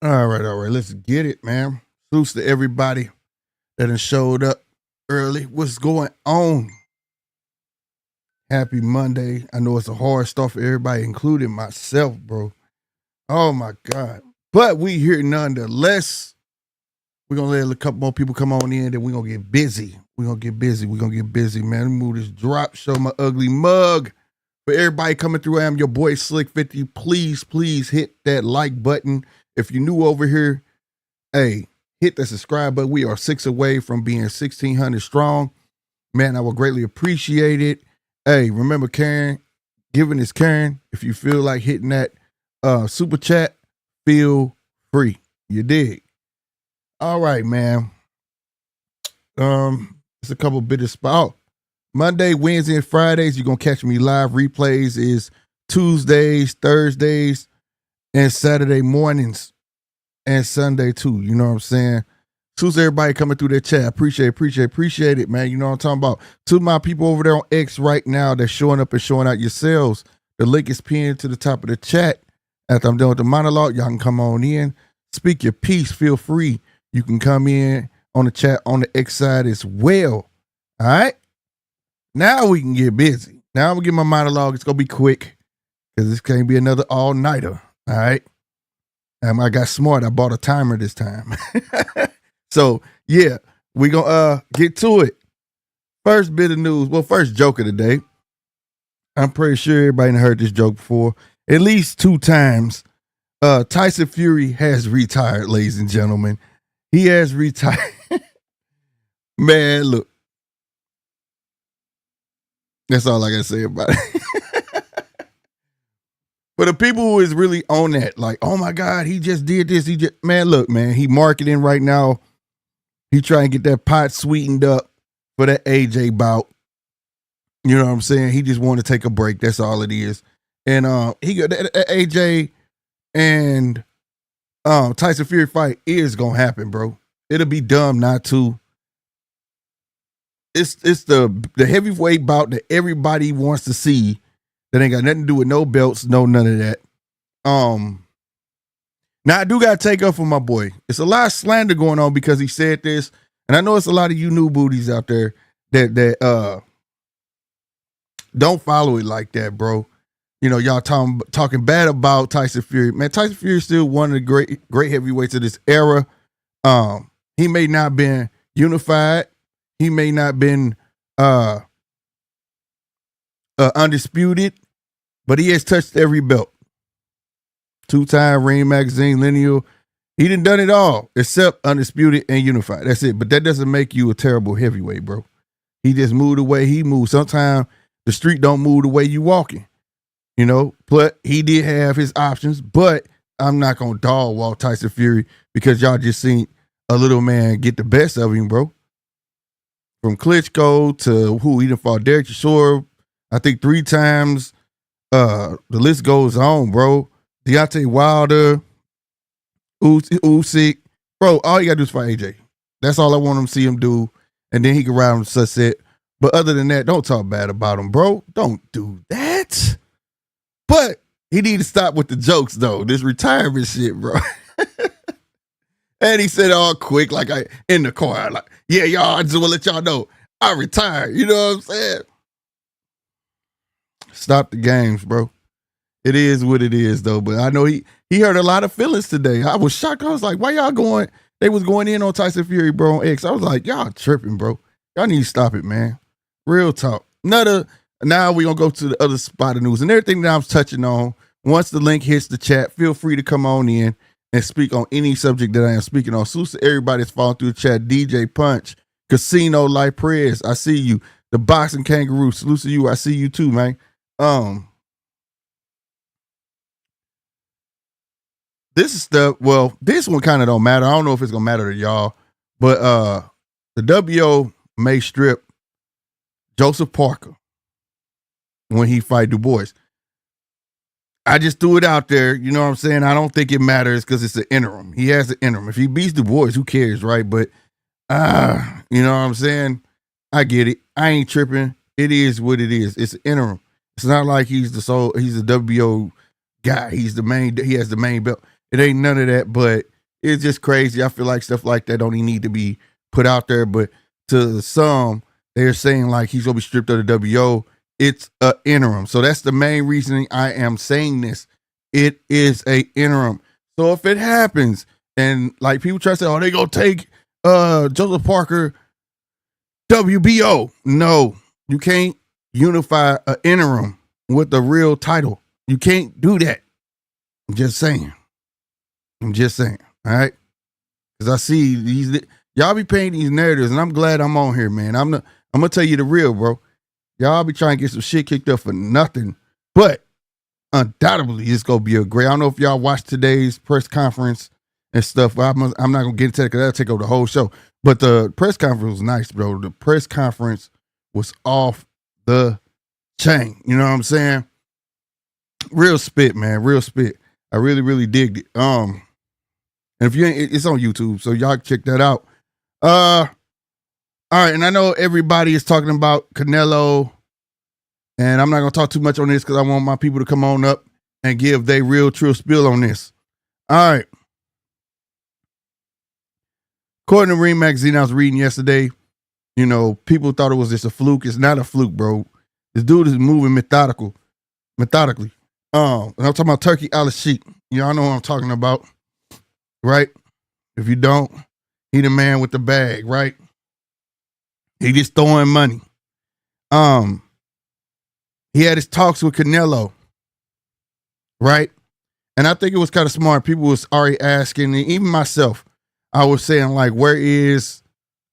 All right, all right. Let's get it, man. Salutes to everybody that has showed up early. What's going on? Happy Monday. I know it's a hard start for everybody, including myself, bro. Oh my God. But we here nonetheless. We're gonna let a couple more people come on in, then we're gonna get busy. We're gonna get busy. We're gonna get busy, man. Let me move this drop, show my ugly mug. For everybody coming through, I am your boy Slick 50. Please hit that like button. If you're new over here, hey, hit the subscribe button. We are 6 away from being 1,600 strong. Man, I would greatly appreciate it. Hey, remember Karen, giving is Karen. If you feel like hitting that super chat, feel free. You dig? All right, man. It's a couple bit of spot. Monday, Wednesday, and Fridays, you're gonna catch me live. Replays is Tuesdays, Thursdays, and Saturday mornings, and Sunday too. You know what I'm saying? Salute to everybody coming through their chat. Appreciate it, man. You know what I'm talking about. To my people over there on X right now that's showing up and showing out yourselves. The link is pinned to the top of the chat. After I'm done with the monologue, y'all can come on in. Speak your piece. Feel free. You can come in on the chat on the X side as well. All right? Now we can get busy. Now I'm going to get my monologue. It's going to be quick because this can't be another all-nighter. All right? I got smart. I bought a timer this time. So, yeah, we going to get to it. First bit of news. Well, first joke of the day. I'm pretty sure everybody heard this joke before. At least 2 times. Tyson Fury has retired, ladies and gentlemen. He has retired. Man, look. That's all I got to say about it. For the people who is really on that, like, oh my God, he just did this. Man, look, man, he marketing right now. He trying to get that pot sweetened up for that AJ bout. You know what I'm saying? He just wanted to take a break. That's all it is. And he got that AJ and Tyson Fury fight is gonna happen, bro. It'll be dumb not to. It's the heavyweight bout that everybody wants to see. That ain't got nothing to do with no belts, no none of that. Now I do gotta take up for my boy. It's a lot of slander going on because he said this, and I know it's a lot of you new booties out there that don't follow it like that, bro. You know, y'all talking bad about Tyson Fury. Man, Tyson Fury is still one of the great heavyweights of this era. He may not been unified. He may not been undisputed, but he has touched every belt. 2-time Ring Magazine, Lineal. He done it all except undisputed and unified. That's it. But that doesn't make you a terrible heavyweight, bro. He just moved the way he moved. Sometimes the street don't move the way you walking. You know, but he did have his options, but I'm not going to dog walk Tyson Fury because y'all just seen a little man get the best of him, bro. From Klitschko to who he done fought Derek Chisora, I think 3 times. The list goes on, bro. Deontay Wilder, Usyk. Bro, all you got to do is fight AJ. That's all I want him to see him do, and then he can ride on the sunset. But other than that, don't talk bad about him, bro. Don't do that. But he need to stop with the jokes, though. This retirement shit, bro. And he said all quick, like I in the car, like, yeah, y'all, I just want to let y'all know I retired. You know what I'm saying? Stop the games, bro. It is what it is, though. But I know he hurt a lot of feelings today. I was shocked. I was like, why y'all going? They was going in on Tyson Fury, bro, on X. I was like, y'all tripping, bro. Y'all need to stop it, man. Real talk. Now we're going to go to the other spot of news and everything that I was touching on. Once the link hits the chat, feel free to come on in and speak on any subject that I am speaking on. Salute to everybody that's falling through the chat. DJ Punch, Casino Life Prayers, I see you. The Boxing Kangaroo, salute to you. I see you too, man. This is stuff. Well, this one kind of don't matter. I don't know if it's gonna matter to y'all, but the WO may strip Joseph Parker when he fight Du Bois. I just threw it out there. You know what I'm saying? I don't think it matters because it's an interim. He has an interim. If he beats Du Bois, who cares, right? But you know what I'm saying? I get it. I ain't tripping. It is what it is. It's an interim. It's not like he's the WO guy. He has the main belt. It ain't none of that, but it's just crazy. I feel like stuff like that don't even need to be put out there. But to some, they're saying like he's gonna be stripped of the WO. It's a interim. So that's the main reason I am saying this. It is a interim. So if it happens and like people try to say, oh, they gonna take Joseph Parker WBO. No, you can't unify an interim with a real title. You can't do that. I'm just saying. All right. Because I see these, y'all be painting these narratives, and I'm glad I'm on here, man. I'm gonna tell you the real, bro. Y'all be trying to get some shit kicked up for nothing. But undoubtedly, it's gonna be a great. I don't know if y'all watched today's press conference and stuff. I'm not gonna get into that because that'll take over the whole show. But the press conference was nice, bro. The press conference was off the chain. You know what I'm saying? Real spit, man. Real spit. I really, really digged it. And if you ain't, it's on YouTube, so y'all check that out. All right, and I know everybody is talking about Canelo, and I'm not gonna talk too much on this because I want my people to come on up and give their real true spill on this. All right. According to Ring Magazine, I was reading yesterday, you know, people thought it was just a fluke. It's not a fluke, bro. This dude is moving methodically. And I'm talking about Turkey Al-Sheikh. Y'all know what I'm talking about, right? If you don't, he the man with the bag, right? He just throwing money. He had his talks with Canelo, right? And I think it was kind of smart. People was already asking, and even myself, I was saying, like, where is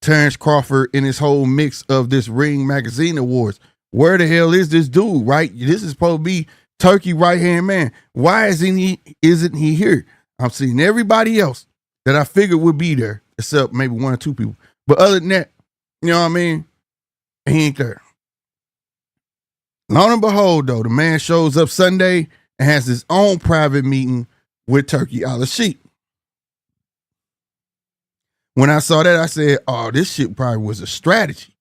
Terrence Crawford in this whole mix of this Ring Magazine Awards? Where the hell is this dude, right? This is supposed to be Turkey right-hand man. Why isn't he here? I'm seeing everybody else that I figured would be there, except maybe one or two people. But other than that, you know what I mean? He ain't there. Lo and behold, though, the man shows up Sunday and has his own private meeting with Turkey Al-Sheikh. When I saw that, I said, oh, this shit probably was a strategy.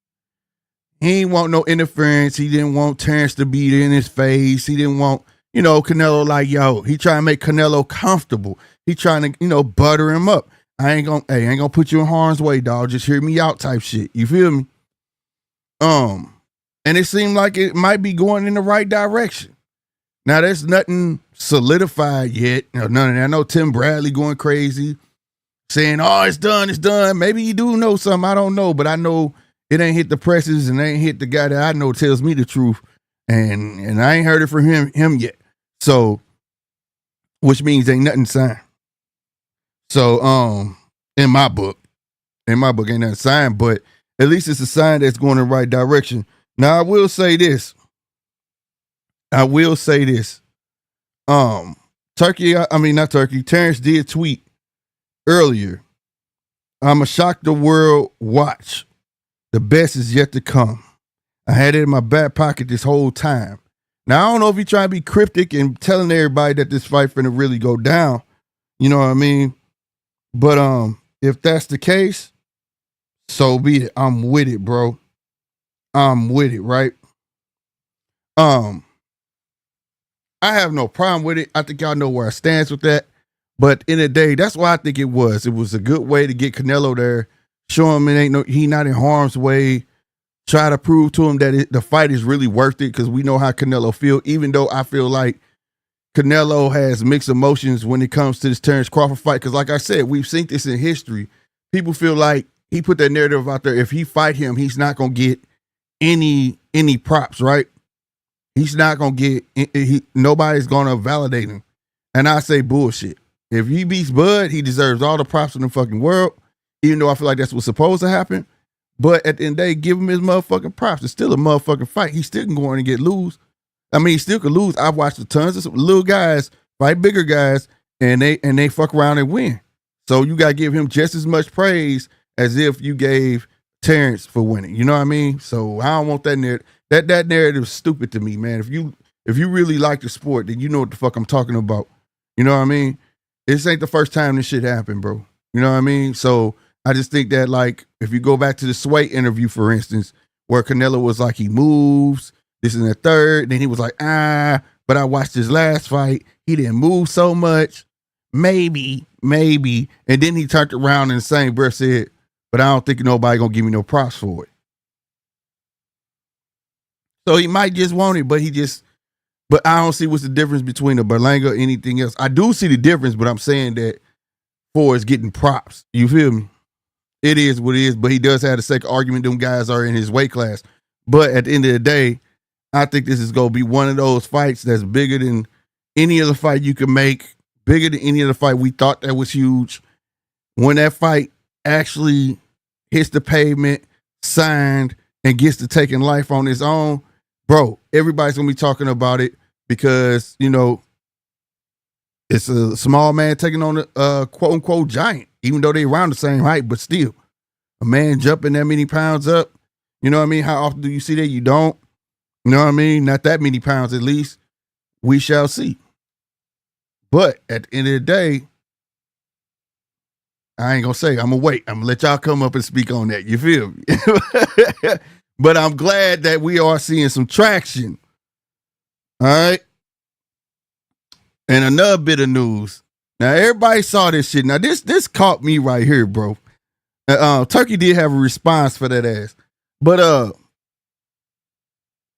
He didn't want no interference. He didn't want Terrence to be in his face. He didn't want, you know, Canelo like, yo, he trying to make Canelo comfortable. He trying to, you know, butter him up. I ain't gonna put you in harm's way, dog. Just hear me out type shit. You feel me? And it seemed like it might be going in the right direction. Now, there's nothing solidified yet. You know, none of that. I know Tim Bradley going crazy, saying, oh, it's done. Maybe you do know something. I don't know, but I know it ain't hit the presses and ain't hit the guy that I know tells me the truth. And I ain't heard it from him yet. So, which means ain't nothing signed. So, in my book ain't nothing signed, but at least it's a sign that's going in the right direction. Now, I will say this. Terrence did tweet earlier, I'ma shock the world, watch. The best is yet to come. I had it in my back pocket this whole time. Now, I don't know if he's trying to be cryptic and telling everybody that this fight finna really go down. You know what I mean? But if that's the case, so be it. I'm with it, bro. I'm with it, right? I have no problem with it. I think y'all know where I stand with that. But in the day, that's why I think it was. It was a good way to get Canelo there, show him he not in harm's way, try to prove to him that the fight is really worth it, because we know how Canelo feel, even though I feel like Canelo has mixed emotions when it comes to this Terrence Crawford fight. Because like I said, we've seen this in history. People feel like he put that narrative out there. If he fight him, he's not going to get any props, right? He's not going to get, nobody's going to validate him. And I say bullshit. If he beats Bud, he deserves all the props in the fucking world, even though I feel like that's what's supposed to happen. But at the end of the day, give him his motherfucking props. It's still a motherfucking fight. He still can go in and lose. I mean, he still could lose. I've watched tons of little guys fight bigger guys, and they fuck around and win. So you got to give him just as much praise as if you gave Terrence for winning. You know what I mean? So I don't want that narrative. That narrative is stupid to me, man. If you really like the sport, then you know what the fuck I'm talking about. You know what I mean? This ain't the first time this shit happened, bro. You know what I mean? So I just think that, like, if you go back to the Sway interview, for instance, where Canelo was like, he moves, this and the third, then he was like, but I watched his last fight. He didn't move so much. maybe. And then he turned around and the same breath said, but I don't think nobody gonna give me no props for it. So he might just want it, but I don't see what's the difference between a Berlanga or anything else. I do see the difference, but I'm saying that Ford's getting props. You feel me? It is what it is, but he does have the second argument. Them guys are in his weight class. But at the end of the day, I think this is going to be one of those fights that's bigger than any other fight you could make, bigger than any other fight we thought that was huge. When that fight actually hits the pavement, signed, and gets to taking life on its own, bro, everybody's going to be talking about it because, you know, it's a small man taking on a quote-unquote giant, even though they around the same height, but still. A man jumping that many pounds up, you know what I mean? How often do you see that? You don't. You know what I mean? Not that many pounds at least. We shall see. But at the end of the day, I ain't going to say, I'm going to wait. I'm going to let y'all come up and speak on that. You feel me? But I'm glad that we are seeing some traction. All right. And another bit of news. Now, everybody saw this shit. Now, this caught me right here, bro. Turkey did have a response for that ass. But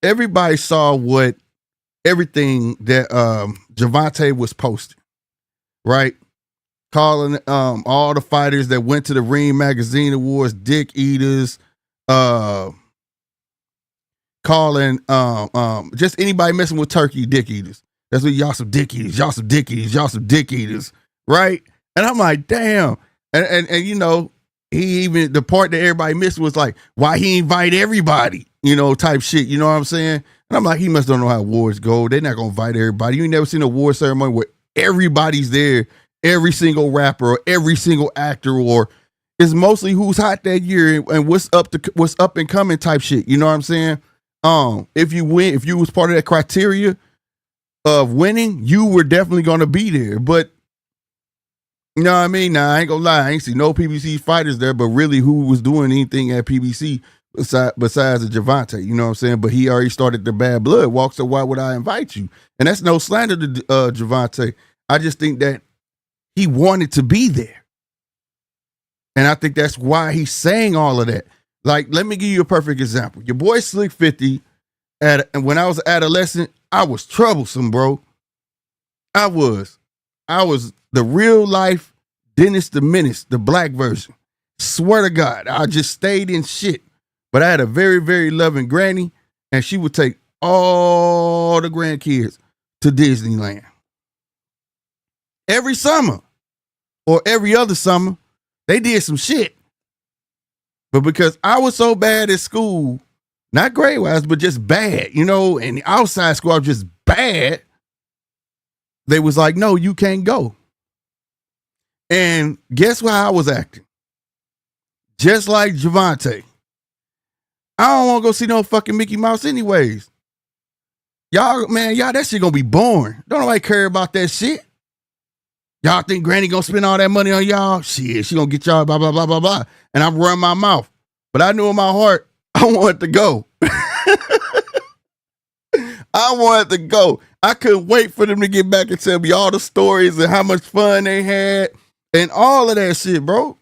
everybody saw everything that Gervonta was posting, right? Calling all the fighters that went to the Ring Magazine Awards dick eaters, calling just anybody messing with Turkey dick eaters. That's what y'all some dick eaters, y'all some dick eaters, y'all some dick eaters, right? And I'm like, damn. And you know, he even the part that everybody missed was like, why he invite everybody, you know, type shit. You know what I'm saying? And I'm like, he must don't know how awards go. They're not gonna invite everybody. You ain't never seen an award ceremony where everybody's there, every single rapper or every single actor, or it's mostly who's hot that year and what's up and coming type shit. You know what I'm saying? If you was part of that criteria of winning, you were definitely gonna be there. But you know what I mean? Now I ain't gonna lie, I ain't see no PBC fighters there, but really who was doing anything at PBC besides the Gervonta, you know what I'm saying? But he already started the bad blood walk, so why would I invite you? And that's no slander to Gervonta. I just think that he wanted to be there. And I think that's why he's saying all of that. Like, let me give you a perfect example. Your boy Slick 50, when I was an adolescent, I was troublesome, bro. I was the real life Dennis the Menace, the black version. Swear to God, I just stayed in shit. But I had a very, very loving granny, and she would take all the grandkids to Disneyland. Every summer or every other summer, they did some shit. But because I was so bad at school, not grade-wise, but just bad, you know, and the outside school, I was just bad, they was like, no, you can't go. And guess how I was acting? Just like Gervonta. I don't want to go see no fucking Mickey Mouse anyways. Y'all, that shit gonna be boring. Don't nobody care about that shit. Y'all think Granny gonna spend all that money on y'all? Shit, she gonna get y'all blah, blah, blah, blah, blah. And I'm running my mouth. But I knew in my heart, I wanted to go. I wanted to go. I couldn't wait for them to get back and tell me all the stories and how much fun they had and all of that shit, bro.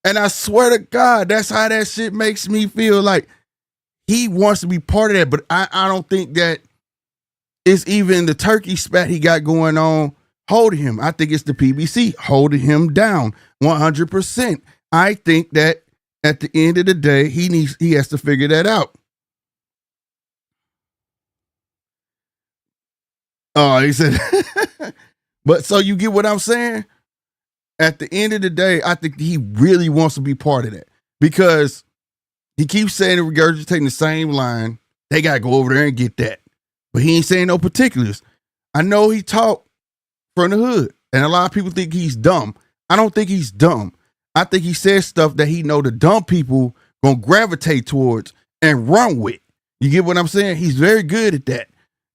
And I swear to God, that's how that shit makes me feel. Like he wants to be part of that, but I don't think that it's even the turkey spat he got going on holding him. I think it's the PBC holding him down 100%. I think that at the end of the day, he has to figure that out. Oh, he said, but so you get what I'm saying? At the end of the day, I think he really wants to be part of that because he keeps saying and regurgitating the same line. They got to go over there and get that. But he ain't saying no particulars. I know he talked from the hood and a lot of people think he's dumb. I don't think he's dumb. I think he says stuff that he know the dumb people gonna gravitate towards and run with. You get what I'm saying? He's very good at that.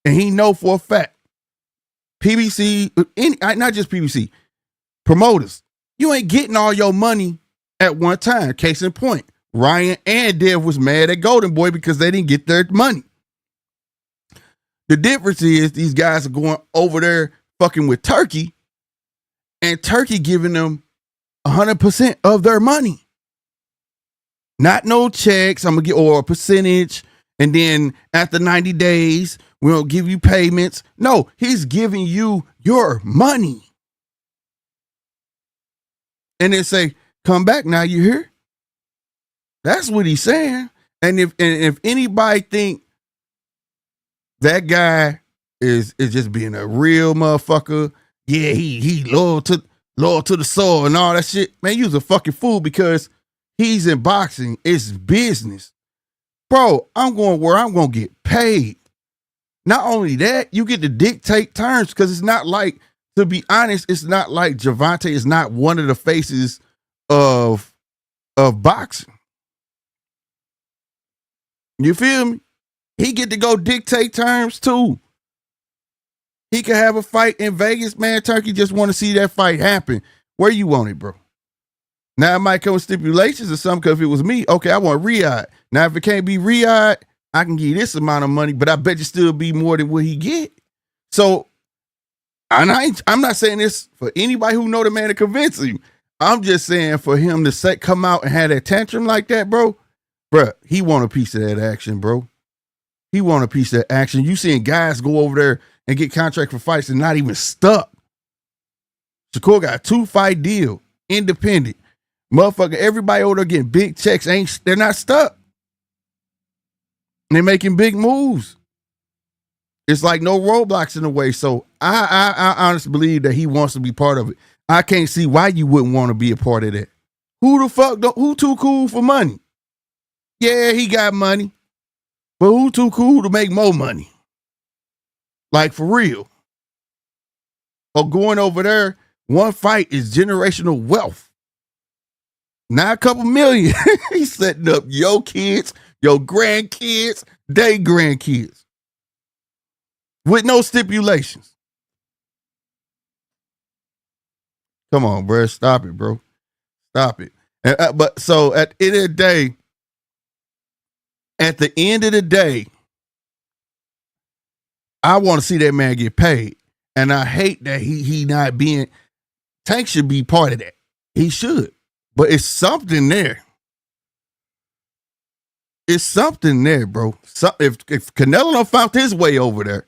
And he know for a fact, PBC, not just PBC, promoters, you ain't getting all your money at one time. Case in point, Ryan and Dev was mad at Golden Boy because they didn't get their money. The difference is these guys are going over there fucking with Turkey and Turkey giving them 100% of their money. Not no checks, I'm gonna get or a percentage, and then after 90 days, we'll give you payments. No, he's giving you your money. And then say, come back now, you hear? That's what he's saying. And if anybody think that guy is just being a real motherfucker, yeah, he loyal to the soul and all that shit, man, you's a fucking fool because he's in boxing. It's business. Bro, I'm going where I'm going to get paid. Not only that, you get to dictate terms because it's not like, to be honest, it's not like Gervonta is not one of the faces of boxing. You feel me? He get to go dictate terms too. He could have a fight in Vegas, man. Turkey just want to see that fight happen. Where you want it, bro? Now it might come with stipulations or something, because if it was me, okay, I want Riyadh. Now if it can't be Riyadh, I can give you this amount of money, but I bet you still be more than what he get. So, and I'm not saying this for anybody who know the man to convince him. I'm just saying for him to come out and have that tantrum like that, bro, he want a piece of that action, bro. He want a piece of that action. You seeing guys go over there and get contract for fights and not even stuck. Shakur got a 2-fight deal, independent. Motherfucker, everybody over there getting big checks. They're not stuck. They're making big moves. It's like no roadblocks in the way. So I honestly believe that he wants to be part of it. I can't see why you wouldn't want to be a part of that. Who too cool for money? Yeah, he got money. But who too cool to make more money? Like for real. Or going over there, one fight is generational wealth. Not a couple million. He's setting up your kids, your grandkids, they grandkids. With no stipulations. Come on, bro. Stop it, bro. Stop it. But so at the end of the day, I want to see that man get paid. And I hate that he not being, Tank should be part of that. He should. But it's something there. It's something there, bro. If Canelo don't found his way over there,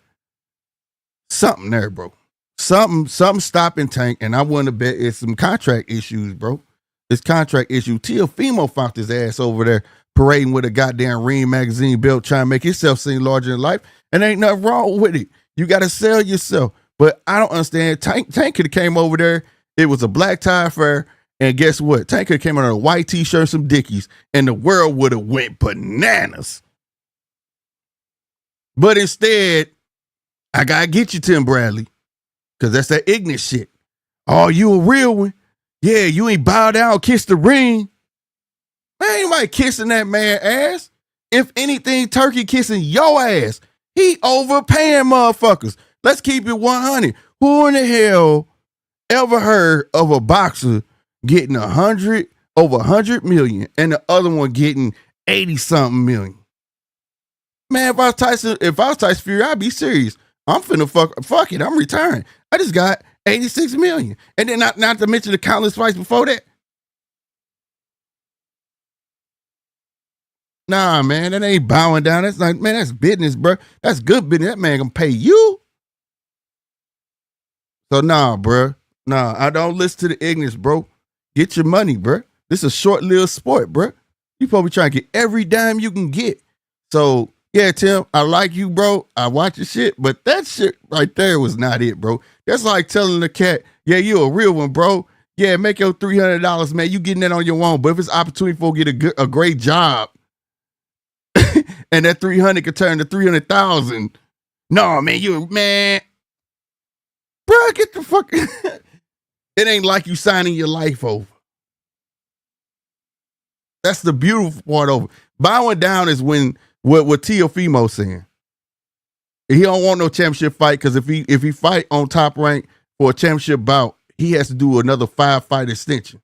something there, bro. Something stopping Tank, and I want to bet it's some contract issues, bro. It's contract issue. Teofimo found his ass over there parading with a goddamn Ring magazine belt, trying to make himself seem larger than life, and ain't nothing wrong with it. You got to sell yourself. But I don't understand. Tank could have came over there. It was a black tie affair, and guess what? Tank could have came on a white t-shirt, some Dickies, and the world would have went bananas. But instead, I gotta get you, Tim Bradley, because that's that ignorant shit. Oh, you a real one? Yeah, you ain't bow down, kiss the ring. Man, ain't nobody kissing that man ass. If anything, Turkey kissing your ass. He overpaying motherfuckers. Let's keep it 100. Who in the hell ever heard of a boxer getting over 100 million and the other one getting 80 something million? Man, if I was Tyson Fury, I'd be serious. I'm finna fuck it. I'm retiring. I just got 86 million. And then not to mention the countless fights before that. Nah, man, that ain't bowing down. That's like, man, that's business, bro. That's good business. That man gonna pay you. So nah, bro. Nah, I don't listen to the ignorance, bro. Get your money, bro. This is a short-lived sport, bro. You probably trying to get every dime you can get. So yeah, Tim, I like you, bro. I watch your shit, but that shit right there was not it, bro. That's like telling the cat, yeah, you a real one, bro. Yeah, make your $300, man. You getting that on your own. But if it's opportunity for get a great job, and that 300 could turn to 300,000. No, man, bro, get the fuck. It ain't like you signing your life over. That's the beautiful part over. Bowing down is when what Teofimo saying. He don't want no championship fight, because if he fight on Top Rank for a championship bout, he has to do another 5-fight extension.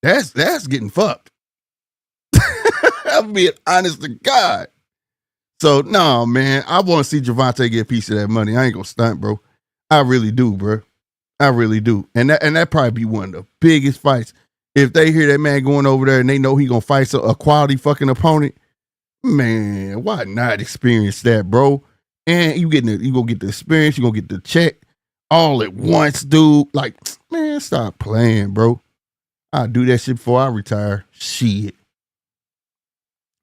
That's getting fucked. I'm being honest to God. So no, man, I want to see Gervonta get a piece of that money. I ain't gonna stunt, bro. I really do, bro. I really do. And that probably be one of the biggest fights. If they hear that man going over there and they know he gonna fight a quality fucking opponent, man, why not experience that, bro? And you gonna get the experience, you gonna get the check all at once, dude. Like, man, stop playing, bro. I'll do that shit before I retire. Shit.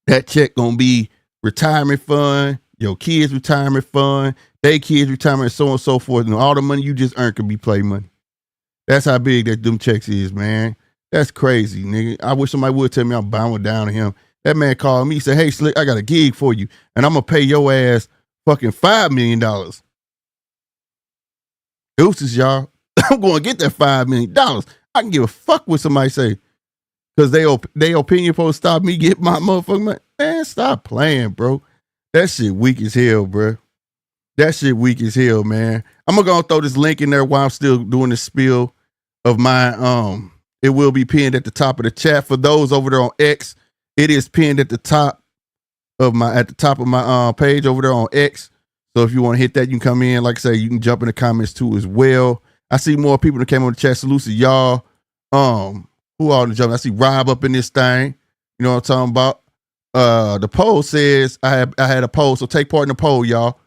That check gonna be retirement fund, your kids' retirement fund, they kids' retirement, so on and so forth. And all the money you just earned could be play money. That's how big that them checks is, man. That's crazy, nigga. I wish somebody would tell me I'm bowing down to him. That man called me, said, hey, Slick, I got a gig for you, and I'm going to pay your ass fucking $5 million. Deuces, y'all. I'm going to get that $5 million. I can give a fuck what somebody say. Because they opinion supposed to stop me getting my motherfucking money. Man, stop playing, bro. That shit weak as hell, bro. That shit weak as hell, man. I'm going to throw this link in there while I'm still doing the spiel of my, it will be pinned at the top of the chat. For those over there on X, it is pinned at the top of my page over there on X. So if you want to hit that, you can come in. Like I say, you can jump in the comments too as well. I see more people that came on the chat. Salute to y'all. Who all in the jump? I see Rob up in this thing. You know what I'm talking about? The poll says I had a poll, so take part in the poll, y'all.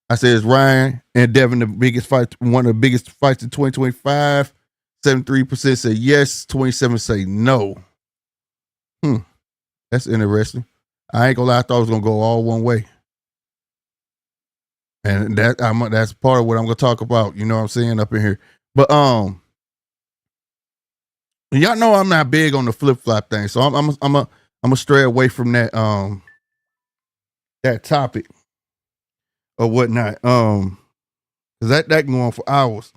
I said is Ryan and Devin the biggest fight, one of the biggest fights in 2025. 73% say yes, 27% say no. That's interesting. I ain't gonna lie, I thought it was gonna go all one way. And that's part of what I'm gonna talk about, you know what I'm saying, up in here. But y'all know I'm not big on the flip-flop thing, so I'm gonna stray away from that that topic or whatnot. Cause that can go on for hours.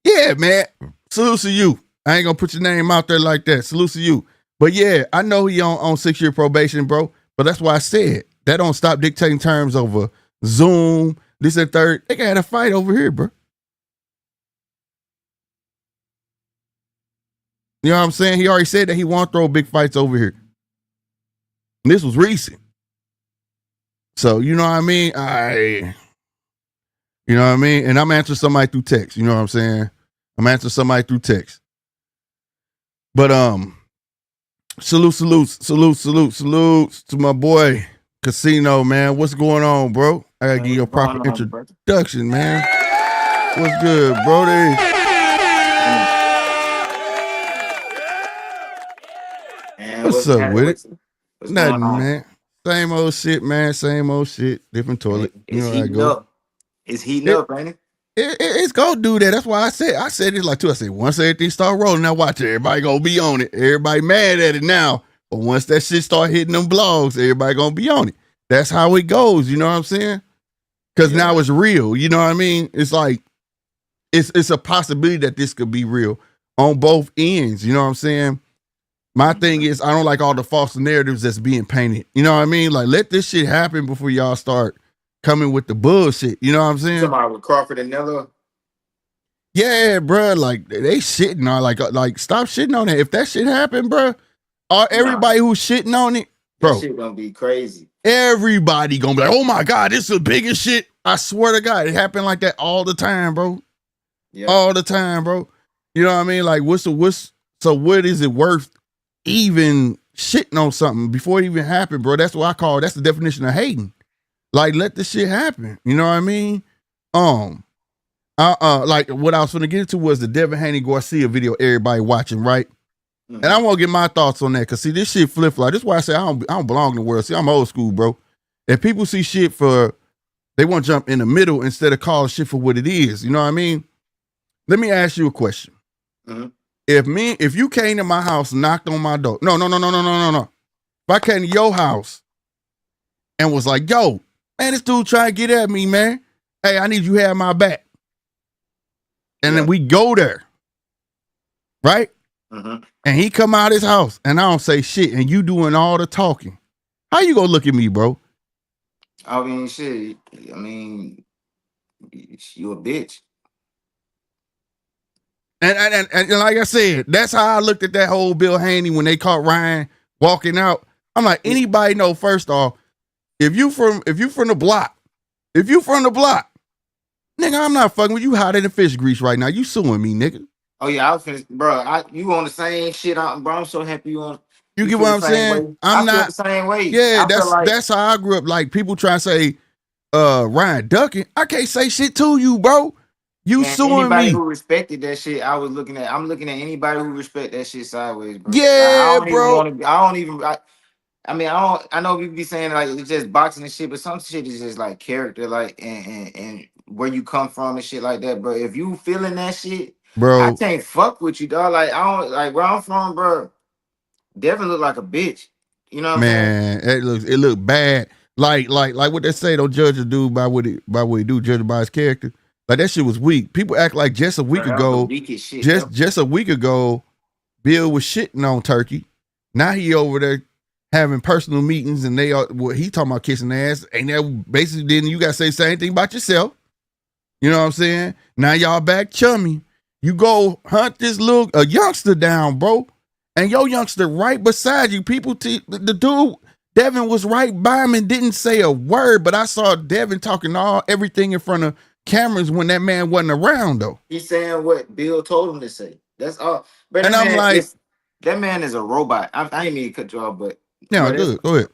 Yeah, man. Salute to you. I ain't gonna put your name out there like that. Salute to you. But yeah, I know he on 6-year probation, bro. But that's why I said that don't stop dictating terms over Zoom, this and third. They got a fight over here, bro. You know what I'm saying? He already said that he won't throw big fights over here. And this was recent. So, you know what I mean? You know what I mean? And I'm answering somebody through text. You know what I'm saying? I'm answering somebody through text. But salute to my boy Casino, man. What's going on, bro? I gotta give you a proper introduction, man. What's good, Brody? What's up with it? Nothing, man. Same old shit, man. Same old shit. Different toilet. It's heating up. It's heating up, ain't it? It's gonna do that. That's why I said it like too. I said once everything start rolling, now watch it. Everybody gonna be on it. Everybody mad at it now, but once that shit start hitting them blogs, everybody gonna be on it. That's how it goes. You know what I'm saying? Because now it's real. You know what I mean? It's like it's a possibility that this could be real on both ends. You know what I'm saying? My thing is I don't like all the false narratives that's being painted. You know what I mean? Like let this shit happen before y'all start coming with the bullshit. You know what I'm saying? Somebody with Crawford and Canelo. Yeah, bro. Like they shitting on like stop shitting on it. If that shit happened, bro, everybody who's shitting on it, bro, that shit gonna be crazy. Everybody gonna be like, oh my God, this is the biggest shit. I swear to God, it happened like that all the time, bro. Yeah. All the time, bro. You know what I mean? Like so what is it worth even shitting on something before it even happened, bro? That's what that's the definition of hating. Like, let the shit happen. You know what I mean? Like what I was gonna get into was the Devin Haney Garcia video everybody watching, right? Mm-hmm. And I want to get my thoughts on that because see, this shit flip flop. This is why I say I don't belong in the world. See, I'm old school, bro. If people see shit they want to jump in the middle instead of call shit for what it is. You know what I mean? Let me ask you a question. Mm-hmm. If you came to my house, knocked on my door, no. If I came to your house and was like, yo, man, this dude trying to get at me, man. Hey, I need you to have my back. And then we go there, right? Mm-hmm. And he come out of his house and I don't say shit and you doing all the talking. How you gonna look at me, bro? I mean, shit. I mean, you a bitch. And like I said, that's how I looked at that whole Bill Haney when they caught Ryan walking out. I'm like, anybody know, first off, if you from the block, nigga, I'm not fucking with you hotter than fish grease right now. You suing me, nigga. Oh yeah, I was finished, bro. You on the same shit, bro. I'm so happy You you get feel what the I'm same saying? way. I'm I feel the not. same way. Yeah, I feel like that's how I grew up. Like people try to say, Ryan ducking. I can't say shit to you, bro. You man, suing anybody me. who respected that shit, I'm looking at anybody who respect that shit sideways, bro. Like, I Yeah, don't even bro. want to. I don't even. I mean, I know people be saying like it's just boxing and shit, but some shit is just like character, like and where you come from and shit like that, bro. If you feeling that shit, I Bro, can't fuck with you, dog. Like I don't like where I'm from, bro. Devin look like a bitch. You know what I'm saying? man, it look bad. Like what they say, don't judge a dude by what he do, judge him by his character. Like that shit was weak. People act like just a week Bro, that was the ago, weakest shit ever. just a week ago, Bill was shitting on Turkey. Now he over there having personal meetings and they are he talking about kissing ass. Ain't that basically then you gotta say the same thing about yourself. You know what I'm saying? Now y'all back chummy. You go hunt this a youngster down, bro. And your youngster right beside you. The dude, Devin was right by him and didn't say a word, but I saw Devin talking everything in front of cameras when that man wasn't around though. He's saying what Bill told him to say. That's all. But And I'm like, that man is a robot. I ain't mean to cut you off, but yeah, bro, good. Go ahead.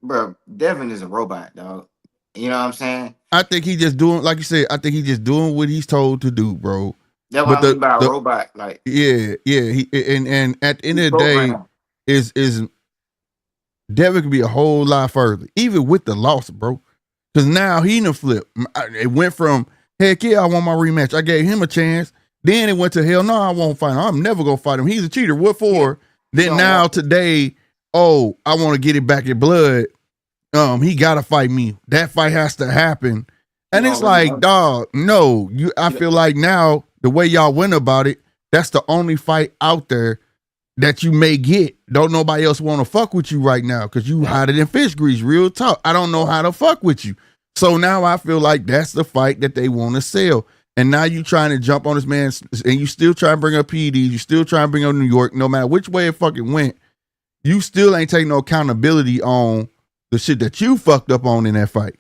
bro, Devin is a robot, dog. You know what I'm saying? I think he just doing, like you said, I think he just doing what he's told to do, bro. That's what But I mean by a robot. Like yeah, he and at the end he's of the day, programmed. is Devin could be a whole lot further, even with the loss, bro. Because now he in a flip. It went from heck yeah, I want my rematch. I gave him a chance. Then it went to hell no, I won't fight him. I'm never gonna fight him. He's a cheater. What for? Yeah. Then now today, oh, I want to get it back in blood. He gotta fight me. That fight has to happen. And it's like, dog, no. I feel like now the way y'all went about it, that's the only fight out there that you may get. Don't nobody else want to fuck with you right now because you hotter than fish grease. Real talk. I don't know how to fuck with you. So now I feel like that's the fight that they want to sell. And now you trying to jump on this man and you still trying to bring up PEDs. You still trying to bring up New York. No matter which way it fucking went, you still ain't taking no accountability on the shit that you fucked up on in that fight.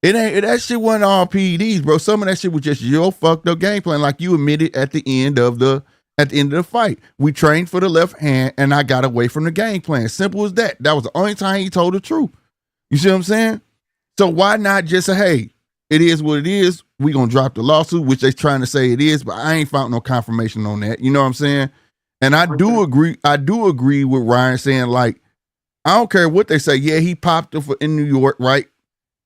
That shit wasn't all PEDs, bro. Some of that shit was just your fucked up game plan, like you admitted at the end of the fight. We trained for the left hand, and I got away from the game plan. Simple as that. That was the only time he told the truth. You see what I'm saying? So why not just say, hey, it is what it is. We gonna drop the lawsuit, which they trying to say it is, but I ain't found no confirmation on that. You know what I'm saying? And I do agree with Ryan saying, like, I don't care what they say. Yeah, he popped it in New York, right?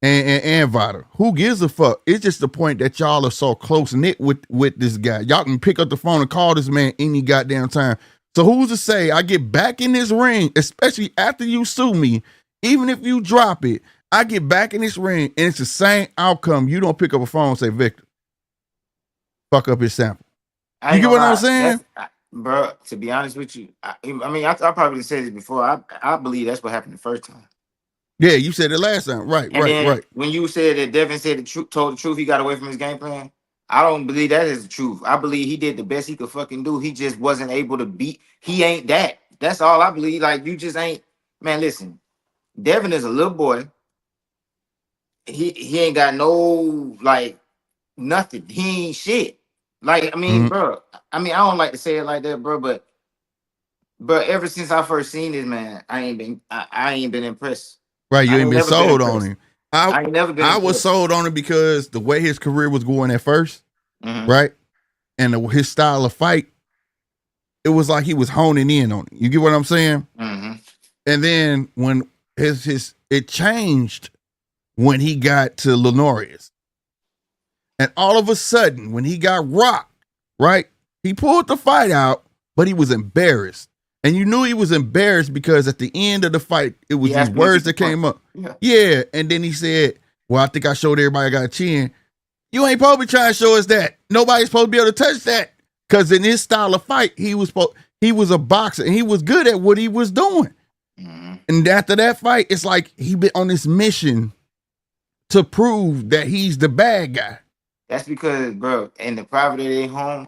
And Vada. Who gives a fuck? It's just the point that y'all are so close knit with this guy. Y'all can pick up the phone and call this man any goddamn time. So who's to say I get back in this ring, especially after you sue me, even if you drop it, I get back in this ring and it's the same outcome. You don't pick up a phone and say, Victor, fuck up his sample. You get what I'm saying? Bro, to be honest with you, I mean, I probably said this before. I believe that's what happened the first time. Yeah, you said it last time. Right. When you said that Devin said told the truth, he got away from his game plan. I don't believe that is the truth. I believe he did the best he could fucking do. He just wasn't able to beat. He ain't that. That's all I believe. Like you just ain't. Man, listen. Devin is a little boy. He ain't got no like nothing. He ain't shit. Like I mean, bro. I mean, I don't like to say it like that, bro. But ever since I first seen this man, I ain't been impressed. Right, you ain't been sold on him. I ain't never been. I was sold on him because the way his career was going at 1st, right, and his style of fight, it was like he was honing in on it. You get what I'm saying? And then when it changed when he got to Lenorius, and all of a sudden when he got rocked, right, he pulled the fight out, but he was embarrassed. And you knew he was embarrassed because at the end of the fight, it was these words that came up. Yeah. And then he said, well, I think I showed everybody I got a chin. You ain't supposed to be trying to show us that. Nobody's supposed to be able to touch that. Because in his style of fight, he was a boxer and he was good at what he was doing. And after that fight, it's like he been on this mission to prove that he's the bad guy. That's because, bro, in the private of their home,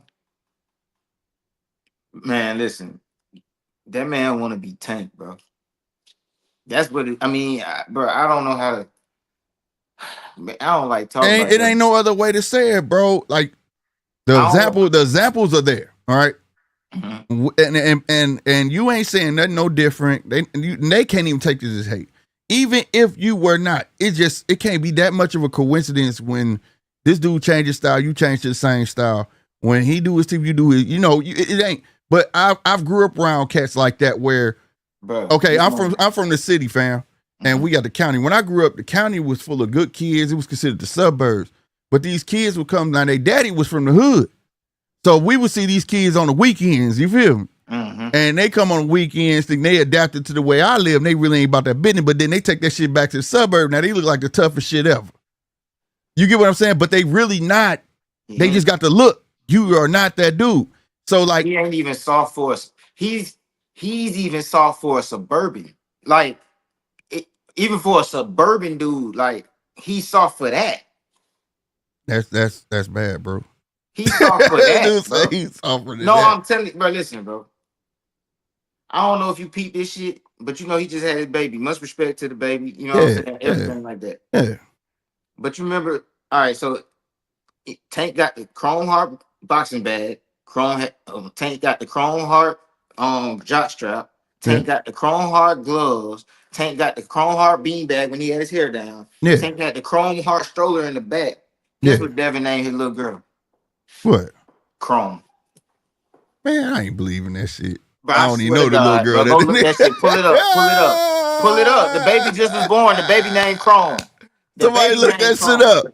Man, listen, that man want to be Tank, bro. That's what I mean, bro. I don't know how to. Man, I don't like talking about It ain't that. no other way to say it, bro. Like the I don't know. examples are there. All right. Mhm. And you ain't saying nothing no different. They can't even take this as hate. Even if you were not, it can't be that much of a coincidence when this dude changes style, you change to the same style. When he do his TV, you do his. It ain't. But I've grew up around cats like that where, Bro, okay, I'm from the city, fam, and we got the county. When I grew up, the county was full of good kids. It was considered the suburbs. But these kids would come now. Their daddy was from the hood. So we would see these kids on the weekends, you feel me? Mm-hmm. And they come on the weekends, think they adapted to the way I live, and they really ain't about that business, but then they take that shit back to the suburb. Now they look like the toughest shit ever. You get what I'm saying? But they really not. They just got the look. You are not that dude. So like he ain't even soft for us. He's even soft for a suburban. Like even for a suburban dude, like he's soft for that. that's bad, bro. He's soft for that. Dude Bro. say he's soft for No, that. I'm telling you, bro. Listen, bro. I don't know if you peep this shit, but you know he just had his baby. Much respect to the baby. You know what I'm saying? Everything like that. Yeah. But you remember, all right, so Tank got the Chrome Heart boxing bag. Tank got the Chrome Heart jock strap. Tank got the Chrome Heart gloves. Tank got the Chrome Heart bean bag when he had his hair down. Yeah. Tank got the Chrome Heart stroller in the back. Guess what Devin named his little girl? What? Chrome. Man, I ain't believing that shit. Bro, I don't even know the little girl. Bro, go look that shit. Pull it up. Pull it up. Pull it up. The baby just was born. The baby named Chrome. Somebody look that shit up.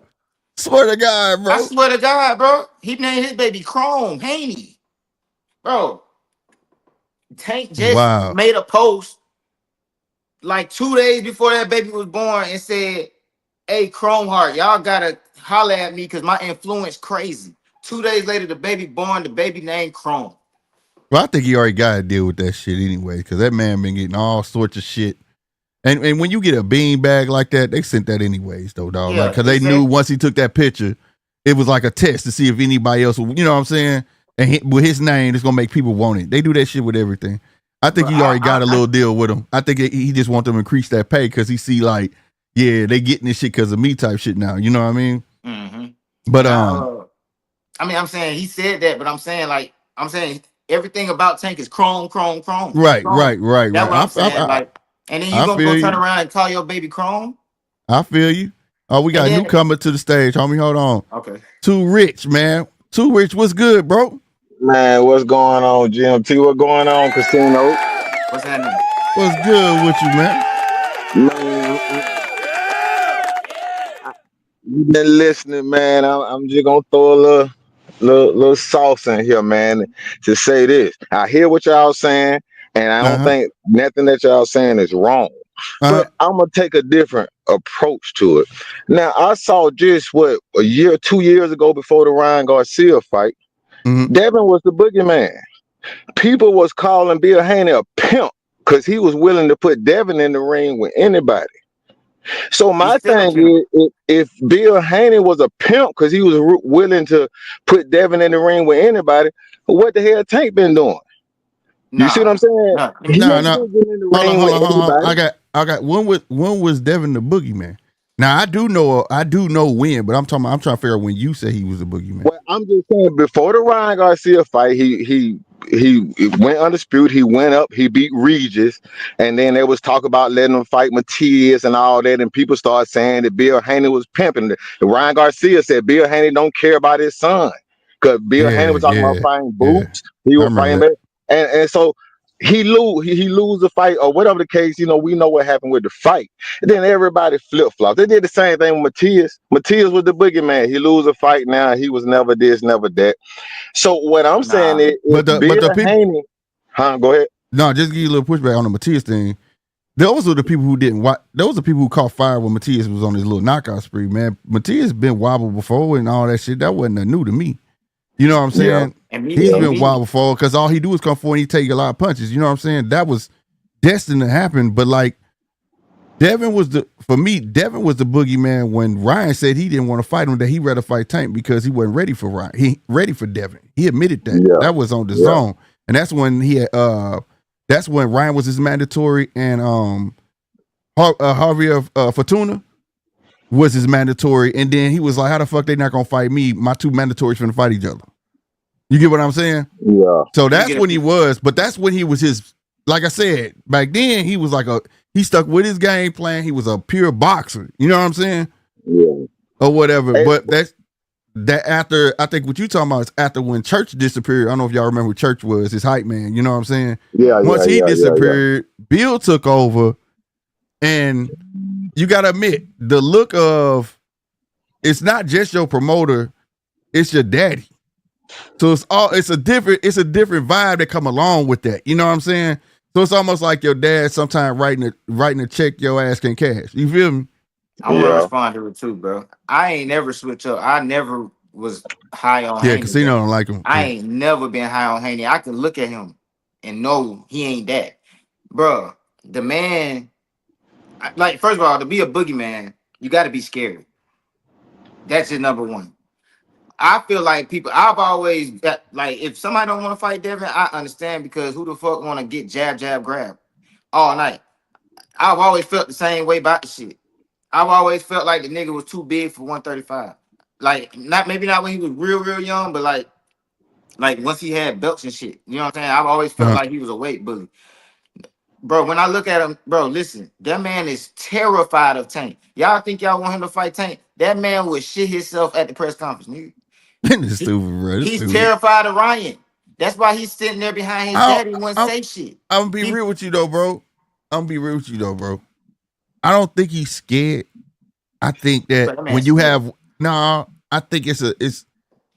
Swear to God, bro. I swear to God, bro. He named his baby Crawford, Haney. Bro, Tank just made a post like 2 days before that baby was born and said, "Hey, Chrome Heart, y'all gotta holler at me because my influence crazy." 2 days later, the baby born. The baby named Chrome. Well, I think he already got to deal with that shit anyway, because that man been getting all sorts of shit. And when you get a bean bag like that, they sent that anyways, though, dog. Yeah, like, because they knew once he took that picture, it was like a test to see if anybody else would, you know what I'm saying? And with his name, it's going to make people want it. They do that shit with everything. I think he already got a little deal with them. I think he just want them to increase that pay because he see like, yeah, they getting this shit because of me type shit now. You know what I mean? Mm-hmm. But, I mean, I'm saying he said that, but I'm saying everything about Tank is chrome. Right, chrome. right. That's what I'm saying. And then you gonna turn around and call your baby Chrome? I feel you. Oh, we got a newcomer to the stage, homie. Hold on. Okay. Too Rich, man. Too Rich, what's good, bro? Man, what's going on, GMT? What's going on, Casino? What's happening? What's good with you, man? Man, you been listening, man. I'm just gonna throw a little sauce in here, man, to say this. I hear what y'all saying, and I don't think nothing that y'all saying is wrong. But I'm gonna take a different approach to it. Now, I saw just a year, 2 years ago before the Ryan Garcia fight, Devin was the boogeyman. People was calling Bill Haney a pimp because he was willing to put Devin in the ring with anybody. So my thing is, if Bill Haney was a pimp because he was willing to put Devin in the ring with anybody, what the hell Tank been doing? You see what I'm saying? No. Hold on. I got when was Devin the boogeyman? Now I do know when, but I'm trying to figure out when you say he was a boogeyman. Well, I'm just saying before the Ryan Garcia fight, he went undisputed. He went up. He beat Regis, and then there was talk about letting him fight Matias and all that. And people started saying that Bill Haney was pimping. The Ryan Garcia said Bill Haney don't care about his son because Bill Haney was talking about fighting Boots. He was fighting, and so he lose the fight or whatever the case. You know, we know what happened with the fight. And then everybody flip flopped. They did the same thing with Matias. Matias was the boogeyman. He lose a fight now. He was never this, never that. So what I'm saying is, but the people, Haney, go ahead. No, just give you a little pushback on the Matias thing. Those are the people who didn't watch. Those are people who caught fire when Matias was on his little knockout spree. Man, Matias been wobbled before and all that shit. That wasn't new to me. You know what I'm saying? Yeah. He's been wild before because all he do is come forward and he take a lot of punches. You know what I'm saying? That was destined to happen. But like Devin was the boogeyman when Ryan said he didn't want to fight him, that he rather fight Tank because he wasn't ready for Ryan. He ready for Devin. He admitted that. Yeah. That was on the zone. and that's when he had, that's when Ryan was his mandatory, and Javier Fortuna was his mandatory, and then he was like, "How the fuck they not gonna fight me? My two mandatories finna fight each other." You get what I'm saying? Yeah. So that's when he was, but that's when he was his. Like I said, back then he was like he stuck with his game plan. He was a pure boxer. You know what I'm saying? Yeah. Or whatever. Hey. But that after, I think what you talking about is after when Church disappeared. I don't know if y'all remember who Church was, his hype man. You know what I'm saying? Yeah. Once he disappeared, yeah. Bill took over, and you gotta admit the look of it's not just your promoter, it's your daddy. So it's a different vibe that come along with that. You know what I'm saying? So it's almost like your dad sometimes writing a check your ass can cash. You feel me? I'm gonna respond to it too, bro. I ain't never switch up. I never was high on Haney. Yeah, Casino don't like him. I ain't never been high on Haney. I can look at him and know he ain't that. Bro, the man, like, first of all, to be a boogeyman, you got to be scary. That's his number one. I feel like I've always got, like, if somebody don't want to fight Devin, I understand, because who the fuck want to get jab, grab all night? I've always felt the same way about the shit. I've always felt like the nigga was too big for 135. Like, maybe not when he was real young, but like once he had belts and shit. You know what I'm saying? I've always felt like he was a weight bully. Bro, when I look at him, bro, listen, that man is terrified of Tank. Y'all think y'all want him to fight Tank? That man would shit himself at the press conference, nigga. He's terrified of Ryan. That's why he's sitting there behind his daddy and won't say shit. I'm gonna be real with you though, bro. I don't think he's scared. I think that when you have I think it's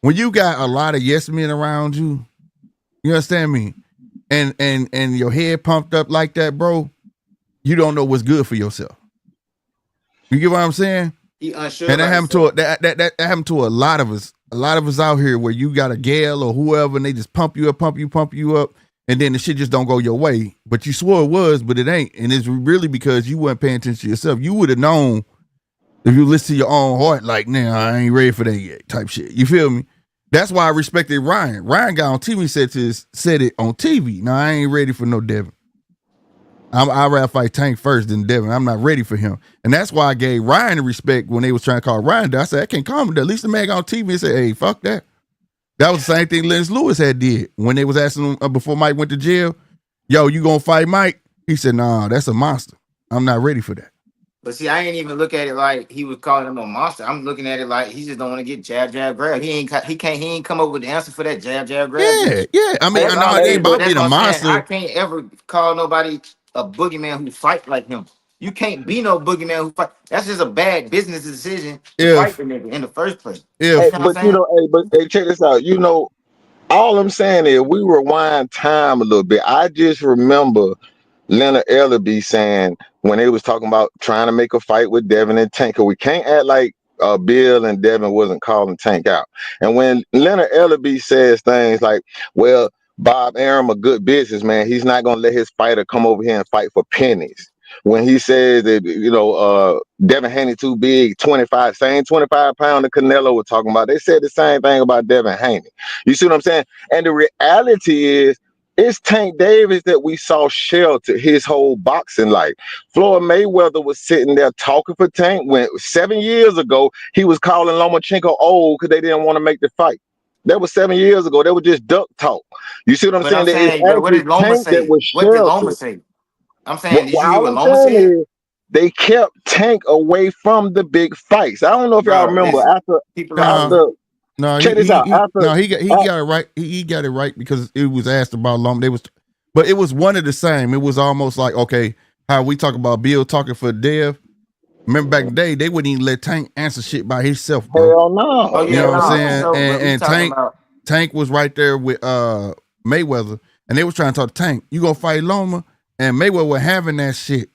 when you got a lot of yes men around you, you understand me? And your head pumped up like that, bro, you don't know what's good for yourself. You get what I'm saying? He unsure. And that happened to a lot of us. A lot of us out here where you got a gal or whoever, and they just pump you up, and then the shit just don't go your way. But you swore it was, but it ain't. And it's really because you weren't paying attention to yourself. You would have known if you listen to your own heart, like, nah, I ain't ready for that yet, type shit. You feel me? That's why I respected Ryan. Ryan got on TV, said it on TV. No, I ain't ready for no Devin. I'd rather fight Tank first than Devin. I'm not ready for him. And that's why I gave Ryan the respect when they was trying to call Ryan. I said, I can't call him. At least the man got on TV and said, hey, fuck that. That was the same thing Lennox Lewis had did. When they was asking him before Mike went to jail, yo, you gonna fight Mike? He said, nah, that's a monster. I'm not ready for that. But see, I ain't even look at it like he was calling him a monster. I'm looking at it like he just don't want to get jab, grab. He ain't come up with the answer for that jab, grab. Yeah. I mean, I ain't about being a monster. I can't ever call nobody a boogeyman who fight like him. You can't be no boogeyman who fight. That's just a bad business decision to fight the nigga in the first place. But check this out. You know, all I'm saying is we rewind time a little bit. I just remember Leonard Ellerby saying when they was talking about trying to make a fight with Devin and Tank, we can't act like Bill and Devin wasn't calling Tank out. And when Leonard Ellerby says things like, well, Bob Arum a good businessman, he's not going to let his fighter come over here and fight for pennies. When he says that, you know, Devin Haney too big, 25 pound that Canelo was talking about, they said the same thing about Devin Haney. You see what I'm saying? And the reality is, it's Tank Davis that we saw shelter his whole boxing life. Floyd Mayweather was sitting there talking for Tank when 7 years ago he was calling Lomachenko old because they didn't want to make the fight. That was 7 years ago. They were just duck talk. You see what I'm saying? But what did Loma say? What did Loma say? I'm saying, did you hear what Loma said? They kept Tank away from the big fights. I don't know if y'all remember No, check this out. He got it right. He got it right because it was asked about Loma. But it was one of the same. It was almost like, okay, how we talk about Bill talking for Dev. Remember back in the day, they wouldn't even let Tank answer shit by himself. Hell no. You know what I'm saying? And Tank was right there with Mayweather, and they was trying to talk to Tank. You gonna fight Loma? And Mayweather was having that shit.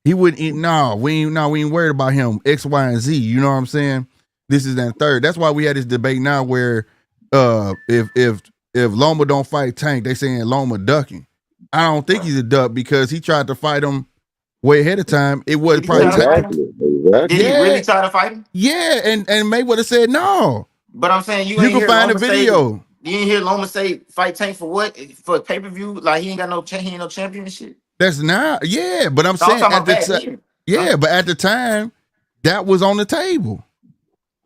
He wouldn't eat. We ain't worried about him. X, Y, and Z. You know what I'm saying? This is that third. That's why we had this debate now where if Loma don't fight Tank, they saying Loma ducking. I don't think he's a duck because he tried to fight him way ahead of time. It was probably exactly. Did he really try to fight him? Yeah, and Mayweather said no. But I'm saying you can find a video. You ain't hear Loma say fight Tank for what? For pay-per-view? Like he ain't got no he ain't no championship. That's not, yeah, but I'm So I'm saying talking at about the back time, then. yeah, but at the time, that was on the table.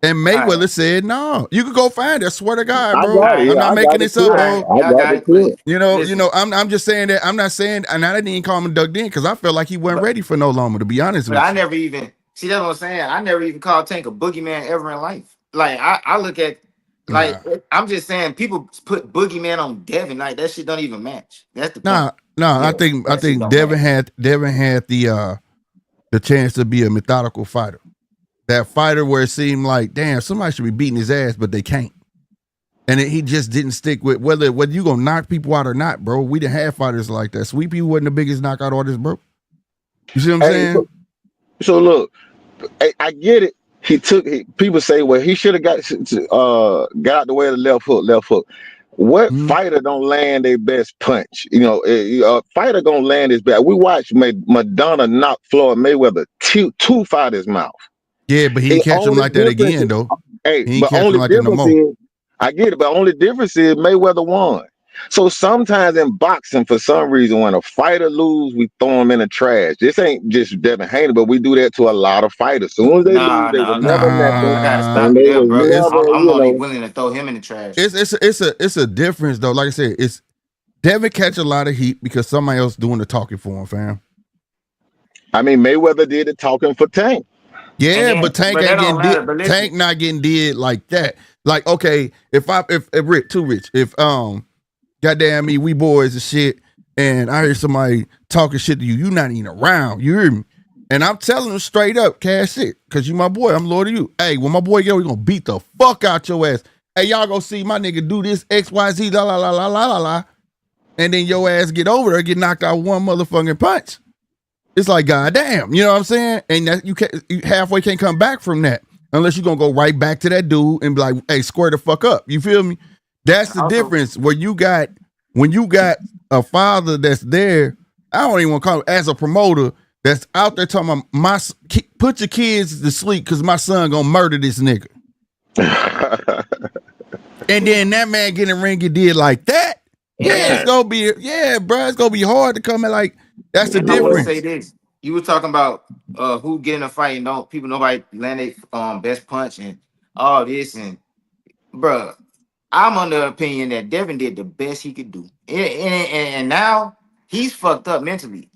And Mayweather said, no, you can go find it. I swear to God, I bro. got it. I'm Yeah, not I got making the this up, clip. bro. I Y'all got got the it, but clip. You know, I'm just saying that. I'm not saying, and I didn't even call him Doug in because I felt like he wasn't ready for no Loma, to be honest But with I you. never even see that's what I'm saying. I never even called Tank a boogeyman ever in life. Like I look at like Nah, I'm just saying people put boogeyman on Devin, like that shit don't even match. That's the point. nah. I Yeah, that shit think don't match. Devin had the chance to be a methodical fighter. That fighter where it seemed like, damn, somebody should be beating his ass, but they can't. And he just didn't stick with whether you gonna knock people out or not, bro. We didn't have fighters like that. Sweet Pea wasn't the biggest knockout artist, bro. You see what I'm Hey, saying? so look, I get it. People say, well, he should have got out the way of the left hook. What fighter don't land their best punch? You know, a fighter gonna land his best. We watched Madonna knock Floyd Mayweather two out his mouth. Yeah, but he The ain't catch him only like that difference again, though. Hey, He ain't but catch him only like that no difference more. is, I get it, but only difference is Mayweather won. So sometimes in boxing, for some reason, when a fighter lose, we throw him in the trash. This ain't just Devin Haney, but we do that to a lot of fighters. Soon as they lose, Nah, they were nah, never nah. nothing, I gotta Nah, stop and you they there, was bro. never, I'm you only know. willing to throw him in the trash. it's a difference though. Like I said, it's Devin catch a lot of heat because somebody else doing the talking for him, fam. I mean, Mayweather did the talking for Tank. And Yeah, then, but Tank but that ain't don't getting matter. did. But listen, Tank not getting did like that. Like, okay, if Rick too rich, if goddamn me, we boys and shit, and I hear somebody talking shit to you, you not even around. You hear me? And I'm telling them straight up, cash it, cause you my boy. I'm loyal to you. Hey, when my boy get, we gonna beat the fuck out your ass. Hey, y'all go see my nigga do this XYZ la la la la la la la, and then your ass get over there, get knocked out one motherfucking punch. It's like, goddamn, you know what I'm saying? And that you halfway can't come back from that unless you're gonna go right back to that dude and be like, hey, square the fuck up. You feel me? That's the also, difference where when you got a father that's there. I don't even want to call it as a promoter that's out there talking about put your kids to sleep because my son gonna murder this nigga. And then that man get in the ring get did like that. Yeah, it's gonna be bro. It's gonna be hard to come in like that's the and I will say difference. this: you were talking about who get in a fight and don't people nobody landed best punch and all this and bruh. I'm under the opinion that Devin did the best he could do, and now he's fucked up mentally.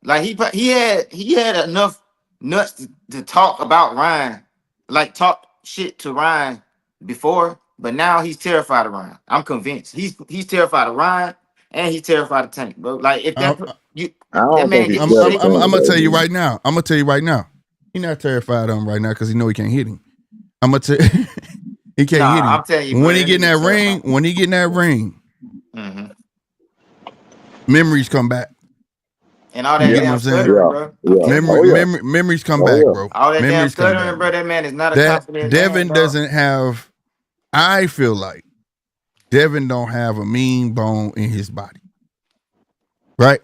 Like he had enough nuts to talk about Ryan, like talk shit to Ryan before, but now he's terrified of Ryan. I'm convinced he's terrified of Ryan and he's terrified of Tank, bro. Like if that you I that don't think man he's getting scared of shit. I'm Tank, gonna tell you baby. right now. I'm gonna tell you right now. He's not terrified of him right now because he know he can't hit him. I'm gonna tell he can't hit Nah, him. I'm telling you, bro, When he that get in that nigga ring, mm-hmm. memories come back. And all You that get what Yeah, damn I'm saying? stuttering, yeah, bro. I'm yeah. telling you, Oh yeah, Memories come oh back, yeah. bro. all that damn Memories come back. stuttering, bro. That man is not a That confident man, Devin dog. doesn't have. I feel like Devin don't have a mean bone in his body, right?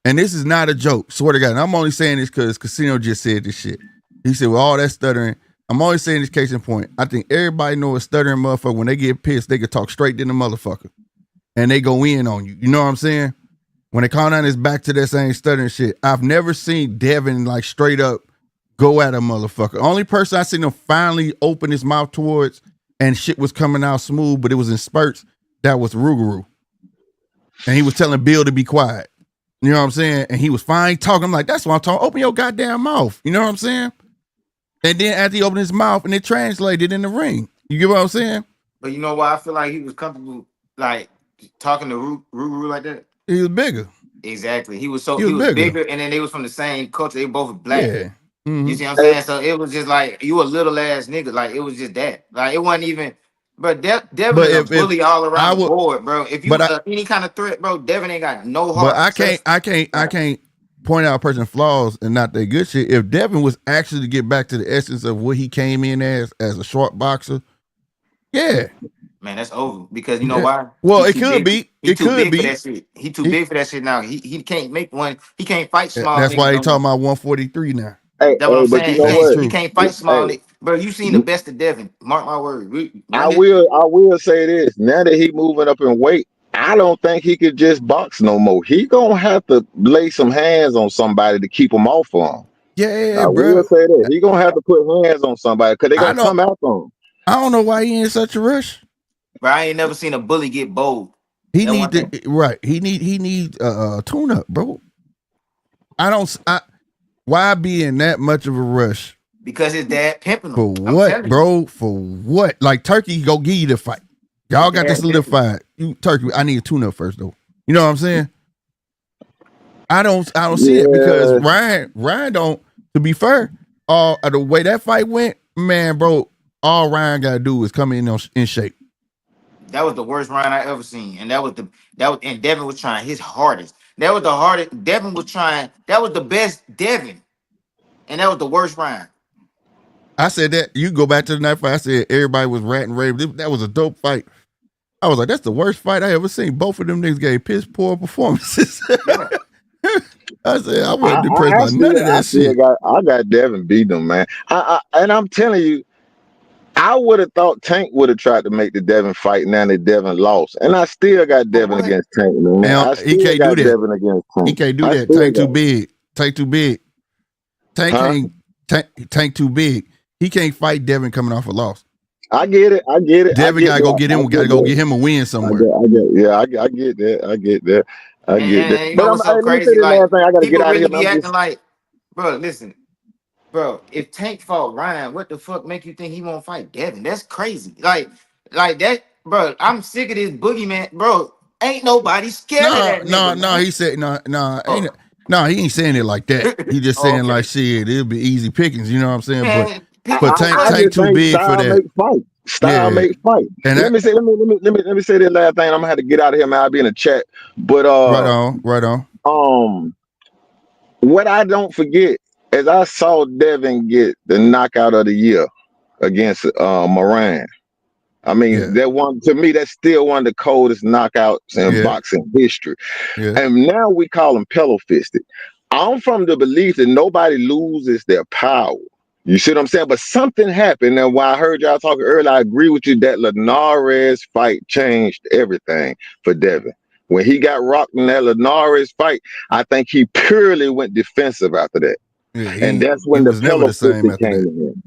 And this is not a joke. Swear to God. And I'm only saying this because Casino just said this shit. He said, with all that stuttering, I'm only saying this case in point. I think everybody knows a stuttering motherfucker. When they get pissed, they can talk straight to the motherfucker. And they go in on you. You know what I'm saying? When they call down his back to that same stuttering shit. I've never seen Devin like straight up go at a motherfucker. Only person I seen him finally open his mouth towards and shit was coming out smooth, but it was in spurts. That was Rougarou. And he was telling Bill to be quiet. You know what I'm saying? And he was fine talking. I'm like, that's what I'm talking. Open your goddamn mouth. You know what I'm saying? And then after he opened his mouth and it translated in the ring. You get what I'm saying? But you know why I feel like he was comfortable, like talking to Ruru like that. He was bigger. Exactly. He He was was bigger. bigger, and then they was from the same culture. They both black. Yeah. You Mm-hmm. see what I'm Hey, saying? So it was just like you a little ass nigga. Like it was just that. Like it wasn't even. But Devin But is a if bully all around I the would, board, bro. If but you any kind of threat, bro, Devin ain't got no heart. I can't point out a person's flaws and not their good shit. If Devin was actually to get back to the essence of what he came in as a short boxer, yeah. Man, that's over because you know Yeah. why? Well, He it too could big. be. He It too could big for be. that shit. He too big for that shit now. He can't make one. He can't fight small That's niggas why he no talking more. about 143 now. Hey, That's what I'm but you saying. know That's what? He true. can't fight small. Hey, Bro, you seen the best of Devin. Mark my word. I will say this. Now that he moving up in weight, I don't think he could just box no more. He gonna have to lay some hands on somebody to keep him off of him. Yeah, I will bro. say that. He gonna have to put hands on somebody because they I gonna don't. come after him. I don't know why he in such a rush. Bro, I ain't never seen a bully get bold. He That one need to thing. right. He need tune up, bro. I don't. Why be in that much of a rush Because his dad pimping him. for I'm what, telling you. bro? For what? Like Turkey go give you the fight. His Y'all got to dad pimping him. solidify it. You Turkey. I need a tune up first though. You know what I'm saying? I don't see it because Yeah, Ryan don't. To be fair, the way that fight went, man, bro. All Ryan got to do is come in shape. That was the worst round I ever seen. And and Devin was trying his hardest. That was the hardest. Devin was trying. That was the best Devin. And that was the worst round. I said that you go back to the night fight. I said everybody was ranting, raving. That was a dope fight. I was like, that's the worst fight I ever seen. Both of them niggas gave piss poor performances. Yeah. I said I I, wasn't impressed by none of I that still shit. got Devin beat them, man. And I'm telling you, I would have thought Tank would have tried to make the Devin fight now that Devin lost. And I still got For Devin what? against Tank, man. And I he still can't do got that. Devin against He Tank. can't do I that. still Tank too got him. big. Tank too big. Tank Huh? can't. Tank too big. He can't fight Devin coming off a loss. I get it. I get it. I Devin get gotta go that. get I him. Got to get go that. get him a win somewhere. Yeah, I get that. I get that. I get that. You But know what's so let me say crazy? this Like, last thing. I got to get people out of really here, man. be I'm acting just, like, bro, listen, bro, if Tank fought Ryan, what the fuck make you think he won't fight Devin? That's crazy. Like that, bro. I'm sick of this boogeyman, bro. Ain't nobody scared of No, that no, nigga, no. man. He said no. Ain't Oh, it? No, he ain't saying it like that. He just oh saying like okay. shit. It'll be easy pickings. You know what I'm saying? But Man, people, I Tank just too think big for style that. make fight. Style Yeah, make fight. and that Let me say this last thing. I'm gonna have to get out of here, man. I'll be in the chat. But right on. um, what I don't forget is I saw Devin get the knockout of the year against Moran. I mean, Yeah, that one to me, that's still one of the coldest knockouts in yeah, boxing history. yeah, And now we call him pillow fisted. I'm from the belief that nobody loses their power. You see what I'm saying? But something happened. And while I heard y'all talking earlier, I agree with you that Linares fight changed everything for Devin. When he got rocked in that Linares fight, I think he purely went defensive after that. yeah. And that's He when the was never pillow the same fisted after came that. in.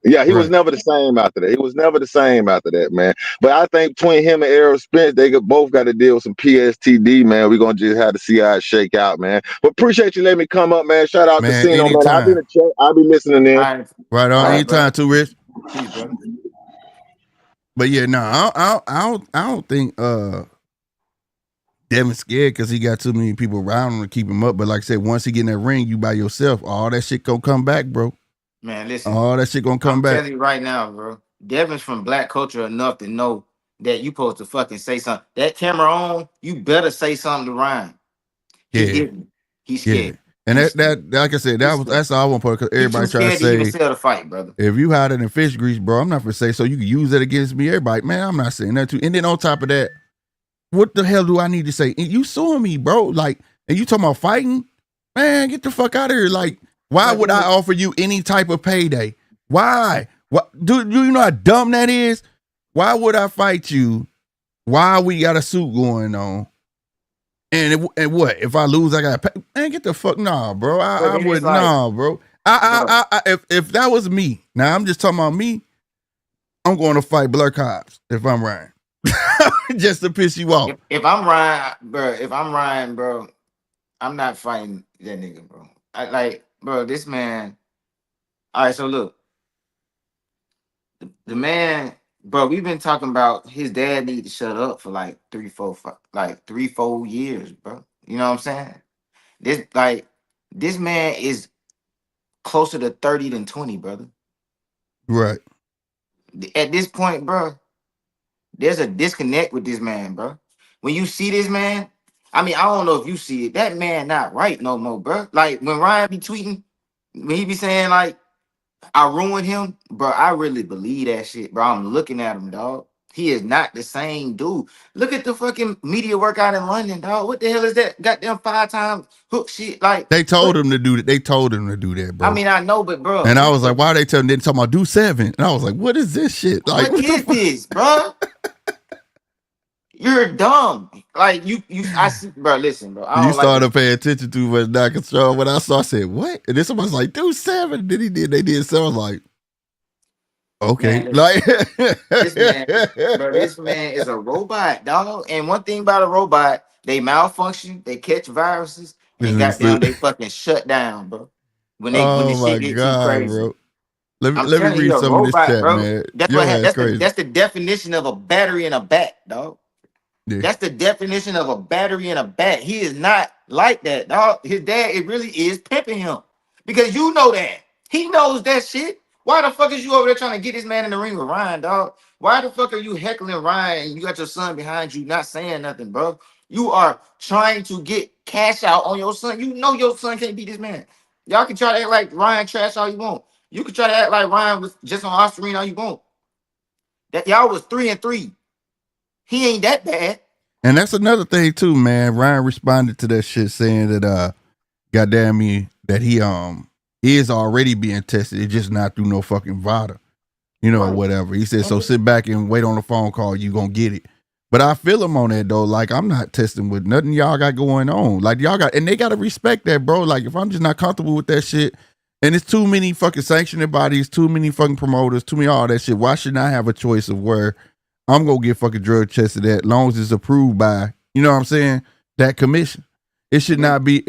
Yeah, he was Right, never the same after that. He was never the same after that, man. But I think between him and Errol Spence, both got to deal with some PSTD, man. We're gonna just have to see how it shake out, man. But appreciate you letting me come up, man. Shout out man. Casino, man. I'll be in Anytime. the chat. I'll be listening all in. right, Right on. all right, bro. Anytime too, Rich. Peace, brother. But yeah, no, I don't think Devin's scared because he got too many people around him to keep him up. But like I said, once he get in that ring, you by yourself, all that shit gonna come back, bro. Man, listen, All that shit gonna come I'm back. telling you right now, bro. Devin's from black culture enough to know that you supposed to fucking say something. That camera on, you better say something to Ryan. He Yeah, didn't. He's yeah. scared. And He's scared. that like I said, He's scared. that's all I want to put because He too everybody try to scared to even say sell the fight, brother. if you hide it in fish grease, bro, I'm not gonna say so you can use it against me. Everybody, man, I'm not saying that too. And then on top of that, what the hell do I need to say? And you suing me, bro. Like, and you talking about fighting? Man, get the fuck out of here. Like, why But would I offer you any type of payday? Why? What do you know how dumb that is? Why would I fight you? Why we got a suit going on? And what? If I lose, I gotta pay. Man, get the fuck nah, bro. I then it's would like, nah, bro. bro, If that was me, now I'm just talking about me. I'm going to fight Blur Cops if I'm Ryan, just to piss you off. if I'm Ryan, bro, if I'm Ryan, bro, I'm not fighting that nigga, bro. I like, bro, this man. All right, so look, the man, bro, we've been talking about his dad need to shut up for like 3, 4 years, bro. You know what I'm saying? This man is closer to 30 than 20, brother. Right. At this point, bro, there's a disconnect with this man, bro. When you see this man, I mean, I don't know if you see it. That man not right no more, bro. Like when Ryan be tweeting, when he be saying like I ruined him, bro, I really believe that shit, bro. I'm looking at him, dog. He is not the same dude. Look at the fucking media workout in London, dog. What the hell is that? Goddamn 5 times hook shit. Like They told what? him to do that. They told him to do that, bro. I mean, I know, but bro, and I was like, why are they telling? They talking about do 7, and I was like, what is this shit? Like, what is this, bro? You're dumb. Like I see, bro. Listen, bro. I You don't started like to pay attention to much not control. When I saw, I said, what? And then somebody's like, do 7. Then they did 7. I was like, okay. Man, Like this man is a robot, dog. And one thing about a robot, they malfunction, they catch viruses, and goddamn, they fucking shut down, bro. When the oh my shit get too God, crazy. bro. Let I'm me telling you, read a some of this robot, chat, bro. man. That's Your what ass crazy. that's the definition of a battery in a bat, dog. Yeah. That's the definition of a battery in a bat. He is not like that, dog. His dad, it really is pimping him. Because you know that. He knows that shit. Why the fuck is you over there trying to get this man in the ring with Ryan, dog? Why the fuck are you heckling Ryan and you got your son behind you not saying nothing, bro? You are trying to get cash out on your son. You know your son can't beat this man. Y'all can try to act like Ryan trash all you want. You can try to act like Ryan was just on Oscarine all you want. That y'all was 3-3. He ain't that bad. And that's another thing too, man. Ryan responded to that shit saying that goddamn me, that he is already being tested. It's just not through no fucking VADA. You know, or whatever. He said, so sit back and wait on the phone call, you gonna get it. But I feel him on that though. Like, I'm not testing with nothing y'all got going on. Like, y'all got, and they gotta respect that, bro. Like, if I'm just not comfortable with that shit, and it's too many fucking sanctioning bodies, too many fucking promoters, too many all that shit, why shouldn't I have a choice of where I'm gonna get fucking drug tested at, as long as it's approved by, you know what I'm saying, that commission? It should not be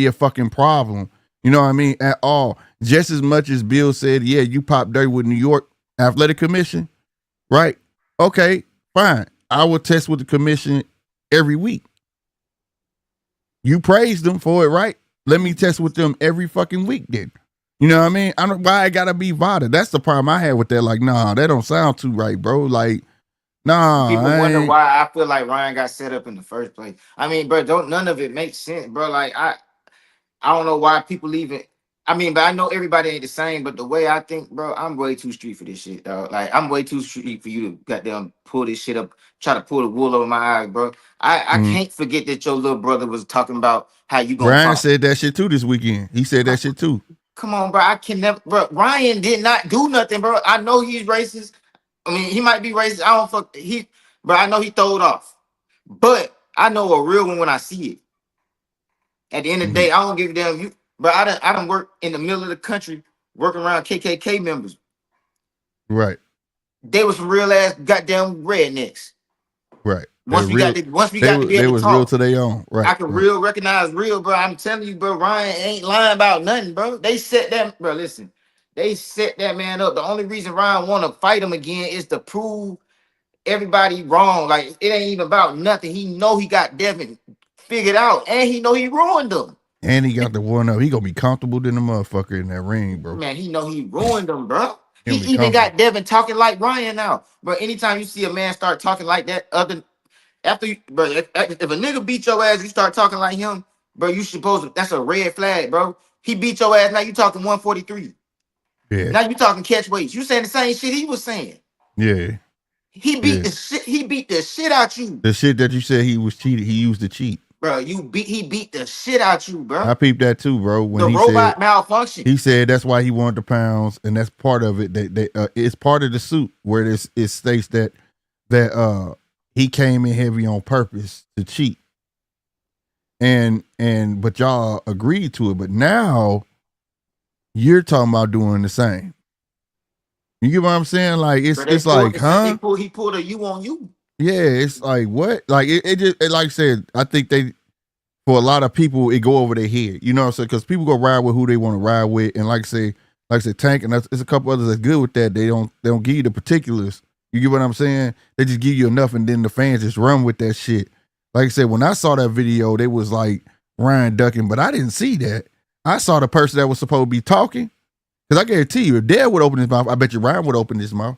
a fucking problem. You know what I mean? At all. Just as much as Bill said, yeah, you popped dirt with New York Athletic Commission, right? Okay, fine. I will test with the commission every week. You praised them for it, right? Let me test with them every fucking week then. You know what I mean? I don't why I gotta be VADA. That's the problem I had with that. Like, nah, that don't sound too right, bro. Like, nah. People wonder why I feel like Ryan got set up in the first place. I mean, bro, none of it makes sense, bro. Like, I don't know why people even. I mean, but I know everybody ain't the same. But the way I think, bro, I'm way too street for this shit, dog. Like, I'm way too street for you to goddamn pull this shit up, try to pull the wool over my eyes, bro. I can't forget that your little brother was talking about how you gonna. Ryan said that shit too this weekend. He said that shit too. Come on, bro. I can never, bro. Ryan did not do nothing, bro. I know he's racist. I mean, he might be racist. I don't fuck but I know he throwed off. But I know a real one when I see it. At the end of the day, I don't give a damn you. But I don't work in the middle of the country working around KKK members. Right. They was some real ass goddamn rednecks. Right. Once we got to be able to talk, real to their own. Right. I can real recognize real, bro. I'm telling you, bro. Ryan ain't lying about nothing, bro. They set that, bro. Listen, they set that man up. The only reason Ryan want to fight him again is to prove everybody wrong. Like, it ain't even about nothing. He know he got Devin figured out, and he know he ruined them. And he got the one up. He gonna be comfortable than the motherfucker in that ring, bro. Man, he know he ruined them, bro. He even got Devin talking like Ryan now. But anytime you see a man start talking like that, after you, bro, if a nigga beat your ass, you start talking like him, bro, you supposed to, that's a red flag, bro. He beat your ass, now you talking 143. Yeah. Now you talking catch weights. You saying the same shit he was saying. Yeah. He beat the shit out you. The shit that you said he was cheated, he used to cheat. Bro, he beat the shit out you, bro. I peeped that too, bro. When the robot malfunction. He said that's why he wanted the pounds, and that's part of it. That it's part of the suit where it states that he came in heavy on purpose to cheat. But y'all agreed to it. But now you're talking about doing the same. You get what I'm saying? Like it's like, huh? He pulled a you on you. Yeah, it's like what? Like it just like I said, I think for a lot of people it go over their head. You know what I'm saying? Because people go ride with who they want to ride with, and like I say, Tank, and there's a couple others that's good with that. They don't give you the particulars. You get what I'm saying? They just give you enough, and then the fans just run with that shit. Like I said, when I saw that video, they was like Ryan ducking, but I didn't see that. I saw the person that was supposed to be talking. Because I guarantee you, if Dad would open his mouth, I bet you Ryan would open his mouth.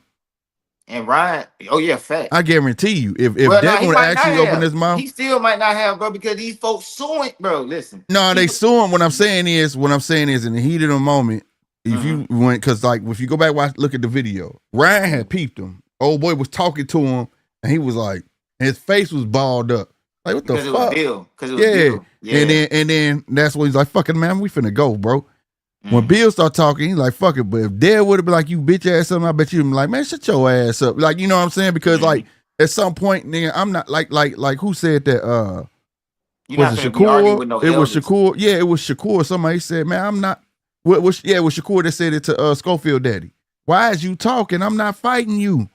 And Ryan, oh yeah, fact. I guarantee you, if Dad would actually open his mouth, he still might not have, bro, because these folks suing, bro. Listen, no, they suing. What I'm saying is, in the heat of the moment, if you went, because like if you go back look at the video, Ryan had peeped him. old boy was talking to him, and he was like, his face was balled up. Like, what because the it was fuck? Bill. Because it was Yeah. Bill. Yeah. And then that's when he's like, fucking man, we finna go, bro. When Mhm. Bill start talking, he's like, fuck it. But if Dad would have been like, you bitch ass something, I bet you'd be like, man, shut your ass up. Like, you know what I'm saying? Because like at some point, nigga, I'm not like who said that You're was not it finna be arguing Shakur? with no It was elders. Shakur. Yeah, it was Shakur. Somebody said, man, I'm not it was Shakur that said it to Schofield daddy. Why is you talking? I'm not fighting you.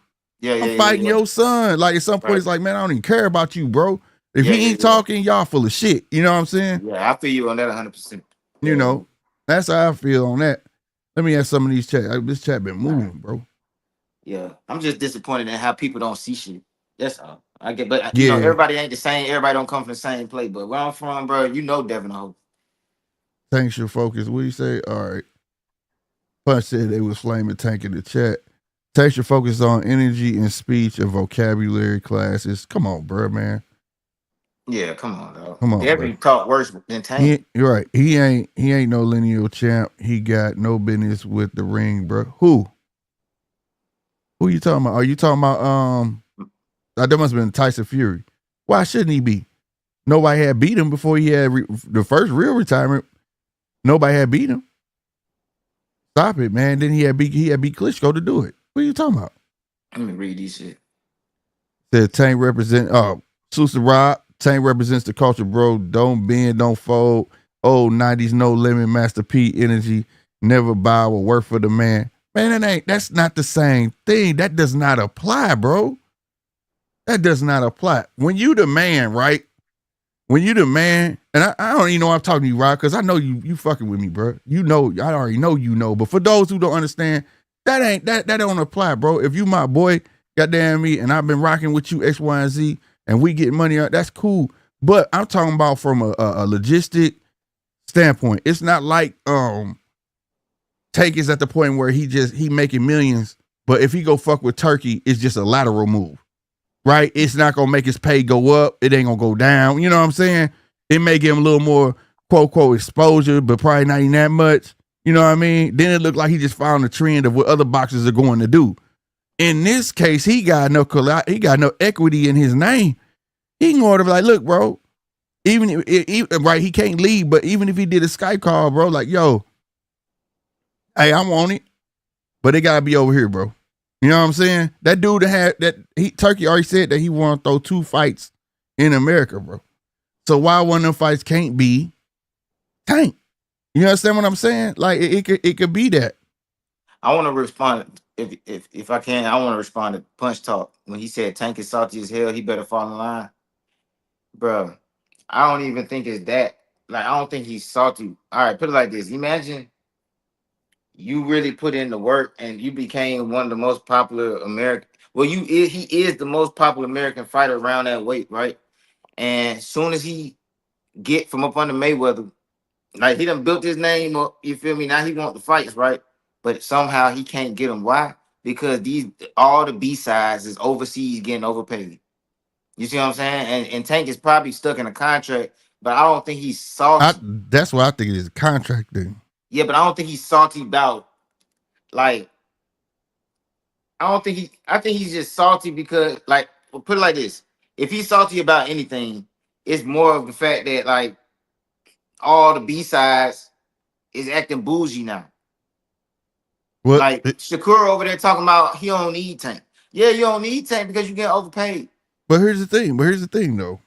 I'm fighting your son. Like at some point, it's like, man, I don't even care about you, bro. If he ain't talking, y'all full of shit. You know what I'm saying? Yeah, I feel you on that 100%. You know, that's how I feel on that. Let me ask some of these chat. This chat been moving, bro. Yeah, I'm just disappointed in how people don't see shit. That's all. I get, but you know, everybody ain't the same. Everybody don't come from the same place. But where I'm from, bro, you know, Devin Hope. Thanks your focus. What do you say? All right. Punch said they was flaming Tank in the chat. Takes your focus on energy and speech and vocabulary classes. Come on, bro, man. Yeah, come on, dog. Come on, Devin taught worse than Tank. You're right. He ain't no lineal champ. He got no business with the ring, bro. Who you talking about? Are you talking about that must have been Tyson Fury. Why shouldn't he be? Nobody had beat him before he had the first real retirement. Nobody had beat him. Stop it, man. Then he had beat Klitschko to do it. What are you talking about? Let me read these shit. The Tank represent Susa Rob. Tank represents the culture, bro. Don't bend, don't fold. Old 90s no limit, Master P energy. Never bow or work for the man. Man, that's not the same thing. That does not apply, bro. That does not apply. When you the man, right? When you the man, and I don't even know I'm talking to you, Rob, because I know you fucking with me, bro. You know, I already know you know. But for those who don't understand, that don't apply, bro. If you my boy, goddamn me, and I've been rocking with you X, Y, and Z, and we get money out, that's cool. But I'm talking about from a logistic standpoint. It's not like Take is at the point where he making millions, but if he go fuck with Turkey, it's just a lateral move. Right? It's not gonna make his pay go up. It ain't gonna go down. You know what I'm saying? It may give him a little more quote quote exposure, but probably not even that much. You know what I mean? Then it looked like he just found the trend of what other boxers are going to do. In this case, he got no equity in his name. He can order like, look, bro. Even right, he can't leave, but even if he did a Skype call, bro, like, yo, hey, I want it, but it gotta be over here, bro. You know what I'm saying? That dude Turkey already said that he want to throw 2 fights in America, bro. So why one of them fights can't be Tank? You understand what I'm saying? Like it could be that. I want to respond if I can. I want to respond to Punch Talk when he said Tank is salty as hell. He better fall in line, bro. I don't even think it's that. Like I don't think he's salty. All right, put it like this. Imagine you really put in the work and you became one of the most popular American. Well, he is the most popular American fighter around that weight, right? And as soon as he get from up under Mayweather, like he done built his name up. You feel me? Now he want the fights, right? But somehow he can't get them. Why? Because all the B sides is overseas getting overpaid. You see what I'm saying? And Tank is probably stuck in a contract, but I don't think he's salty. That's what I think it is, a contract thing. Yeah, but I don't think he's salty about like I think he's just salty because like well, put it like this. If he's salty about anything, it's more of the fact that like all the B sides is acting bougie now. What? Like Shakur over there talking about he don't need Tank. Yeah, you don't need Tank because you get overpaid. But here's the thing though.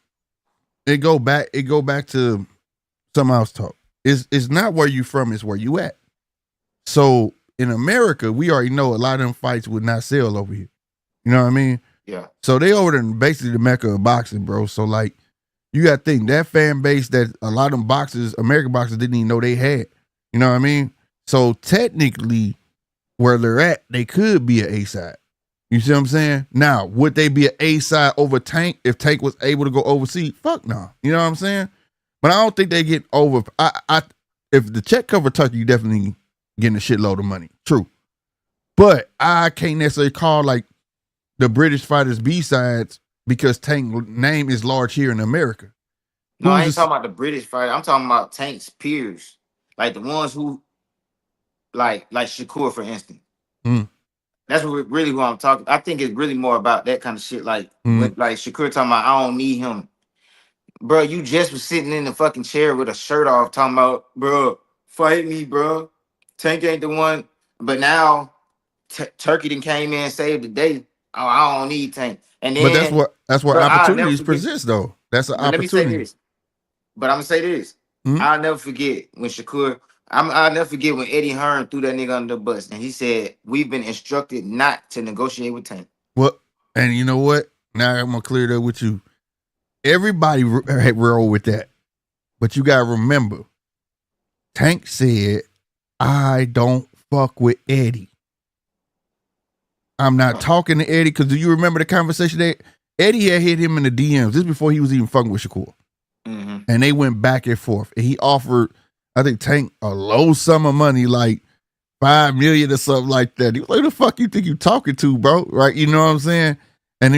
It go back to something else talk. It's not where you from, it's where you at. So in America, we already know a lot of them fights would not sell over here. You know what I mean? Yeah. So they over there basically the mecca of boxing, bro. So like you got to think that fan base that a lot of them boxers, American boxers, didn't even know they had. You know what I mean? So technically, where they're at, they could be an A side. You see what I'm saying? Now, would they be an A side over Tank if Tank was able to go overseas? Fuck no. You know what I'm saying? But I don't think they get over. If the check cover Turkey, you definitely getting a shitload of money. True. But I can't necessarily call like the British fighters B-sides because Tank's name is large here in America. No, I ain't talking about the British fighter. I'm talking about Tank's peers. Like the ones who like Shakur, for instance. That's really who I'm talking. I think it's really more about that kind of shit. Like when like Shakur talking about I don't need him. Bro, you just was sitting in the fucking chair with a shirt off talking about, bro, fight me, bro. Tank ain't the one. But now Turkey done came in and saved the day. Oh, I don't need Tank. And But then, that's where bro, I'll never opportunities forget. persist though. That's an But let me say opportunity. this. But I'm gonna say this. Mm-hmm. I'll never forget when Shakur. I'll never forget when Eddie Hearn threw that nigga under the bus and he said, "We've been instructed not to negotiate with Tank." Well, and you know what? Now I'm gonna clear that with you. Everybody roll with that, but you gotta remember, Tank said, "I don't fuck with Eddie. I'm not talking to Eddie." Because do you remember the conversation that Eddie had hit him in the DMs? This before he was even fucking with Shakur. Mm-hmm. And they went back and forth. And he offered, I think, Tank a low sum of money, like $5 million or something like that. He was like, "Who the fuck you think you talking to, bro?" Right? You know what I'm saying? And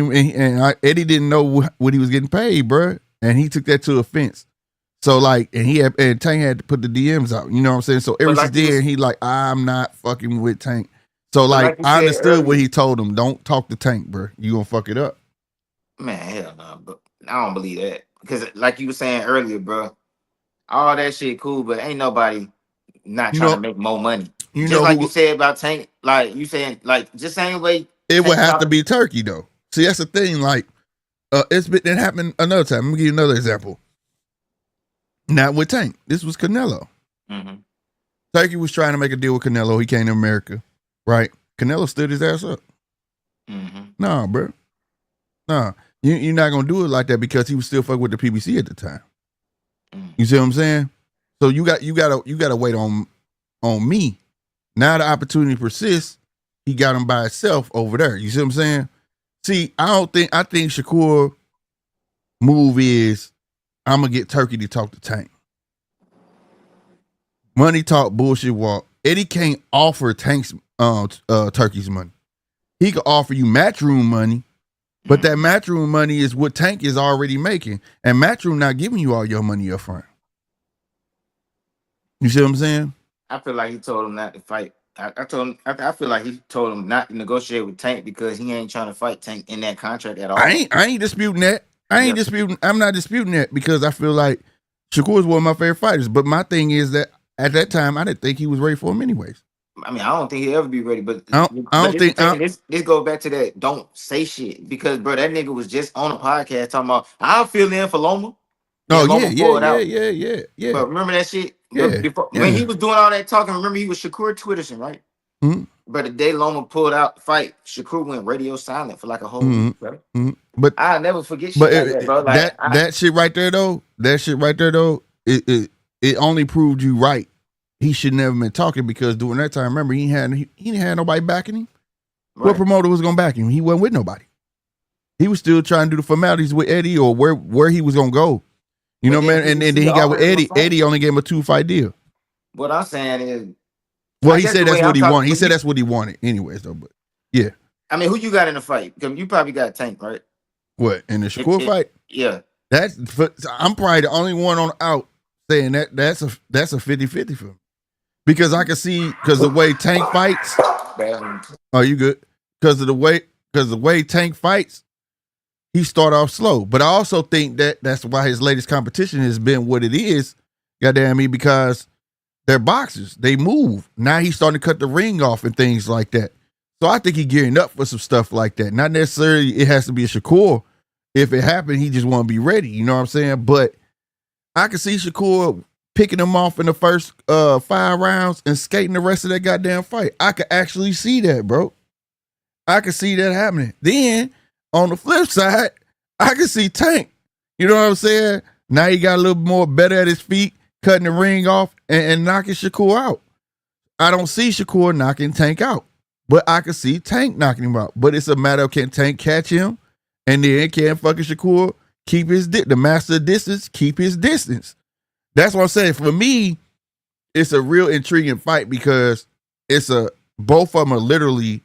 Eddie didn't know what he was getting paid, bro. And he took that to offense. So like, and Tank had to put the DMs out. You know what I'm saying? So ever since then, he like, "I'm not fucking with Tank." So like I understood what he told him. Don't talk to Tank, bro. You gonna fuck it up. Man, hell no, bro. I don't believe that. Because like you were saying earlier, bro, all that shit cool, but ain't nobody not trying to make more money. Just like you said about Tank, like you saying, like just same way. It would have to be Turkey though. See, that's the thing. Like, it happened another time. Let me give you another example. Not with Tank. This was Canelo. Mm-hmm. Turkey was trying to make a deal with Canelo. He came to America, right? Canelo stood his ass up. Mm-hmm. Nah, bro. Nah, you're not gonna do it like that because he was still fucking with the PBC at the time. Mm-hmm. You see what I'm saying? So you gotta wait on me. Now the opportunity persists. He got him by himself over there. You see what I'm saying? See, I think Shakur move is I'm gonna get Turkey to talk to Tank. Money talk, bullshit walk. Eddie can't offer Tank's Turkey's money. He could offer you Matchroom money, but that Matchroom money is what Tank is already making, and Matchroom not giving you all your money up front. You see what I'm saying? I feel like he told him not to fight. I told him. I feel like he told him not to negotiate with Tank because he ain't trying to fight Tank in that contract at all. I ain't disputing that. I'm not disputing that because I feel like Shakur is one of my favorite fighters. But my thing is that at that time I didn't think he was ready for him anyways. I mean, I don't think he'll ever be ready. But I don't think this goes back to that. Don't say shit because bro, that nigga was just on a podcast talking about I'll fill in for Loma. Oh yeah. But remember that shit? Yeah. When he was doing all that talking, remember he was Shakur Twitterson, right? Mm-hmm. But the day Loma pulled out the fight, Shakur went radio silent for like a whole week, bro. Mm-hmm. But I'll never forget shit like that, bro. Like, that shit right there though, it only proved you right. He should never been talking because during that time, remember, he didn't have nobody backing him. Right. What promoter was gonna back him? He wasn't with nobody. He was still trying to do the formalities with Eddie or where he was gonna go. You know, man, and then he got with Eddie. Eddie only gave him a 2-fight deal. What I'm saying is, well, he said that's what he wanted. He said that's what he wanted, anyways, though. But yeah, I mean, who you got in the fight? Because you probably got Tank, right? What in the Shakur fight? Yeah, I'm probably the only one on out saying that's a 50-50 for me because I can see because the way Tank fights. Oh, you good? Because the way Tank fights. He start off slow, but I also think that's why his latest competition has been what it is. Goddamn me, because they're boxers. They move. Now he's starting to cut the ring off and things like that. So I think he's gearing up for some stuff like that. Not necessarily it has to be a Shakur. If it happened, he just want to be ready. You know what I'm saying? But I can see Shakur picking him off in the first 5 rounds and skating the rest of that goddamn fight. I could actually see that, bro. I could see that happening. Then on the flip side, I can see Tank. You know what I'm saying? Now he got a little more better at his feet, cutting the ring off and knocking Shakur out. I don't see Shakur knocking Tank out, but I can see Tank knocking him out. But it's a matter of can Tank catch him, and then can fucking Shakur keep the master of distance, keep his distance. That's what I'm saying. For me, it's a real intriguing fight because both of them are literally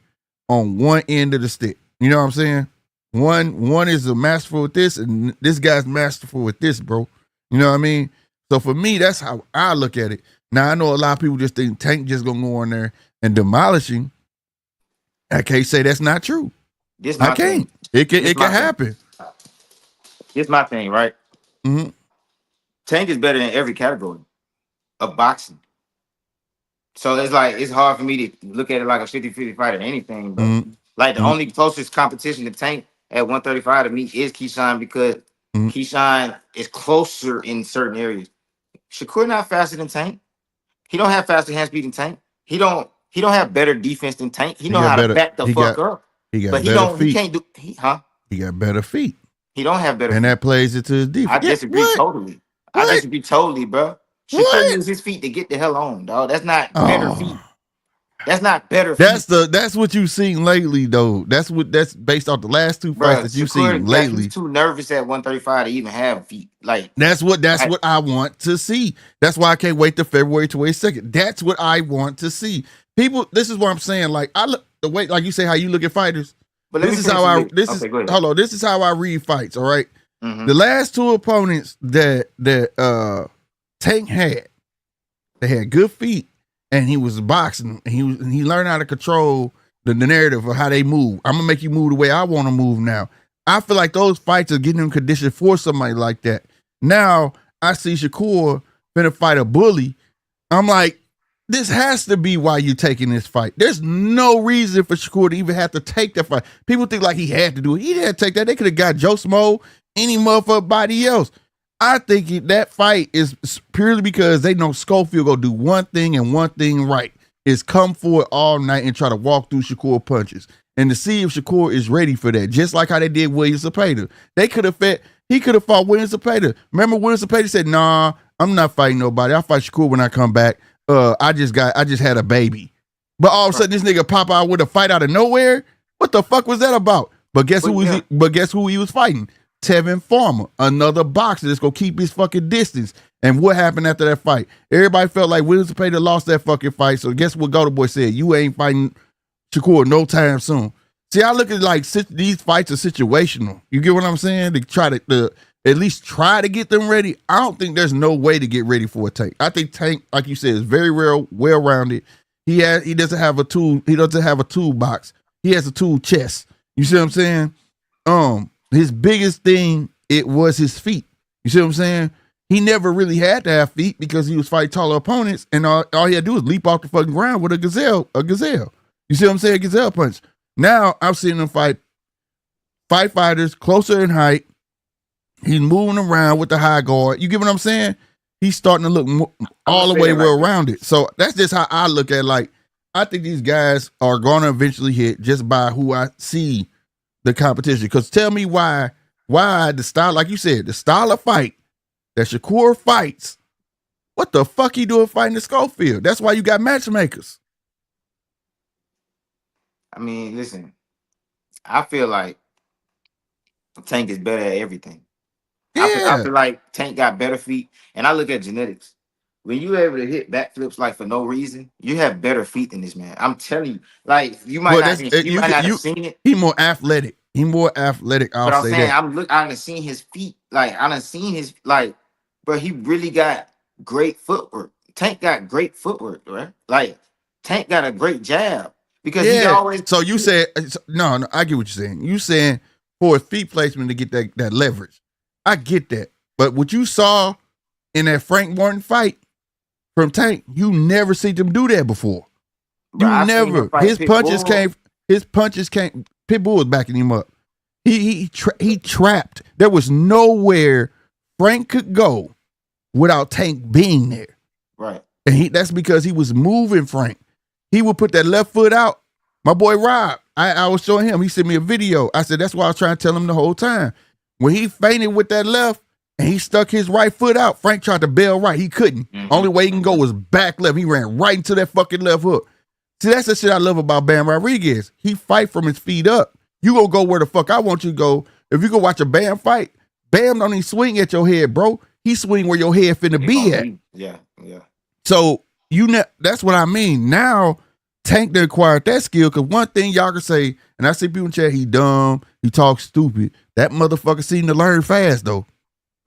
on one end of the stick. You know what I'm saying? One is a masterful with this, and this guy's masterful with this, bro. You know what I mean? So for me, that's how I look at it. Now I know a lot of people just think Tank just gonna go in there and demolish him, I can't say that's not true. This I my can't. thing. It This can my thing. happen. This my thing, right? Mm-hmm. Tank is better in every category of boxing. So it's like it's hard for me to look at it like a 50-50 fight or anything, but Mm-hmm. like the only closest competition to Tank at 135 to me is Keyshawn because Mm-hmm. Keyshawn is closer in certain areas. Shakur not faster than Tank. He don't have faster hand speed than Tank. He don't have better defense than Tank. He He know got how to better. back the He fuck got. up. He got But better he feet. can't do He got better feet, he don't have better and feet. that plays into his I defense. Yeah, disagree what? totally. I What? disagree totally, bro. Shakur What? used his feet to get the hell on, dog. That's not better feet. Oh, That's not better feet. that's what you've seen lately, though. That's based off the last two fights Bro, that you've seen Shakur, like he's lately. too nervous at 135 to even have feet. Like That's what I want to see. That's why I can't wait till February 22nd. That's what I want to see. People, this is what I'm saying. Like I look the way, like you say, how you look at fighters. but let This me is finish how I. with- This okay, is go ahead. hold on. This is how I read fights. All right. Mhm. The last two opponents that Tank had, they had good feet, and he was boxing. And he learned how to control the narrative of how they move. I'm gonna make you move the way I want to move now. I feel like those fights are getting him conditioned for somebody like that. Now I see Shakur finna fight a bully. I'm like, this has to be why you taking this fight. There's no reason for Shakur to even have to take that fight. People think like he had to do it. He didn't take that. They could have got Joe Smo, any motherfucker, body else. I think that fight is purely because they know Schofield gonna do one thing and one thing right, is come forward all night and try to walk through Shakur punches. And to see if Shakur is ready for that, just like how they did William Zepeda. He could have fought William Zepeda. Remember William Zepeda said, nah, I'm not fighting nobody. I'll fight Shakur when I come back. I just had a baby. But all of a sudden this nigga pop out with a fight out of nowhere. What the fuck was that about? But guess who he was fighting? Tevin Farmer, another boxer that's gonna keep his fucking distance. And what happened after that fight? Everybody felt like William Zepeda lost that fucking fight. So guess what Golden Boy said? You ain't fighting Shakur no time soon. See, I look at like these fights are situational. You get what I'm saying? To try to at least try to get them ready. I don't think there's no way to get ready for a Tank. I think Tank, like you said, is very well-rounded. He doesn't have a tool. He doesn't have a toolbox. He has a tool chest. You see what I'm saying? His biggest thing, it was his feet. You see what I'm saying? He never really had to have feet because he was fighting taller opponents, and all he had to do was leap off the fucking ground with a gazelle. You see what I'm saying? Gazelle punch. Now I'm seeing him fight fighters closer in height. He's moving around with the high guard. You get what I'm saying? He's starting to look all the way well-rounded. So that's just how I look at it. Like, I think these guys are going to eventually hit just by who I see the competition. Because tell me why the style, like you said, the style of fight that Shakur fights, what the fuck he doing fighting the Schofield? That's why you got matchmakers. I mean, listen, I feel like Tank is better at everything. I feel like Tank got better feet, and I look at genetics. When you able to hit backflips like for no reason, you have better feet than this man. I'm telling you, like you might not have seen it. He more athletic. I'll say that. I done seen his feet. Like I done seen his bro. He really got great footwork. Tank got great footwork, right? Like Tank got a great jab because he always. So you said no. I get what you're saying. You saying for his feet placement to get that leverage. I get that, but what you saw in that Frank Martin fight from Tank, you never seen him do that before. You never. His punches came. Pitbull was backing him up. He trapped. There was nowhere Frank could go without Tank being there. Right. And that's because he was moving Frank. He would put that left foot out. My boy Rob, I was showing him. He sent me a video. I said, that's why I was trying to tell him the whole time. When he feinted with that left and he stuck his right foot out, Frank tried to bail right. He couldn't. Mm-hmm. Only way he can go was back left. He ran right into that fucking left hook. See, that's the shit I love about Bam Rodriguez. He fight from his feet up. You gonna go where the fuck I want you to go. If you go watch a Bam fight, Bam don't even swing at your head, bro. He swing where your head finna be at. Yeah. So that's what I mean. Now Tank done acquired that skill, because one thing y'all can say, and I see people in chat, he dumb, he talks stupid. That motherfucker seemed to learn fast though.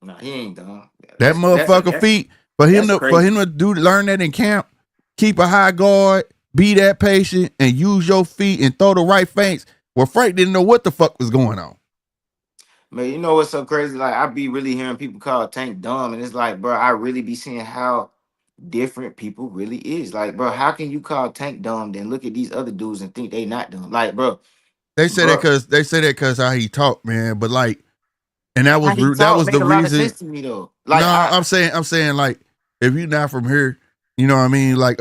No, he ain't dumb. That motherfucker feet for him to learn that in camp, keep a high guard, be that patient and use your feet and throw the right feints. Well, Frank didn't know what the fuck was going on. Man, you know what's so crazy? Like, I be really hearing people call Tank dumb, and it's like, bro, I really be seeing how different people really is. Like, bro, how can you call Tank dumb, then look at these other dudes and think they not dumb? Like, bro, They say that because how he talked, man. But like, and that was the a lot of reason. sense to me though. Like, No, I'm saying like, if you're not from here, you know what I mean. Like,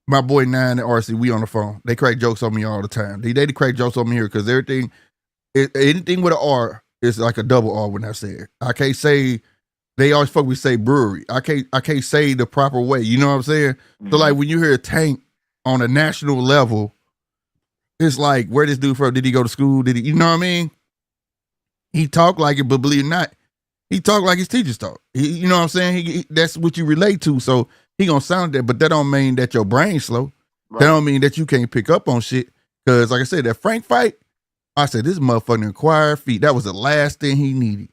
my boy Nine and RC, we on the phone. They crack jokes on me all the time. They crack jokes on me here because anything with an R is like a double R when I say it. I can't say. They always fuck me say brewery. I can't say the proper way. You know what I'm saying? Mm-hmm. So like when you hear a Tank on a national level, it's like, where this dude from? Did he go to school? Did he? You know what I mean? He talk like it, but believe it or not, he talk like his teachers talk. You know what I'm saying? That's what you relate to. So he gonna sound that, but that don't mean that your brain's slow. Right. That don't mean that you can't pick up on shit. Cause like I said, that Frank fight, I said, this motherfucking acquired feet. That was the last thing he needed.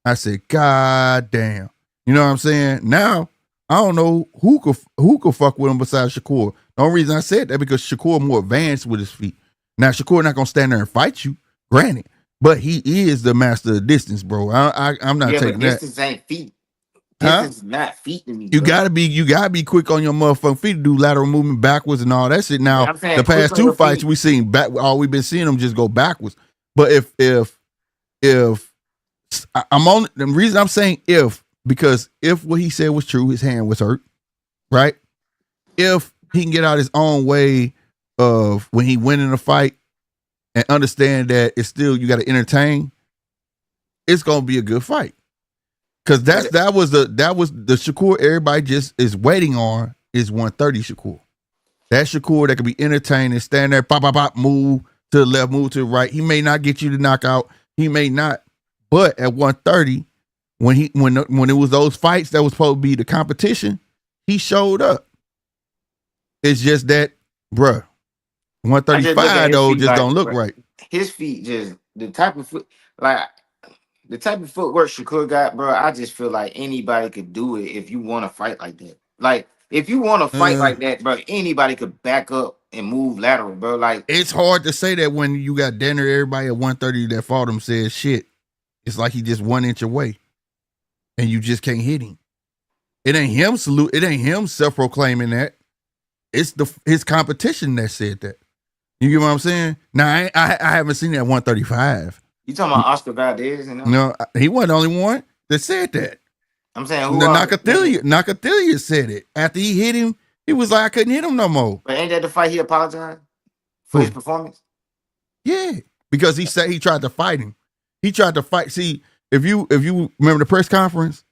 I said, God damn. You know what I'm saying? Now, I don't know who could fuck with him besides Shakur. The only reason I said that because Shakur more advanced with his feet. Now, Shakur not gonna stand there and fight you, granted. But he is the master of distance, bro. I'm not taking that. Distance ain't feet. Distance is not feet to me. You gotta be quick on your motherfucking feet to do lateral movement backwards and all that shit. Now, the past two fights we seen all we've been seeing them just go backwards. But if I'm on the reason I'm saying because if what he said was true, his hand was hurt, right? If he can get out his own way of when he win in a fight and understand that it's still you got to entertain, it's gonna be a good fight. Cause that was the Shakur everybody just is waiting on is 130 Shakur. That Shakur that could be entertaining, stand there, pop, pop, pop, move to the left, move to the right. He may not get you to knock out. He may not. But at 130, when it was those fights that was supposed to be the competition, he showed up. It's just that, bruh, 135 though just don't look right. His feet just the type of footwork Shakur got, bro. I just feel like anybody could do it if you want to fight like that. Like if you want to fight like that, bro, anybody could back up and move lateral, bro. Like it's hard to say that when you got dinner, everybody at 130 that fought him said shit. It's like he just 1 inch away, and you just can't hit him. It ain't him It ain't him self-proclaiming that. It's his competition that said that. You get what I'm saying? Now I haven't seen that 135. You talking about Oscar Valdez? No, he wasn't the only one that said that. I'm saying who? Nakathila said it after he hit him. He was like, I couldn't hit him no more. But ain't that the fight he apologized for his performance? Yeah, because he said he tried to fight him. He tried to fight. See, if you remember the press conference,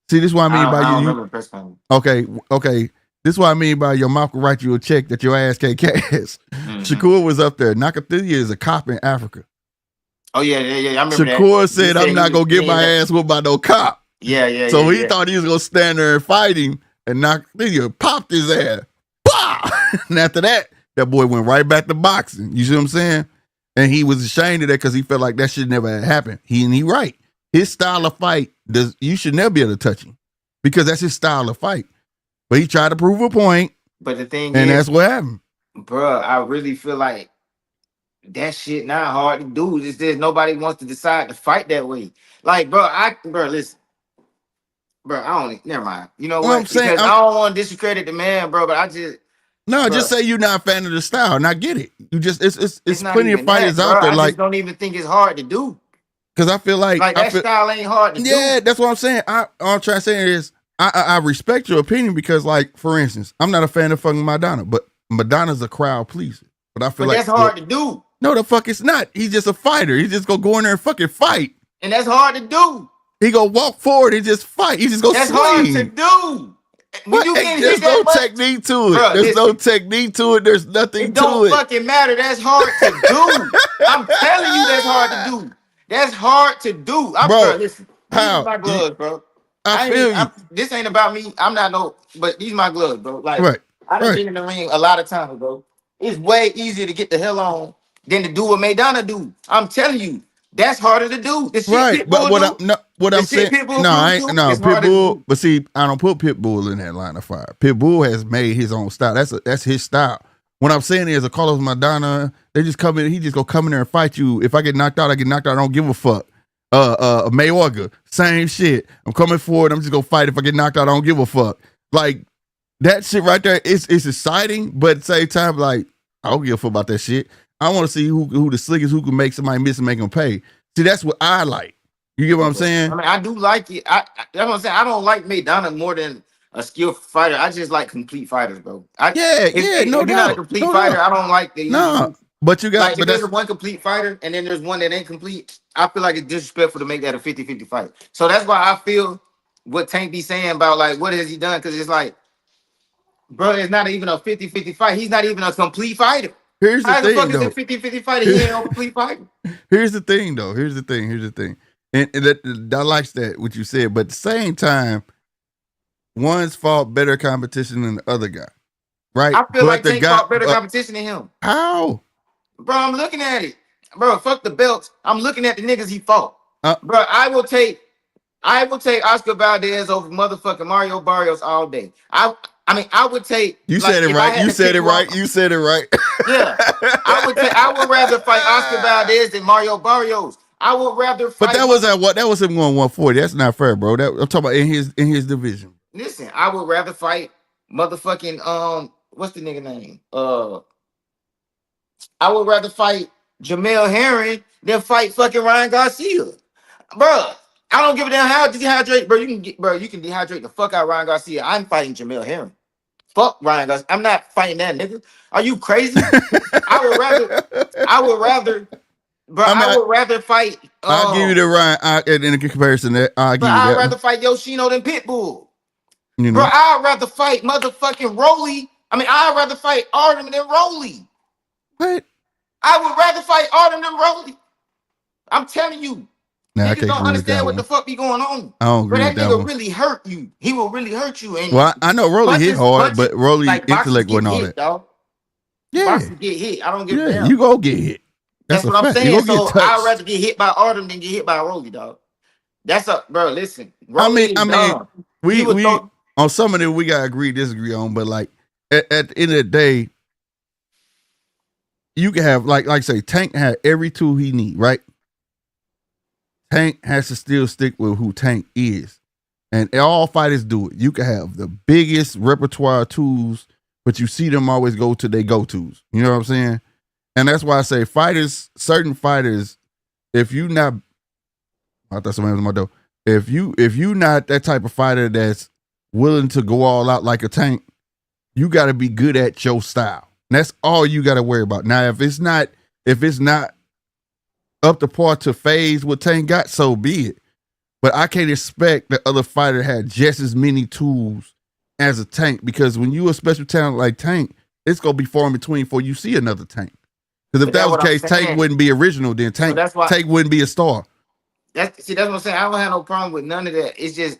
see, this is what I mean by I remember the press conference. Okay. This is what I mean by your mouth will write you a check that your ass can't cash. Mm-hmm. Shakur was up there. Nakathila is a cop in Africa. Oh yeah. I remember Shakur said, I'm not gonna get my ass whooped by no cop. Yeah. So he thought he was gonna stand there and fight him, and Nakathila popped his ass. Bah! And after that boy went right back to boxing. You see what I'm saying? And he was ashamed of that because he felt like that should never have happened. He right. His style of fight, you should never be able to touch him because that's his style of fight. But he tried to prove a point. But the thing is, that's what happened. Bro, I really feel like that shit not hard to do. It's just nobody wants to decide to fight that way. Like, listen. Bro, never mind. You know what? I'm saying, because I don't want to discredit the man, bro, but I just... No, just say you're not a fan of the style, and I get it. You just it's plenty of fighters out there. I just don't even think it's hard to do. Because I feel like that style ain't hard to do. Yeah, that's what I'm saying. All I'm trying to say is I respect your opinion because, like, for instance, I'm not a fan of fucking Madonna, but Madonna's a crowd pleaser. But I feel like that's hard to do. No, the fuck it's not. He's just a fighter. He's just gonna go in there and fucking fight. And that's hard to do. He gonna walk forward and just fight. He just go swing. That's hard to do. There's no technique to it. Bro, there's no technique to it. There's nothing to it. It don't fucking matter. That's hard to do. I'm telling you, that's hard to do. That's hard to do. Bro, listen. How? These are my gloves, bro. I feel you. This ain't about me. I'm not but these are my gloves, bro. Like, I done been in the ring a lot of times, bro. It's way easier to get the hell on than to do what Maidana do. I'm telling you. That's harder to do. The shit Right, but Pitbull do. what I'm saying, Pitbull no, I Cruz ain't do no is harder to Pitbull. do. But see, I don't put Pitbull in that line of fire. Pitbull has made his own style. That's his style. What I'm saying is, a Carlos Madonna, they just come in. He just go come in there and fight you. If I get knocked out, I get knocked out. I don't give a fuck. Mayorga, same shit. I'm coming forward. I'm just gonna fight. If I get knocked out, I don't give a fuck. Like that shit right there. It's exciting, but at the same time, like I don't give a fuck about that shit. I want to see who the slickest, who can make somebody miss and make them pay. See, that's what I like. You get what I'm saying? I mean, I do like it. That's what I'm saying. I don't like Maidana more than a skilled fighter. I just like complete fighters, bro. Yeah, no if you're not a doubt. complete No fighter, doubt. I don't like the No, but you got, like but if there's that's one complete fighter and then there's one that ain't complete, I feel like it's disrespectful to make that a 50-50 fight. So that's why I feel what Tank be saying about like what has he done? Because it's like, bro, it's not even a 50-50 fight. He's not even a complete fighter. here's the How the fuck thing is though. it 50-50 fighter? He ain't no complete fighter. Here's the thing though. Here's the thing. And I likes that what you said, but at the same time, one's fought better competition than the other guy, right? I feel But like the Tank guy, fought better competition than him. how? Bro, I'm looking at it. Bro, fuck the belts. I'm looking at the niggas he fought. Uh, Bro, I will take Oscar Valdez over motherfucking Mario Barrios all day. I mean, I would take You like said it if I right. had You to said pick it one. right. You said it right. Yeah. I would rather fight Oscar Valdez than Mario Barrios. I would rather But fight that was at what? That was him going 140. That's not fair, bro. That I'm talking about in his division. Listen, I would rather fight motherfucking what's the nigga name? I would rather fight Jamel Herring than fight fucking Ryan Garcia. Bro, I don't give a damn how dehydrate, bro. You can dehydrate the fuck out of Ryan Garcia. I'm fighting Jamel Herring. Fuck Ryan Garcia. I'm not fighting that nigga. Are you crazy? I would rather, bro. I would rather fight. I'll give you the Ryan in a comparison. That I'll give But you I'd that rather one. fight Yoshino than Pitbull. You Bro, know, I'd rather fight motherfucking Rolly. I mean, I'd rather fight Artem than Rolly. what? I would rather fight Artem than Rolly. I'm telling you. Nah, I Niggas can't don't agree with that understand what one. the fuck be going on. I don't But agree that with that nigga one. really hurt you. He will really hurt you. And Well, I know Rolly hit hard, but Rolly like boxers intellect get wasn't all hit, that. dog. Yeah, Boxers get hit. I don't give a yeah, damn. you go get hit. That's a what I'm fact. saying. You go get So touched. I'd rather get hit by Artem than get hit by Rolly, dog. That's a bro. Listen, I Rolly is mean, dumb. we Throw, on some of it we gotta agree, disagree on, but like at the end of the day, you can have like say Tank had every tool he need, right? Tank has to still stick with who Tank is. And all fighters do it. You can have the biggest repertoire of tools, but you see them always go to their go-tos. You know what I'm saying? And that's why I say fighters, certain fighters, if you not, I thought somebody was at my door. If you not that type of fighter that's willing to go all out like a Tank, you got to be good at your style. And that's all you got to worry about. Now, if it's not up to par to phase what Tank got, so be it. But I can't expect the other fighter had just as many tools as a Tank, because when you a special talent like Tank, it's gonna be far in between before you see another Tank. Because if that was the case, Tank wouldn't be original. Then Tank wouldn't be a star. That's what I'm saying. I don't have no problem with none of that. It's just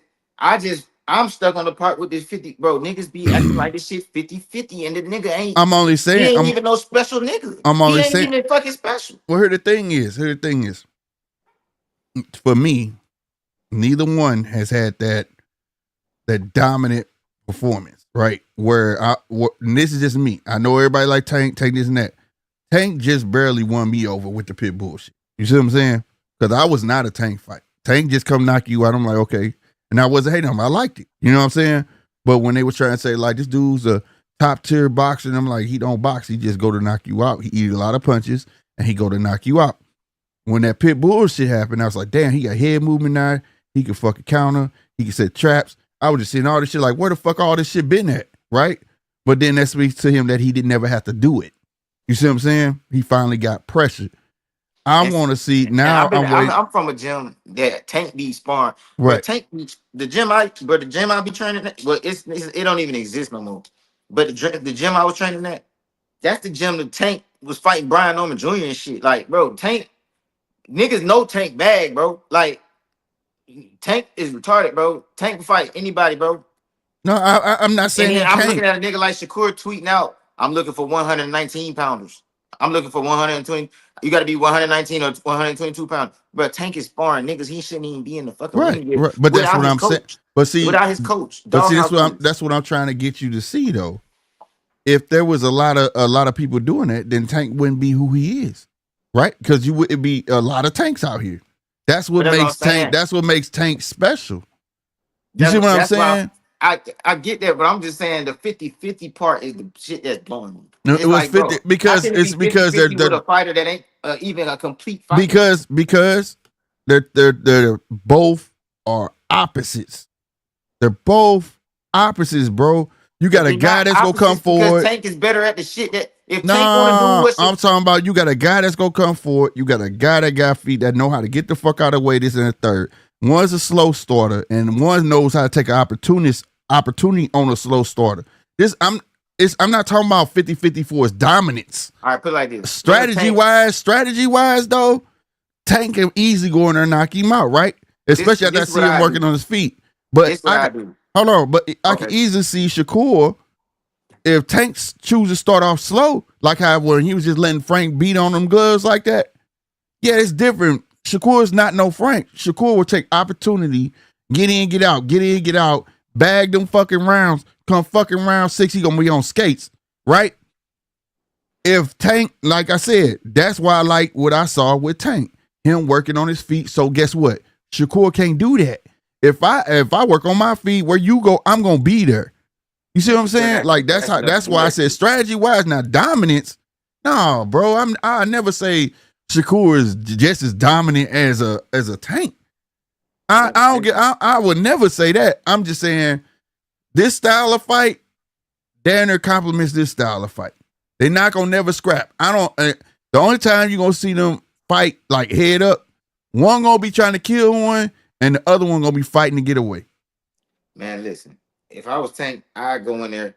I'm stuck on the part with this 50, bro. Niggas be acting like this shit 50-50, and the nigga ain't. I'm only saying, he ain't even no special nigga. I'm only saying, he ain't even fucking special. Well, here the thing is, for me, neither one has had that dominant performance, right? And this is just me. I know everybody like Tank this and that. Tank just barely won me over with the pit bullshit. You see what I'm saying? Because I was not a Tank fight. Tank just come knock you out. I'm like, okay. And I wasn't hating him. I liked it. You know what I'm saying? But when they were trying to say, like, this dude's a top tier boxer, and I'm like, he don't box. He just go to knock you out. He eat a lot of punches, and he go to knock you out. When that pit bullshit happened, I was like, damn, he got head movement now. He can fucking counter. He can set traps. I was just seeing all this shit like, where the fuck all this shit been at, right? But then that speaks to him that he didn't ever have to do it. You see what I'm saying? He finally got pressured. I want to see now. I'm from a gym that Tank be sparring. Right. The gym I be training at, well, it don't even exist no more. But the gym I was training at, that's the gym that Tank was fighting Brian Norman Jr. and shit. Like, bro, Tank, niggas know Tank bag, bro. Like, Tank is retarded, bro. Tank can fight anybody, bro. No, I'm not saying. And then I'm looking at a nigga like Shakur tweeting out, I'm looking for 119 pounders. I'm looking for 120. You got to be 119 or 122 pounds. But Tank is sparring niggas. He shouldn't even be in the fucking Right, ring yet right. But that's without what his I'm saying. coach. But see, Without his coach, doghouse rules. that's what I'm trying to get you to see though. If there was a lot of people doing that, then Tank wouldn't be who he is, right? Because you would be a lot of Tanks out here. That's what makes Tank. That's what makes Tank special. You see what I'm saying? I get that, but I'm just saying the 50-50 part is the shit that's blowing me. No, It's it was like, 50 bro, because it's because they're with a fighter that ain't even a complete fighter. Because they're both are opposites. They're both opposites, bro. You got a guy that's gonna come forward. Tank is better at the shit that if Tank want to do what I'm talking about. You got a guy that's gonna come forward. You got a guy that got feet that know how to get the fuck out of the way. This and the third. One's a slow starter, and one knows how to take an opportunity on a slow starter. I'm not talking about 50-50 for his dominance. All right, put it like this. Strategy wise though, Tank can easily go in there and knock him out, right? Especially after I see him working on his feet. But hold on, but I can easily see Shakur if Tank chooses to start off slow, like how when he was just letting Frank beat on them gloves like that. Yeah, it's different. Shakur is not no Frank. Shakur will take opportunity, get in, get out, bag them fucking rounds. Come fucking round 6, he gonna be on skates, right? If Tank, like I said, that's why I like what I saw with Tank, him working on his feet. So guess what? Shakur can't do that. If I work on my feet, where you go, I'm gonna be there. You see what I'm saying? Like that's why I said strategy wise, not dominance. No, bro, I never say Shakur is just as dominant as a Tank. I would never say that. I'm just saying this style of fight, Danner complements this style of fight. They're not gonna never scrap. The only time you're gonna see them fight like head up, one gonna be trying to kill one, and the other one gonna be fighting to get away. Man, listen. If I was Tank, I'd go in there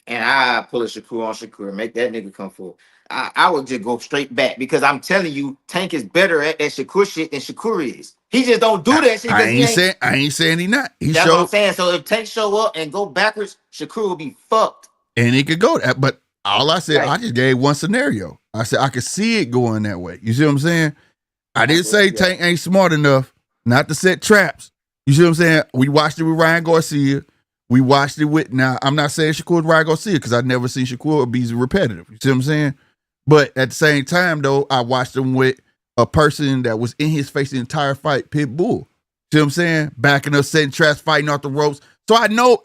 and I pull a Shakur on Shakur, make that nigga come forward. I would just go straight back because I'm telling you, Tank is better at that Shakur shit than Shakur is. He just don't do that shit. I ain't saying he not. That's what I'm saying. So if Tank show up and go backwards, Shakur will be fucked. And he could go that, but all I said, I just gave one scenario. I said I could see it going that way. You see what I'm saying? I didn't say Tank ain't smart enough not to set traps. You see what I'm saying? We watched it with Ryan Garcia. We watched it with, now I'm not saying Shakur Ryan Garcia because I've never seen Shakur be repetitive. You see what I'm saying? But at the same time, though, I watched him with a person that was in his face the entire fight, Pitbull. See what I'm saying? Backing up, setting traps, fighting off the ropes. So I know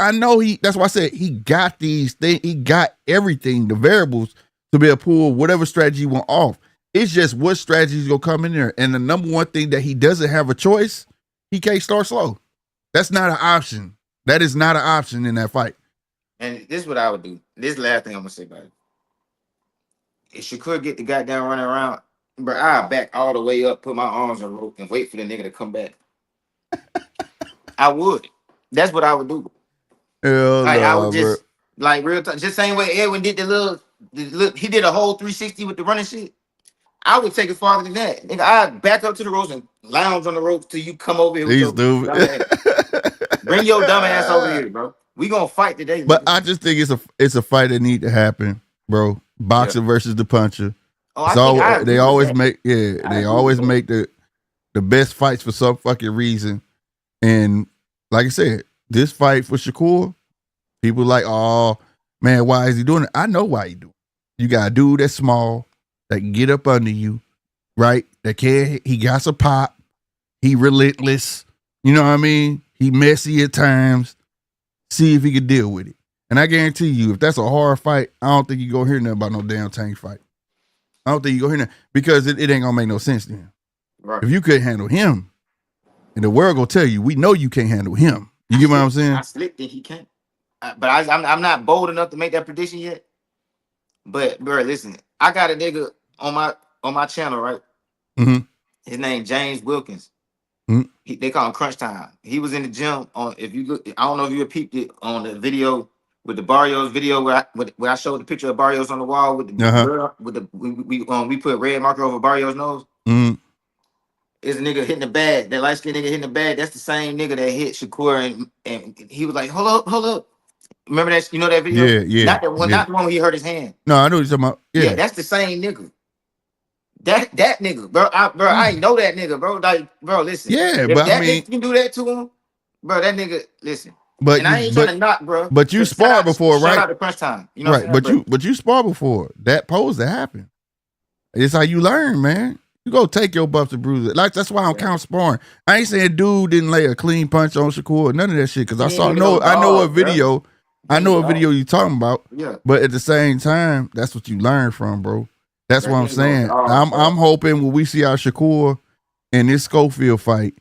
that's why I said he got these things, he got everything, the variables to be able to pull whatever strategy he want off. It's just what strategy is gonna come in there. And the number one thing that he doesn't have a choice, he can't start slow. That's not an option. That is not an option in that fight. And this is what I would do. This is the last thing I'm gonna say about it. If Shakur get the goddamn running around, bro, I'll back all the way up, put my arms on the rope, and wait for the nigga to come back. I would. That's what I would do. I would just like real time, just same way Edwin did the little, he did a whole 360 with the running shit. I would take it farther than that. Nigga, I'd back up to the ropes and lounge on the ropes till you come over here with your dumb ass. Bring your dumb ass over here, bro. We gonna fight today. But I just think it's a fight that need to happen, bro. Boxer versus the puncher. They always make the best fights for some fucking reason. And like I said, this fight for Shakur, people like, oh man, why is he doing it? I know why he doing it. You got a dude that's small that can get up under you, right? He got some pop. He relentless. You know what I mean? He messy at times. See if he can deal with it. And I guarantee you, if that's a hard fight, I don't think you go hear nothing about no damn Tank fight. I don't think you go hear nothing because it ain't gonna make no sense to him. Right. If you couldn't handle him, and the world gonna tell you, we know you can't handle him. You get what I'm saying? I slick think he can't. But I'm not bold enough to make that prediction yet. But bro, listen, I got a nigga on my channel, right? Mm-hmm. His name James Wilkins. Mm-hmm. They call him Crunch Time. He was in the gym on. If you look, I don't know if you peeped it on the video with the Barrios video where I showed the picture of Barrios on the wall with the we put red marker over Barrios' nose. Mm-hmm. Is a nigga hitting the bag. That light skinned nigga hitting the bag. That's the same nigga that hit Shakur and he was like, hold up. Remember that? You know that video? Yeah. Not the one. Yeah. Not the one where he hurt his hand. No, I know what you're talking about. Yeah, Yeah. that's the same nigga. That nigga, bro. I ain't know that nigga, bro. Like, bro, listen. Yeah, If but I that mean, nigga can do that to him, bro, that nigga, listen. but And I ain't trying to knock, bro. you Shout sparred out, before, shout right? out to Crunch Time. You know Right, what I'm saying? but you sparred before. That pose that happened. It's how you learn, man. You go take your bumps and bruises. Like that's why I don't count sparring. I ain't saying dude didn't lay a clean punch on Shakur, none of that shit. Because I know a video. Bro. I know a video you talking about. Yeah. But at the same time, that's what you learn from, bro. That's what I'm saying. Dog, I'm hoping when we see our Shakur in this Schofield fight,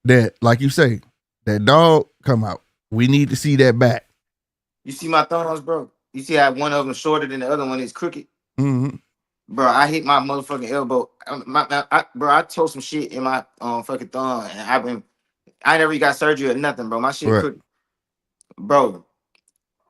that like you say, that dog come out. We need to see that back. You see my thumbs, bro? You see how one of them shorter than the other one is crooked? Mm-hmm. Bro, I hit my motherfucking elbow. Bro, I tore some shit in my fucking thumb, and I never got surgery or nothing, bro. My shit crooked. Bro,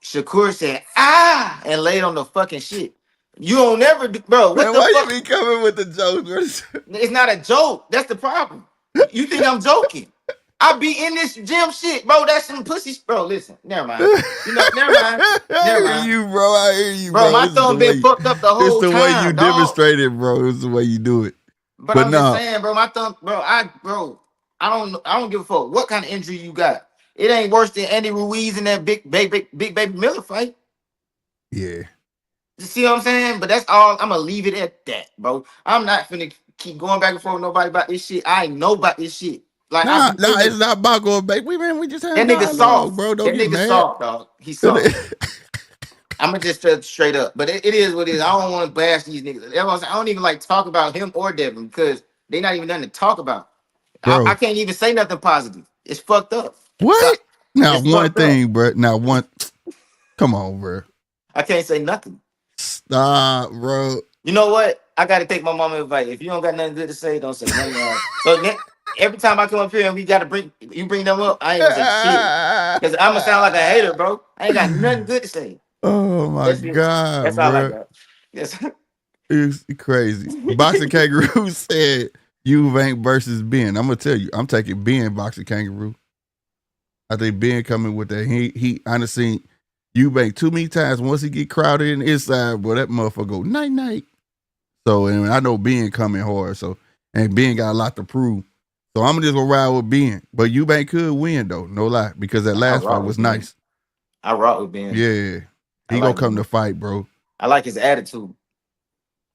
Shakur said, and laid on the fucking shit. You don't never do, bro. What Man, the why fuck? you be coming with the jokes, bro? It's not a joke. That's the problem. You think I'm joking? I be in this gym shit, bro. That's some pussy, bro. Listen, never mind. You know, never mind. Never mind. I hear you, bro. I hear you, bro. My thumb been fucked up the whole time. It's the way you dog. demonstrated, bro. It's the way you do it. But I'm just saying, bro. My thumb, bro. I don't give a fuck what kind of injury you got. It ain't worse than Andy Ruiz in that big baby Miller fight. Yeah. You see what I'm saying? But that's all. I'm gonna leave it at that, bro. I'm not finna keep going back and forth with nobody about this shit. I know about this shit. Like, it's not about going back. We just had that nigga soft, bro. Don't that get nigga mad. soft, dog. He's soft. I'm gonna just tell straight up, but it is what it is. I don't want to bash these niggas. I don't even like talk about him or Devin because they not even nothing to talk about. I can't even say nothing positive. It's fucked up. What? Now it's one thing, up. bro. Now one. Come on, bro. I can't say nothing. Stop, bro. You know what? I gotta take my mama advice. If you don't got nothing good to say, don't say nothing. So every time I come up here and we gotta bring them up, I ain't gonna say shit because I'm gonna sound like a hater, bro. I ain't got nothing good to say. Oh my God, that's bro. all I got. Yes. It's crazy. Boxing Kangaroo said Eubank versus Ben. I'm gonna tell you, I'm taking Ben Boxing Kangaroo. I think Ben coming with that. He honestly Eubank too many times. Once he get crowded in the inside, boy, that motherfucker go night night. So and I know Ben coming hard. So and Ben got a lot to prove. So I'm just gonna ride with Ben. But Eubank could win though, no lie, because that last fight was nice. I rock with Ben. Yeah, he gonna come to fight, bro. I like his attitude.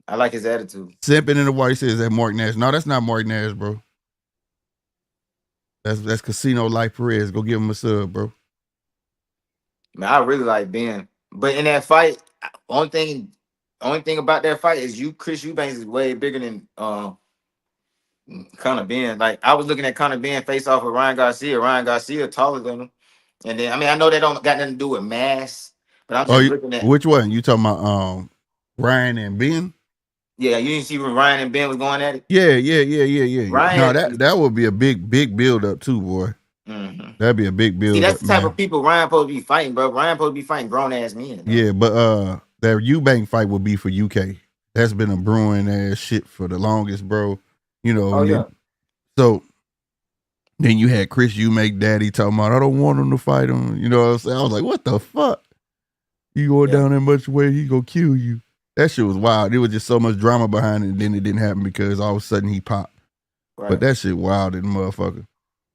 Simping in the white says that Mark Nash. No, that's not Mark Nash, bro. That's Casino Life Perez. Go give him a sub, bro. Man, I really like Ben. But in that fight, only thing about that fight is Chris Eubanks is way bigger than Conor Ben. Like I was looking at Conor Ben face off with Ryan Garcia. Ryan Garcia taller than him. And then I know that don't got nothing to do with mass, but I'm just looking at which one? You talking about Ryan and Ben? Yeah, you didn't see when Ryan and Ben was going at it? Yeah. Ryan, no, that would be a big build up too, boy. Mm-hmm. That'd be a big build up. See, that's the type of people Ryan supposed to be fighting, bro. Ryan supposed to be fighting grown ass men. Bro. Yeah, but that Eubank fight will be for UK. That's been a brewing ass shit for the longest, bro. You know. Oh, yeah. So then you had Chris Eubank daddy talking about I don't want him to fight him. You know what I'm saying? I was like, what the fuck? You going down that much weight, he gonna kill you. That shit was wild. There was just so much drama behind it, and then it didn't happen because all of a sudden he popped. Right. But that shit wild, that motherfucker.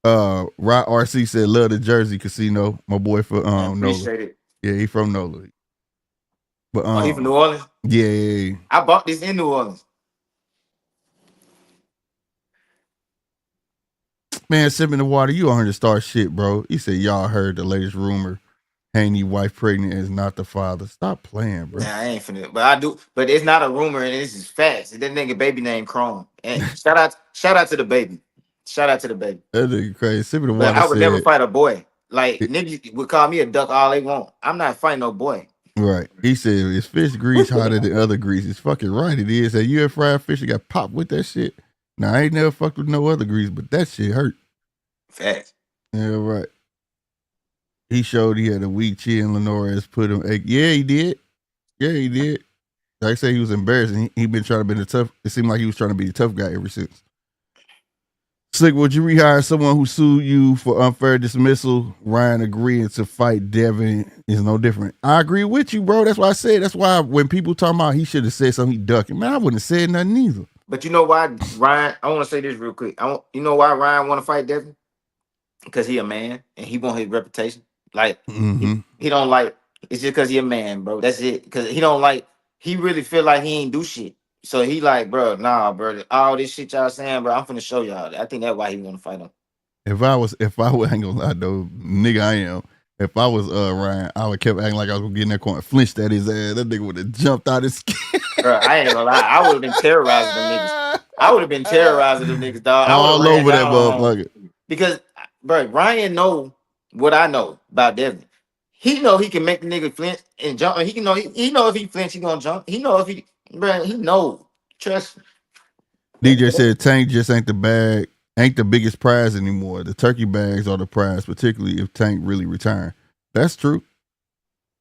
Rod RC said, love the Jersey Casino. My boy for appreciate NOLA. It. Yeah, he from NOLA. But he from New Orleans? Yeah. I bought this in New Orleans. Man, sipping the water, you on to start shit, bro. He said, y'all heard the latest rumor. Haney wife pregnant is not the father. Stop playing, bro. Nah, I ain't finna. But I do. But it's not a rumor, and this is facts. That nigga baby named Chrome. And shout out to the baby. Shout out to the baby. That nigga crazy. Sipping the water. I would never fight a boy. Like niggas would call me a duck all they want. I'm not fighting no boy. Right. He said, is fish grease hotter than other grease? It's fucking right. It is. That you ever fried fish and got popped with that shit? Now, I ain't never fucked with no other grease, but that shit hurt. Facts. Yeah, right. He showed he had a weak chin. Lenore has put him. Yeah, he did. Like I said, he was embarrassing. He been trying to be the tough. It seemed like he was trying to be the tough guy ever since. Slick, would you rehire someone who sued you for unfair dismissal? Ryan agreeing to fight Devin is no different. I agree with you, bro. That's why I said. That's why when people talking about he should have said something, he ducking. Man, I wouldn't have said nothing either. But you know why, Ryan? I want to say this real quick. You know why Ryan want to fight Devin? Because he a man and he want his reputation. Like he don't like. It's just because he a man, bro. That's it. Because he don't like. He really feel like he ain't do shit. So he like, bro, nah, bro. All this shit y'all saying, bro. I'm finna show y'all. I think that's why he want to fight him. If I was, I ain't gonna lie though, nigga, I am. If I was Ryan, I would kept acting like I was gonna get in that corner, flinched at his ass. That nigga would have jumped out his skin. Bro, I ain't gonna lie. I would have been terrorizing them niggas. I would have been terrorizing them niggas, dog. All over that motherfucker. Because, bro, Ryan know what I know about Devin. He know he can make the nigga flinch and jump. He can know he know if he flinch, he gonna jump. He know if he, bro, he know. Trust me. DJ said Tank just ain't the biggest prize anymore. The turkey bags are the prize, particularly if Tank really retire. That's true.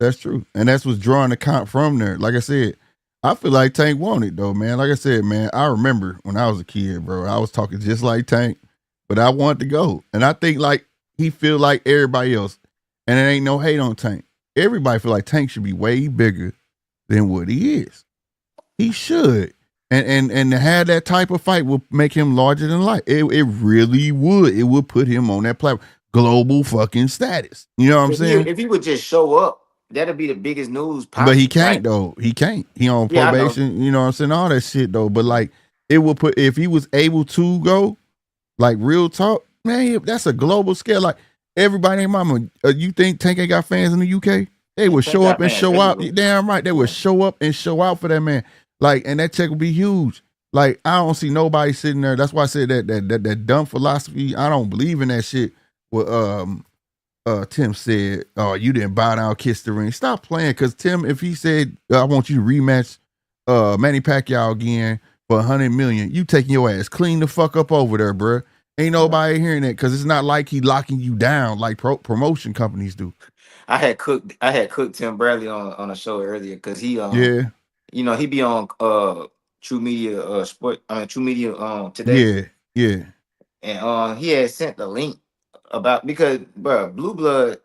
That's true. And that's what's drawing the count from there. Like I said, I feel like Tank wanted though, man. Like I said, man, I remember when I was a kid, bro, I was talking just like Tank, but I wanted to go. And I think like he feel like everybody else. And it ain't no hate on Tank. Everybody feel like Tank should be way bigger than what he is. He should. And to have that type of fight will make him larger than life. It really would. It would put him on that platform. Global fucking status. You know what I'm saying? If he would just show up, that'd be the biggest news. But he can't though. He can't. He on probation. You know what I'm saying? All that shit though. But like it will put, if he was able to go, like real talk, man, that's a global scale. Like everybody, mama, you think Tank ain't got fans in the UK? They would show up and show out. Damn right. They would show up and show out for that man. Like, and that check would be huge. Like, I don't see nobody sitting there. That's why I said that dumb philosophy. I don't believe in that shit. What Tim said, oh, you didn't bow down, kiss the ring. Stop playing. Because Tim, if he said, I want you to rematch Manny Pacquiao again for $100 million, you taking your ass clean the fuck up over there, bro. Ain't nobody hearing that because it's not like he locking you down like promotion companies do. I had cooked Tim Bradley on a show earlier because he you know, he be on True Media True Media today. Yeah. And he had sent the link about, because bro, Blue Blood,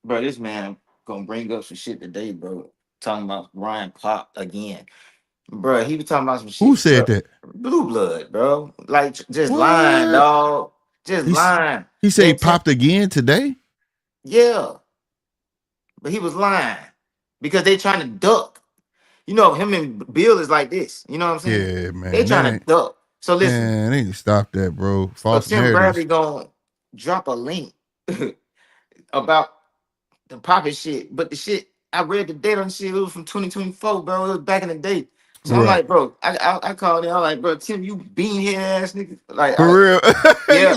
bro, this man gonna bring up some shit today, bro. Talking about Ryan Pop again. Bro, he was talking about some shit. Who said that? Blue Blood, bro. Like just lying, dog. Just lying. He said he popped again today? Yeah. But he was lying because they trying to duck. You know, him and Bill is like this. You know what I'm saying? Yeah, man. They trying to duck. So listen. Man, they need to stop that, bro. False Tim Bradley gonna drop a link about the popping shit. But the shit, I read the date on the shit, it was from 2024, bro. It was back in the day. So I'm like, bro, I called him. I'm like, bro, Tim, you beanhead ass nigga. Like, for real? Yeah.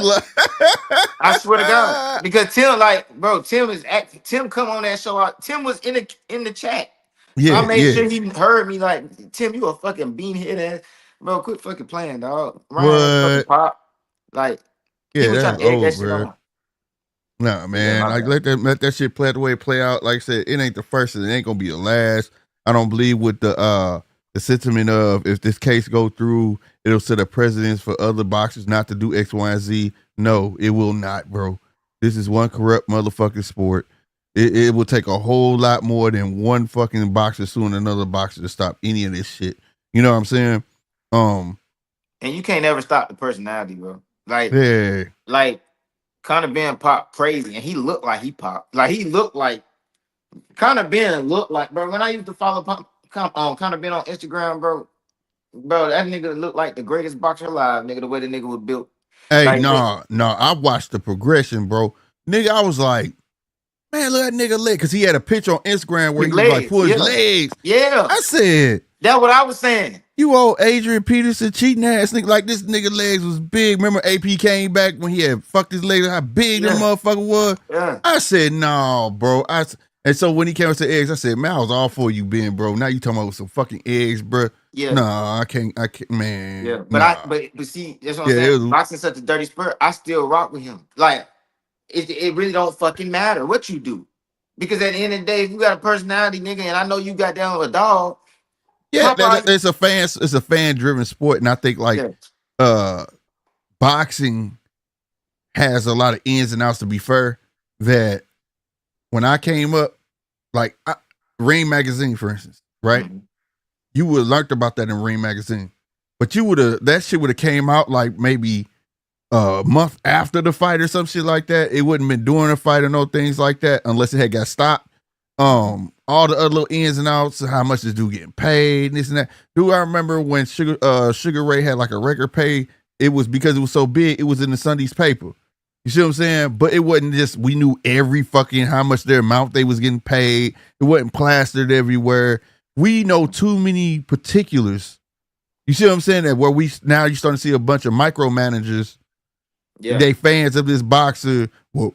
I swear to God. Because Tim, like, bro, Tim come on that show. Tim was in the chat. Yeah, so I made sure he heard me. Like, Tim, you a fucking beanhead ass, bro. Quit fucking playing, dog. Ryan fucking Pop, like, yeah, he was trying to edit that shit on. Nah, man, like let that shit play the way it play out. Like I said, it ain't the first, and it ain't gonna be the last. I don't believe with the sentiment of if this case go through, it'll set a precedence for other boxers not to do X, Y, and Z. No, it will not, bro. This is one corrupt motherfucking sport. It will take a whole lot more than one fucking boxer suing another boxer to stop any of this shit. You know what I'm saying? And you can't ever stop the personality, bro. Like, yeah, like Conor Ben Pop crazy, and he looked like he popped. Like he looked like Conor Ben looked like, bro. When I used to follow Conor Ben on Instagram, bro, that nigga looked like the greatest boxer alive, nigga. The way the nigga was built. Hey, like, no, I watched the progression, bro. Nigga, I was like, man, look at that nigga leg, because he had a picture on Instagram where he was like, pull his legs. Yeah. I said, that's what I was saying. You old Adrian Peterson cheating ass nigga. Like, this nigga legs was big. Remember AP came back when he had fucked his legs, how big that motherfucker was? Yeah. I said, no, bro. And so when he came with the eggs, I said, man, I was all for you, Ben, bro. Now you talking about some fucking eggs, bro. Yeah. Nah, I can't, man. Yeah. But but see, that's what I'm saying. Boxing such a dirty sport. I still rock with him. Like, it really don't fucking matter what you do. Because at the end of the day, if you got a personality, nigga, and I know you got down with a dog. Yeah, it's a fan driven sport. And I think like boxing has a lot of ins and outs, to be fair, that when I came up, like Ring Magazine, for instance, right? Mm-hmm. You would have learned about that in Ring Magazine. But that shit would have came out like maybe a month after the fight or some shit like that. It wouldn't have been during a fight or no things like that unless it had got stopped. All the other little ins and outs, how much is dude getting paid, and this and that. Do I remember when Sugar Ray had like a record pay? It was because it was so big, it was in the Sunday's paper. You see what I'm saying? But it wasn't just, we knew every fucking how much their amount they was getting paid. It wasn't plastered everywhere. We know too many particulars. You see what I'm saying? That where now you're starting to see a bunch of micromanagers. Yeah. They fans of this boxer. Well,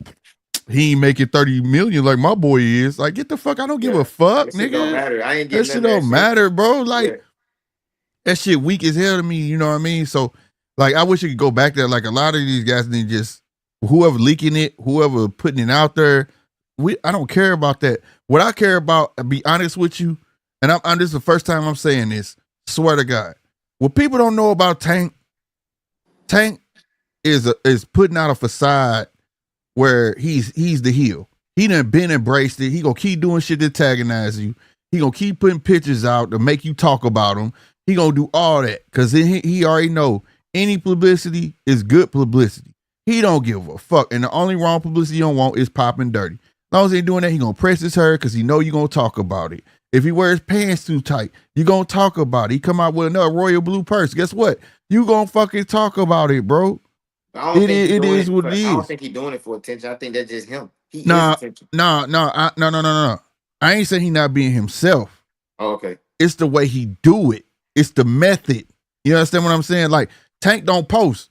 he ain't making 30 million like my boy is. Like, get the fuck. I don't give a fuck, nigga. Don't matter. I ain't getting that shit. Don't matter, bro. Like, that shit weak as hell to me. You know what I mean? So, like, I wish it could go back there. Like, a lot of these guys need just whoever leaking it, whoever putting it out there. I don't care about that. What I care about, I'll be honest with you, and this is the first time I'm saying this. Swear to God. What people don't know about Tank is putting out a facade where he's the heel. He done been embraced it. He gonna keep doing shit to antagonize you. He gonna keep putting pictures out to make you talk about him. He gonna do all that because he already know any publicity is good publicity. He don't give a fuck. And the only wrong publicity you don't want is popping dirty. As long as he ain't doing that, he gonna press his hair because he know you gonna talk about it. If he wears pants too tight, you gonna talk about it. He come out with another royal blue purse. Guess what? You gonna fucking talk about it, bro. It is what it is. I don't think he's doing it for attention. I think that's just him. No. I ain't saying he not being himself. Oh, okay. It's the way he do it. It's the method. You understand what I'm saying? Like, Tank don't post.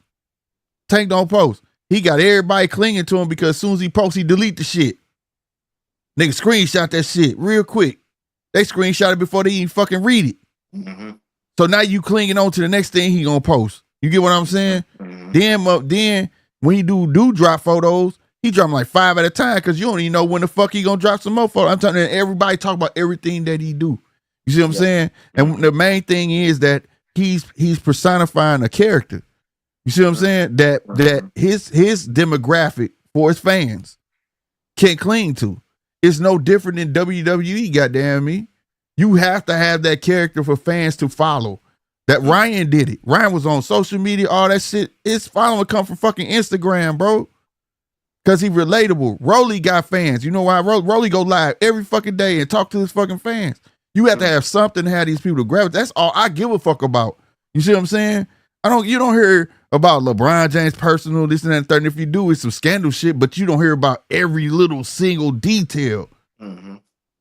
He got everybody clinging to him because as soon as he posts, he delete the shit. Nigga screenshot that shit real quick. They screenshot it before they even fucking read it. Mm-hmm. So now you clinging on to the next thing he gonna post. You get what I'm saying? Mm-hmm. Then when he do drop photos, he drop them like 5 at a time because you don't even know when the fuck he gonna drop some more photos. I'm telling you, everybody talk about everything that he do. You see what I'm saying? And the main thing is that he's personifying a character. You see what I'm saying? That his demographic for his fans can cling to. It's no different than WWE, goddamn me. You have to have that character for fans to follow. That Ryan did it. Ryan was on social media, all that shit. His following come from fucking Instagram, bro. Because he relatable. Rolly got fans. You know why? Rolly go live every fucking day and talk to his fucking fans. You have to have something to have these people to grab. That's all I give a fuck about. You see what I'm saying? You don't hear about LeBron James personal, this and that and third. And if you do, it's some scandal shit, but you don't hear about every little single detail. Mm-hmm.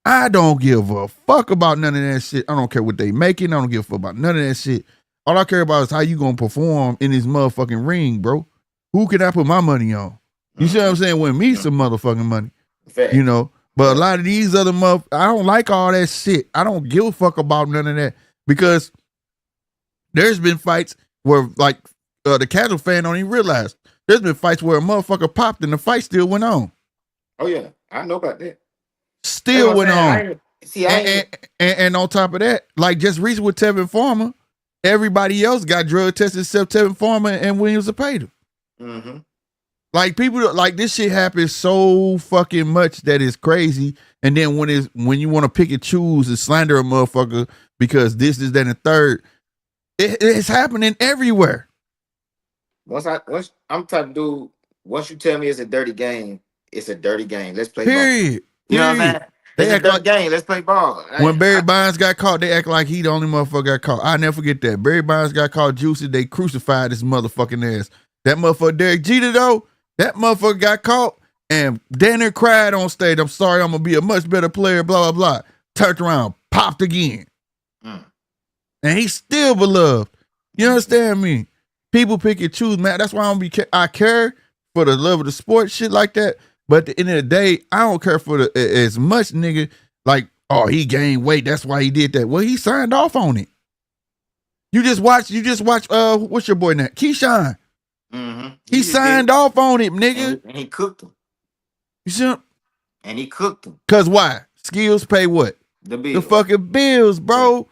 I don't give a fuck about none of that shit. I don't care what they making. I don't give a fuck about none of that shit. All I care about is how you gonna perform in this motherfucking ring, bro. Who can I put my money on? You see what I'm saying? Win me some motherfucking money. Fact. You know? But a lot of these other I don't like all that shit. I don't give a fuck about none of that because there's been fights where, like, the casual fan don't even realize. There's been fights where a motherfucker popped and the fight still went on. Oh, yeah. I know about that. Still went on. And on top of that, like just recently with Tevin Farmer, everybody else got drug tested except Tevin Farmer and William Zepeda. Mm-hmm. Like people, like this shit happens so fucking much that it's crazy. And then when you want to pick and choose and slander a motherfucker because this, that, and the third, it's happening everywhere. Once I'm type of dude, once you tell me it's a dirty game, it's a dirty game. Let's play Period. ball. You know what I'm saying? It's a dirty game. Let's play ball. When Barry Bonds got caught, they act like he the only motherfucker got caught. I never forget that. Barry Bonds got caught juicy. They crucified his motherfucking ass. That motherfucker Derek Jeter though, that motherfucker got caught and Danner cried on stage. I'm sorry, I'm gonna be a much better player. Blah blah blah. Turned around, popped again, and he's still beloved. You understand me? People pick and choose, man. That's why I care for the love of the sport, shit like that. But at the end of the day, I don't care for as much nigga like, oh, he gained weight. That's why he did that. Well, he signed off on it. You just watch, what's your boy now? Keyshawn. Mm-hmm. He signed off on it, nigga. And he cooked him. You see him? And he cooked him. Cause why? Skills pay what? The bills. The fucking bills, bro.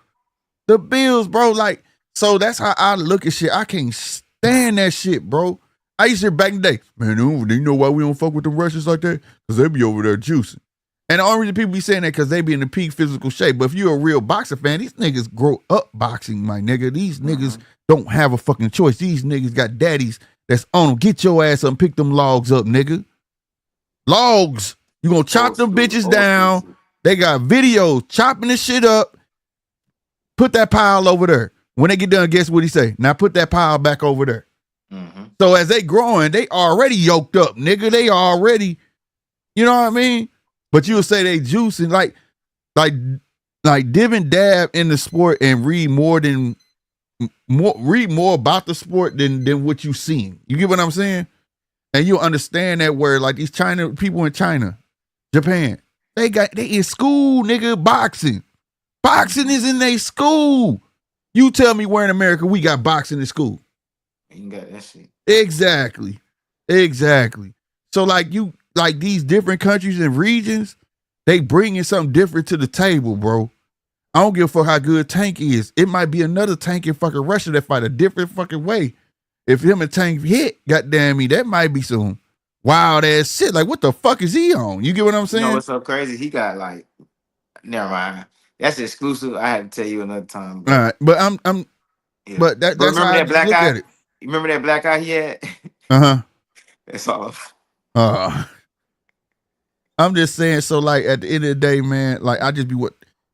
The bills, bro. Like, so that's how I look at shit. I can't understand that shit, bro. I used to hear back in the day, man, you know why we don't fuck with the Russians like that? Because they be over there juicing. And the only reason people be saying that because they be in the peak physical shape. But if you're a real boxer fan, these niggas grow up boxing, my nigga. These niggas don't have a fucking choice. These niggas got daddies that's on them. Get your ass up and pick them logs up, nigga. Logs. You gonna chop them bitches down. They got videos chopping this shit up. Put that pile over there. When they get done, guess what he say? Now put that pile back over there. So as they growing, they already yoked up, nigga. They already, you know what I mean? But you'll say they juicing like dib and dab in the sport and read more about the sport than what you seen. You get what I'm saying? And you'll understand that where like these people in China, Japan, they in school, nigga, boxing. Boxing is in their school. You tell me where in America we got boxing in school. You got that shit. Exactly. So like these different countries and regions, they bringing something different to the table, bro. I don't give a fuck how good Tank is. It might be another Tank in fucking Russia that fight a different fucking way. If him and Tank hit, goddamn me, that might be some wild ass shit. Like, what the fuck is he on? You get what I'm saying? You know what's so crazy? He got like, never mind. That's exclusive. I had to tell you another time. All right, but I'm yeah. But that's remember how that I black look eye? at it. You remember that black eye he had? That's all. I'm just saying, so like at the end of the day, man, like I just be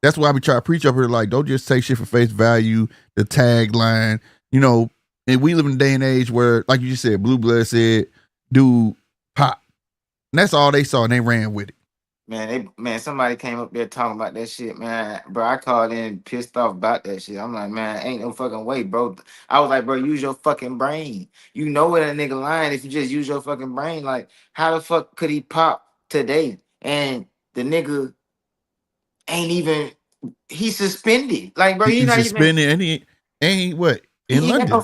that's why I be trying to preach up here, like, don't just take shit for face value, the tagline, you know, and we live in a day and age where, like you just said, Blue Blood said, dude, pop. And that's all they saw and they ran with it. Man, somebody came up there talking about that shit, man. Bro, I called in pissed off about that shit. I'm like, man, ain't no fucking way, bro. I was like, bro, use your fucking brain. You know when a nigga lying if you just use your fucking brain. Like, how the fuck could he pop today? And the nigga ain't even, he's suspended. Like, bro, he's not suspended even. and he ain't what? In London.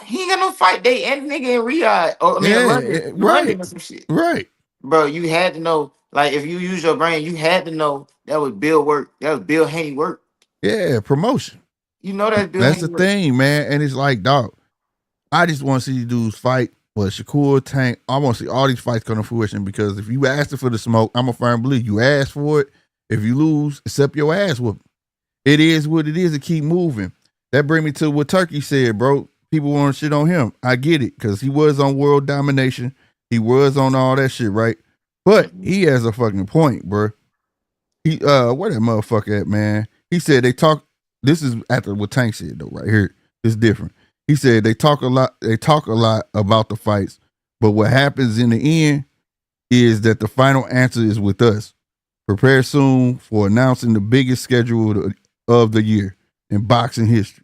He ain't got no fight day. And nigga in Riyadh. Or, I mean, London or some shit. Right. Bro, you had to know. Like, if you use your brain, you had to know that was Bill work. That was Bill Haney work. Yeah, promotion. You know that's Bill That's Haney the work. thing, man. And it's like, dog, I just want to see these dudes fight. Well, Shakur, Tank, I want to see all these fights come to fruition because if you asked for the smoke, I'm a firm believer. You ask for it. If you lose, accept your ass whooping. It is what it is to keep moving. That bring me to what Turkey said, bro. People want to shit on him. I get it because he was on world domination. He was on all that shit, right? But he has a fucking point, bro. He where that motherfucker at, man? He said they talk. This is after what Tank said though, right here. It's different. He said they talk a lot about the fights, but what happens in the end is that the final answer is with us. Prepare soon for announcing the biggest schedule of the year in boxing history.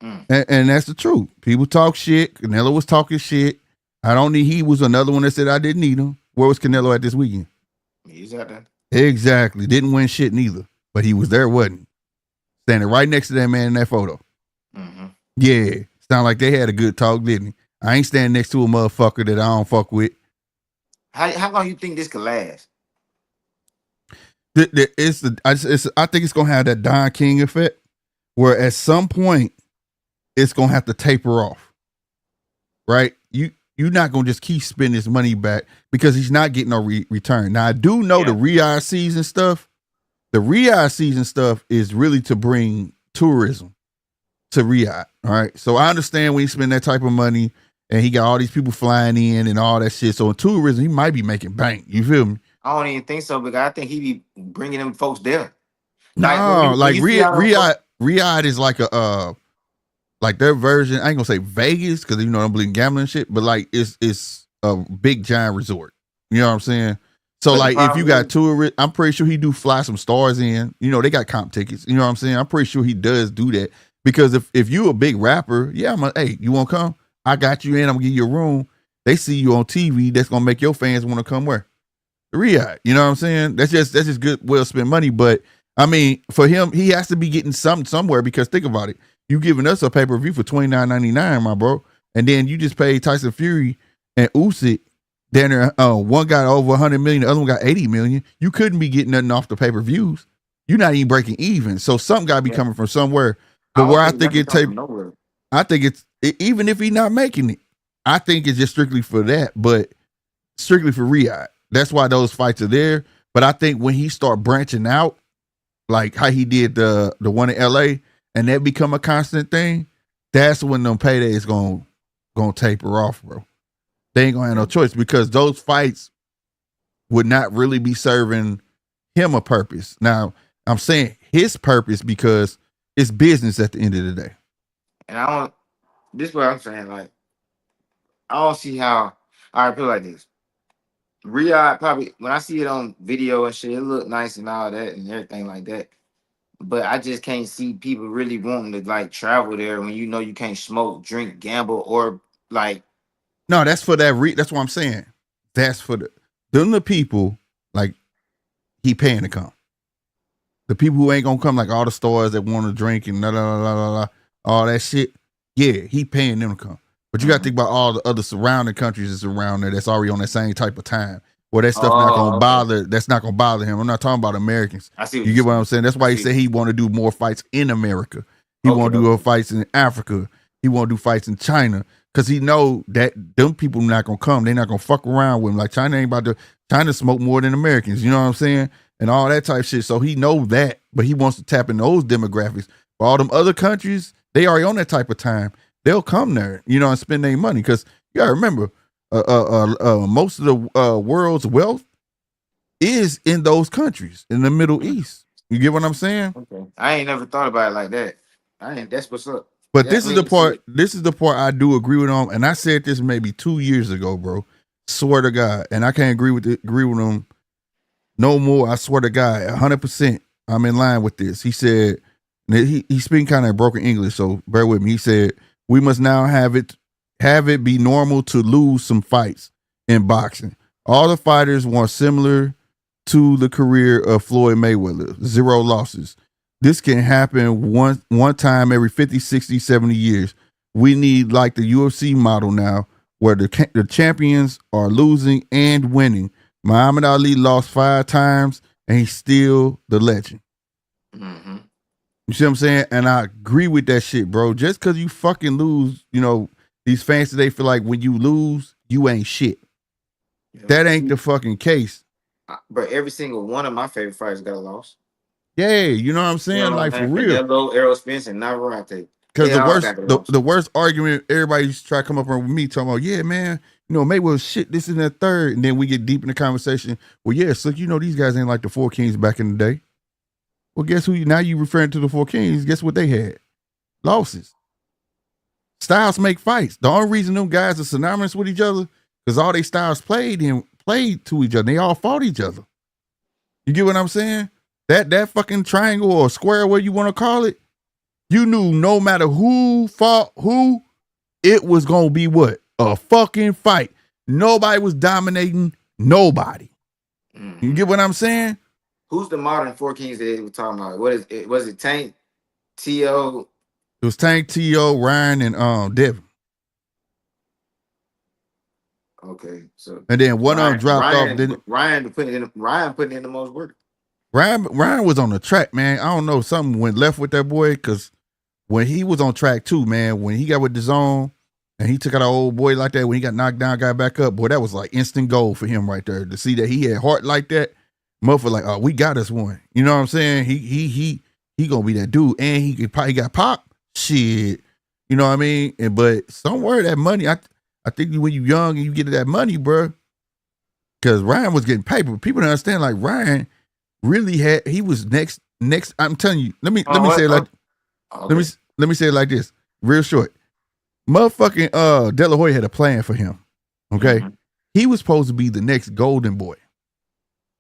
And that's the truth. People talk shit. Canelo was talking shit. He was another one that said I didn't need him. Where was Canelo at this weekend? He's out there. Exactly. Didn't win shit neither. But he was there, wasn't he? Standing right next to that man in that photo. Yeah. Sound like they had a good talk, didn't he? I ain't standing next to a motherfucker that I don't fuck with. How long you think this could last? I think it's gonna have that Don King effect, where at some point it's gonna have to taper off. Right? You're not gonna just keep spending his money back because he's not getting no return. Now I do know the Riyadh season stuff. The Riyadh season stuff is really to bring tourism to Riyadh. All right. So I understand when you spend that type of money and he got all these people flying in and all that shit. So in tourism, he might be making bank. You feel me? I don't even think so, because I think he be bringing them folks there. No, like Riyadh is like a like their version. I ain't gonna say Vegas because you know I don't believe in gambling and shit, but like it's a big giant resort. You know what I'm saying? So like if you got tourists, I'm pretty sure he do fly some stars in. You know, they got comp tickets. You know what I'm saying? I'm pretty sure he does do that. Because if you a big rapper, yeah, I'm like, hey, you wanna come? I got you in, I'm gonna give you a room. They see you on TV, that's gonna make your fans want to come where? Riyadh. You know what I'm saying? That's just good, well spent money. But I mean, for him, he has to be getting something somewhere because think about it. You giving us a pay-per-view for $29.99, my bro. And then you just paid Tyson Fury and Usyk. Then one got over 100 million, the other one got 80 million. You couldn't be getting nothing off the pay-per-views. You're not even breaking even. So something got to be coming from somewhere. But where I think it taper, I think even if he's not making it, I think it's just strictly for that, but strictly for Riyadh. That's why those fights are there. But I think when he start branching out, like how he did the one in LA, and that become a constant thing, that's when them paydays gonna taper off, bro. They ain't gonna have no choice because those fights would not really be serving him a purpose. Now, I'm saying his purpose because it's business at the end of the day. And I don't. This is what I'm saying. Like, I don't see how. I put it like this. Riyadh probably when I see it on video and shit, it look nice and all that and everything like that. But I just can't see people really wanting to like travel there when you know you can't smoke, drink, gamble, or like. No, that's for that. That's what I'm saying. That's for the people like he paying to come. The people who ain't gonna come, like all the stores that want to drink and all that shit. Yeah, he paying them to come. But you got to think about all the other surrounding countries that's around there that's already on that same type of time. Where that stuff not gonna bother. That's not gonna bother him. I'm not talking about Americans. I see. You get what I'm saying? That's why he said he want to do more fights in America. He want to do fights in Africa. He want to do fights in China because he know that them people not gonna come. They're not gonna fuck around with him. Like China ain't about to. China smoke more than Americans. You know what I'm saying? And all that type of shit. So he know that, but he wants to tap in those demographics. But all them other countries, they already on that type of time. They'll come there, you know, and spend their money because you gotta remember, most of the world's wealth is in those countries in the Middle East. You get what I'm saying? Okay. I ain't never thought about it like that. That's what's up. But this is the part. This is the part I do agree with him, and I said this maybe 2 years ago, bro. Swear to God, and I can't agree with him no more. I swear to God, 100%. I'm in line with this. He said he's speaking kind of broken English, so bear with me. He said, we must now have it be normal to lose some fights in boxing. All the fighters want similar to the career of Floyd Mayweather, 0 losses. This can happen one time every 50, 60, 70 years. We need like the UFC model now where the champions are losing and winning. Muhammad Ali lost 5 times and he's still the legend. Mm-hmm. You see what I'm saying? And I agree with that shit, bro. Just because you fucking lose, you know, these fans today feel like when you lose, you ain't shit. Yeah. That ain't the fucking case. But every single one of my favorite fighters got a loss. Yeah, you know what I'm saying? You know, like for real. Canelo, Errol Spence, and Navarrete. Because the worst argument, everybody used to try to come up with me talking about, yeah, man, you know, Mayweather shit, this and that third. And then we get deep in the conversation. Well, yeah, so you know, these guys ain't like the 4 Kings back in the day. Well, guess who? Now you referring to the 4 Kings. Guess what they had? Losses. Styles make fights. The only reason them guys are synonymous with each other because all they styles played to each other. They all fought each other. You get what I'm saying? That fucking triangle or square, what you want to call it, you knew no matter who fought who, it was gonna be what? A fucking fight. Nobody was dominating nobody. Mm-hmm. You get what I'm saying? Who's the modern 4 Kings that they were talking about? What is it? Was it Tank, T.O.? It was Tank, T.O., Ryan, and Devin. Okay, so and then one of them dropped off. Ryan putting in the most work. Ryan was on the track, man. I don't know, something went left with that boy because when he was on track too, man, when he got with the zone and he took out an old boy like that, when he got knocked down, got back up, boy, that was like instant gold for him right there. To see that he had heart like that, motherfucker, like, oh, we got us one. You know what I'm saying? He gonna be that dude, and he got pop shit. You know what I mean? But somewhere that money, I think when you young and you get that money, bro, because Ryan was getting paper. People don't understand, like Ryan really he was next. I'm telling you, let me say it like, okay. let me say it like this, real short. Motherfucking De La Hoya had a plan for him. Okay, mm-hmm. He was supposed to be the next golden boy.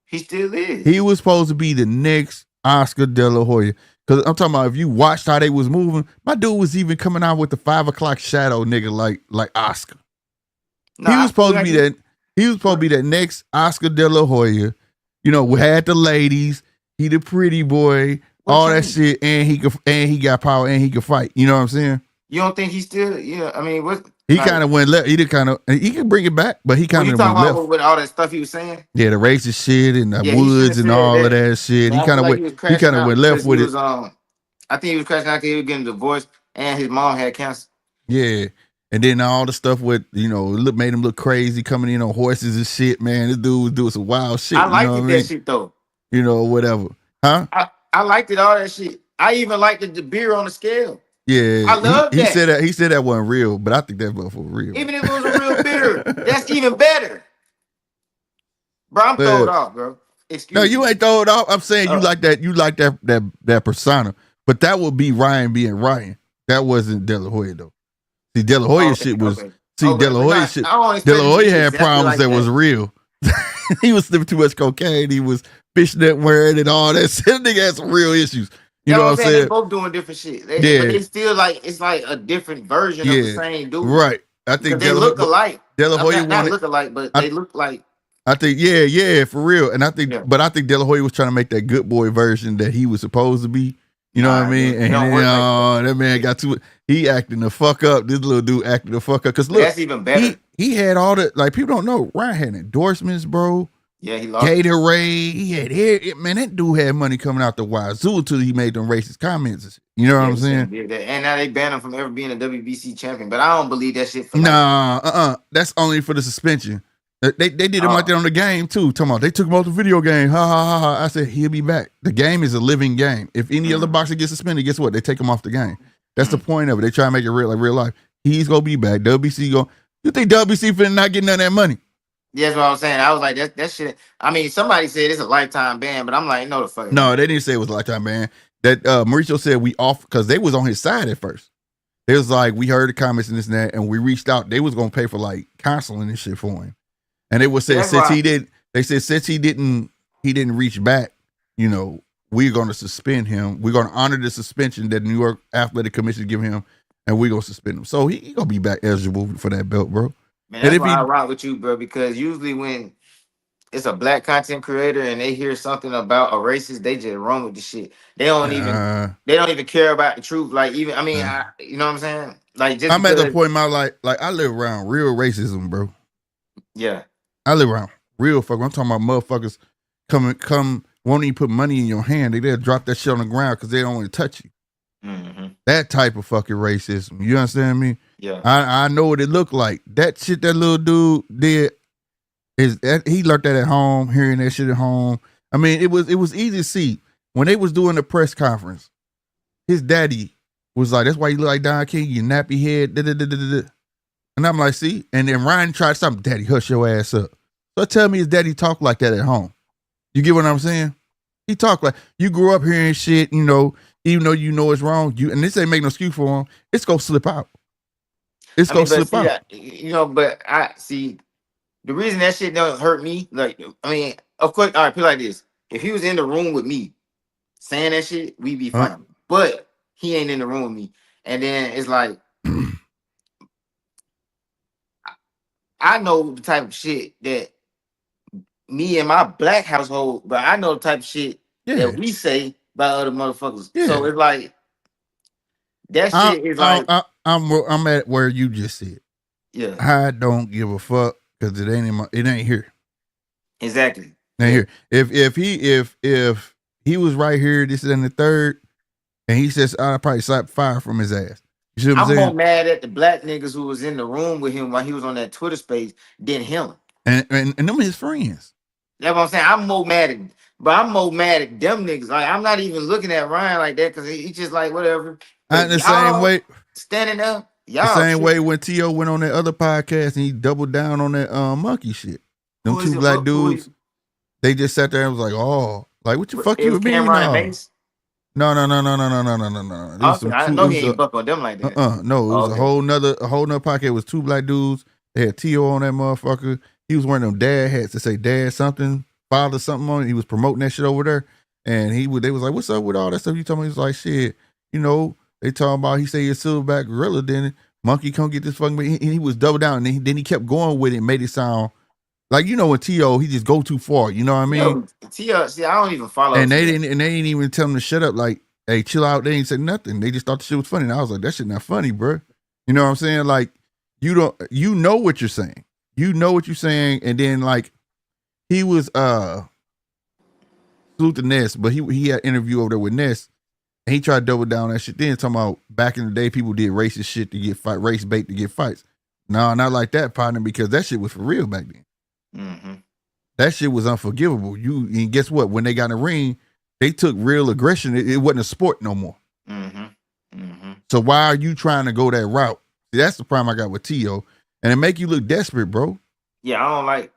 He still is. He was supposed to be the next Oscar De La Hoya. Because I'm talking about, if you watched how they was moving, my dude was even coming out with the 5 o'clock shadow nigga like Oscar. He was supposed to be that. He was supposed to be that next Oscar De La Hoya. You know, we had the ladies. He the pretty boy. All that shit, and he got power, and he could fight. You know what I'm saying? You don't think he still? Yeah, I mean, what? He kind of went left. He can bring it back, but he kind of went left with all that stuff he was saying. Yeah, the racist shit and the woods and all of that shit. He kind of went left with it. I think he was crashing out because he was getting divorced, and his mom had cancer. Yeah. And then all the stuff with, made him look crazy coming in on horses and shit, man. This dude was doing some wild shit. I You know liked what I that mean? shit though. Whatever. Huh? I liked it, all that shit. I even liked the beer on the scale. Yeah. I love he that. He said that wasn't real, but I think that was for real. Even if it was a real beer, that's even better. Bro, I'm throwed off, bro. No, you ain't throwed off. I'm saying you like that persona. But that would be Ryan being Ryan. That wasn't De La Hoya though. See, De La Hoya shit was De La Hoya shit. De La Hoya had problems that was real. He was sniffing too much cocaine. He was fishnet wearing and all that shit. That nigga had some real issues. You know what I'm saying? They both doing different shit. But they still it's like a different version of the same dude. Right. I think they look alike. De La Hoya not look alike, but they look like. I think, for real. And I think, but I think De La Hoya was trying to make that good boy version that he was supposed to be. You know what I mean? And then, that man got he acting the fuck up. This little dude acting the fuck up. Cause look, that's even better. He had all the, like, people don't know, Ryan had endorsements, bro. Yeah, he lost Gatorade. He had hair. Man, that dude had money coming out the wazoo until he made them racist comments. You know what I'm saying? And now they banned him from ever being a WBC champion. But I don't believe that shit. That's only for the suspension. They did him like that on the game too. Talking about they took him off the video game. Ha ha ha ha. I said he'll be back. The game is a living game. If any other boxer gets suspended, guess what? They take him off the game. That's the point of it. They try to make it real, like real life. He's gonna be back. WBC go. You think WBC finna not get none of that money? Yeah, that's what I was saying. I was like, that shit. I mean, somebody said it's a lifetime ban, but I'm like, no, the fuck. No, they didn't say it was a lifetime ban. That Mauricio said we off because they was on his side at first. It was like we heard the comments and this and that, and we reached out. They was gonna pay for like counseling and shit for him. And they would say since he didn't reach back, we're gonna suspend him. We're gonna honor the suspension that the New York Athletic Commission give him, and we're gonna suspend him. So he gonna be back eligible for that belt, bro. Man, that's why I rock with you, bro, because usually when it's a black content creator and they hear something about a racist, they just run with the shit. They don't even care about the truth. Like you know what I'm saying? Like just I'm at the point in my life, like I live around real racism, bro. Yeah. I live around real fuckers. I'm talking about motherfuckers won't even put money in your hand. They'll drop that shit on the ground because they don't want to touch you. Mm-hmm. That type of fucking racism. You understand me? Yeah. I know what it looked like. That shit that little dude did he learned that at home, hearing that shit at home. I mean, it was easy to see when they was doing the press conference. His daddy was like, "That's why you look like Don King, you nappy head." Da, da, da, da, da. And I'm like, see? And then Ryan tried something. Daddy, hush your ass up. So tell me his daddy talk like that at home. You get what I'm saying? He talk like, you grew up hearing shit, even though it's wrong. And this ain't make no excuse for him. It's going to slip out. It's going to slip out. But I see, the reason that shit don't hurt me, like, I mean, of course, all right, put it like this. If he was in the room with me saying that shit, we'd be fine. But he ain't in the room with me. And then it's like, I know the type of shit that me and my black household, but I know the type of shit that we say about other motherfuckers. Yeah. So it's like that shit is like I'm at where you just said. Yeah. I don't give a fuck because it ain't here. Exactly. It ain't here. If he was right here, this is in the third, and he says I'd probably slap fire from his ass. You see what I'm saying? more mad at the black niggas who was in the room with him while he was on that Twitter space than him. And them his friends. That's what I'm saying. I'm more mad at them niggas. Like I'm not even looking at Ryan like that because he's just like whatever. The same way standing up. The same way when T.O. went on that other podcast and he doubled down on that monkey shit. Them two black dudes, they just sat there and was like, oh, like what the fuck you with me? No. I know he ain't buck on them like that. No, it was a whole nother podcast. It was two black dudes. They had T.O. on that motherfucker. He was wearing them dad hats to say dad something, father something on it. He was promoting that shit over there. And they was like, what's up with all that stuff you told me? He was like, shit, they talking about, he say he's a silverback gorilla, then monkey come get this fucking, and he was double down. And then he kept going with it and made it sound like, when T.O., he just go too far. You know what I mean? T.O., see, I don't even follow. And they didn't even tell him to shut up. Like, hey, chill out. They ain't said nothing. They just thought the shit was funny. And I was like, that shit not funny, bro. You know what I'm saying? Like, you know what you're saying. You know what you're saying. And then like, he was salute to Ness, but he had an interview over there with Ness. And he tried to double down on that shit. Then talking about back in the day, people did racist shit to get race bait to get fights. No, not like that, partner, because that shit was for real back then. Mm-hmm. That shit was unforgivable. And guess what? When they got in the ring, they took real aggression. It wasn't a sport no more. Mm-hmm. Mm-hmm. So why are you trying to go that route? See, that's the problem I got with T.O. And it make you look desperate, bro. Yeah, I don't like,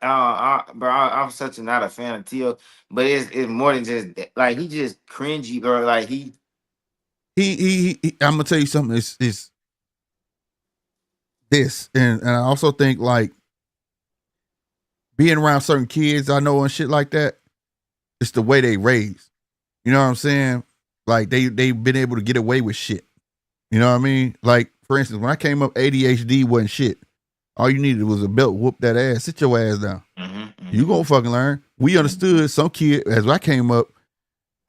bro. I'm such not a fan of Tio, but it's more than just like he just cringy, bro. Like he I'm gonna tell you something. It's this, and I also think like being around certain kids I know and shit like that. It's the way they raise. You know what I'm saying? Like they've been able to get away with shit. You know what I mean? Like for instance, when I came up, ADHD wasn't shit. All you needed was a belt. Whoop that ass. Sit your ass down. Mm-hmm, mm-hmm. You gonna fucking learn. We understood some kid, as I came up,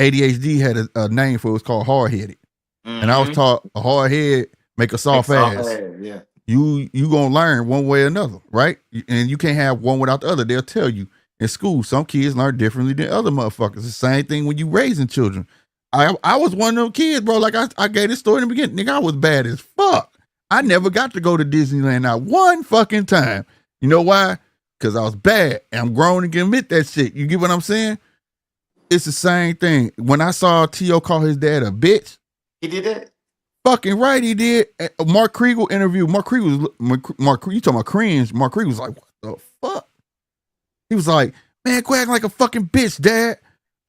ADHD had a name for it. It was called hard-headed. Mm-hmm. And I was taught a hard head make a soft ass. Yeah. You gonna learn one way or another, right? And you can't have one without the other. They'll tell you. In school, some kids learn differently than other motherfuckers. The same thing when you raising children. I was one of them kids, bro. Like I gave this story in the beginning. Nigga, I was bad as fuck. I never got to go to Disneyland not one fucking time. You know why? Because I was bad. And I'm grown and can admit that shit. You get what I'm saying? It's the same thing. When I saw T.O. call his dad a bitch. He did that? Fucking right, he did. Mark Kriegel interview. Mark Kriegel you talking about cringe. Mark Kriegel was like, what the fuck? He was like, man, quit acting like a fucking bitch, dad.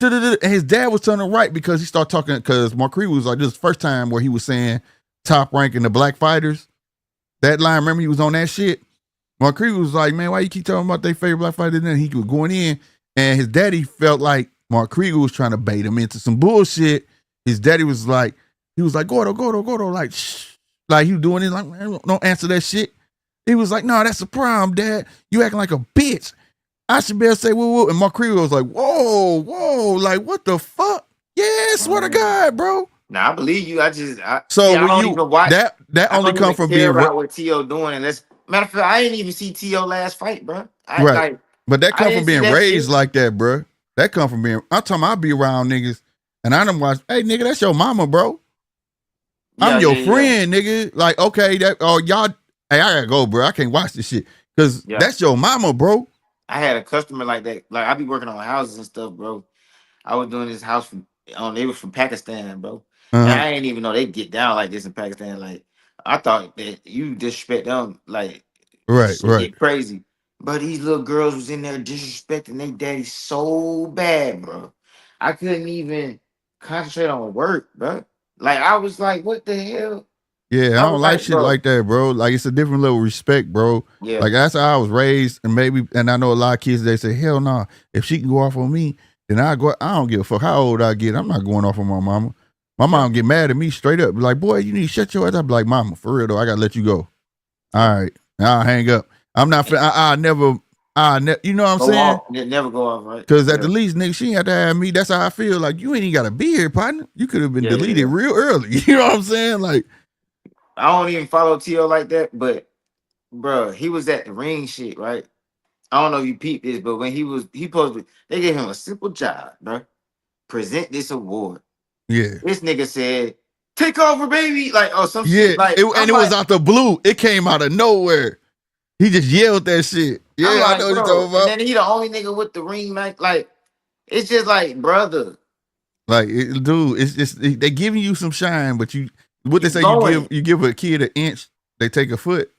And his dad was turning right because he started talking, because Mark Kriegel was like, this is the first time where he was saying top ranking the black fighters. That line, remember he was on that shit? Mark Kriegel was like, man, why you keep talking about their favorite black fighter? And then he was going in, and his daddy felt like Mark Kriegel was trying to bait him into some bullshit. His daddy was like, Gordo, like, shh. Like, he was doing it, like, man, don't answer that shit. He was like, no, that's a problem, dad. You acting like a bitch. I should be able to say, whoa. And Mark Kriegel was like, whoa, like, what the fuck? Yeah, swear to God, bro. Nah, I believe you. I don't even watch that only come from being about what T.O. doing. And matter of fact, I didn't even see T.O. last fight, bro. Right. But that come from being raised like that, bro. That come from being, I'm talking, I be around niggas and I done watch, hey, nigga, that's your mama, bro. I'm your friend, nigga. Like, okay, y'all, hey, I gotta go, bro. I can't watch this shit because that's your mama, bro. I had a customer like that. Like, I be working on houses and stuff, bro. I was doing this house they was from Pakistan, bro. And I didn't even know they get down like this in Pakistan. Like, I thought that you disrespect them, like, right. Get crazy. But these little girls was in there disrespecting their daddy so bad, bro. I couldn't even concentrate on work, bro. Like, I was like, what the hell? Yeah, I don't like shit like that, bro. Like, it's a different level of respect, bro. Yeah. Like, that's how I was raised. And I know a lot of kids, they say, hell no, if she can go off on me, then I don't give a fuck how old I get. I'm not going off on my mama. My mom get mad at me straight up. Like, boy, you need to shut your ass up. I'd be like, mama, for real though, I gotta let you go. All right. I'll hang up. I'm not, I never, you know what I'm saying? Never go off, right? Because at the least, nigga, she ain't have to have me. That's how I feel. Like, you ain't even gotta be here, partner. You could have been deleted real early. You know what I'm saying? Like, I don't even follow T.O. like that, but bro, he was at the ring shit, right? I don't know if you peeped this, but when they gave him a simple job, bro. Present this award. Yeah. This nigga said, take over, baby. Like, oh, some shit. Like, it was out the blue. It came out of nowhere. He just yelled that shit. Yeah, like, I know what you're talking about. And then he the only nigga with the ring, Mike. Like, it's just like, brother. Like, dude, it's just, they giving you some shine, but what they say, you give a kid an inch, they take a foot.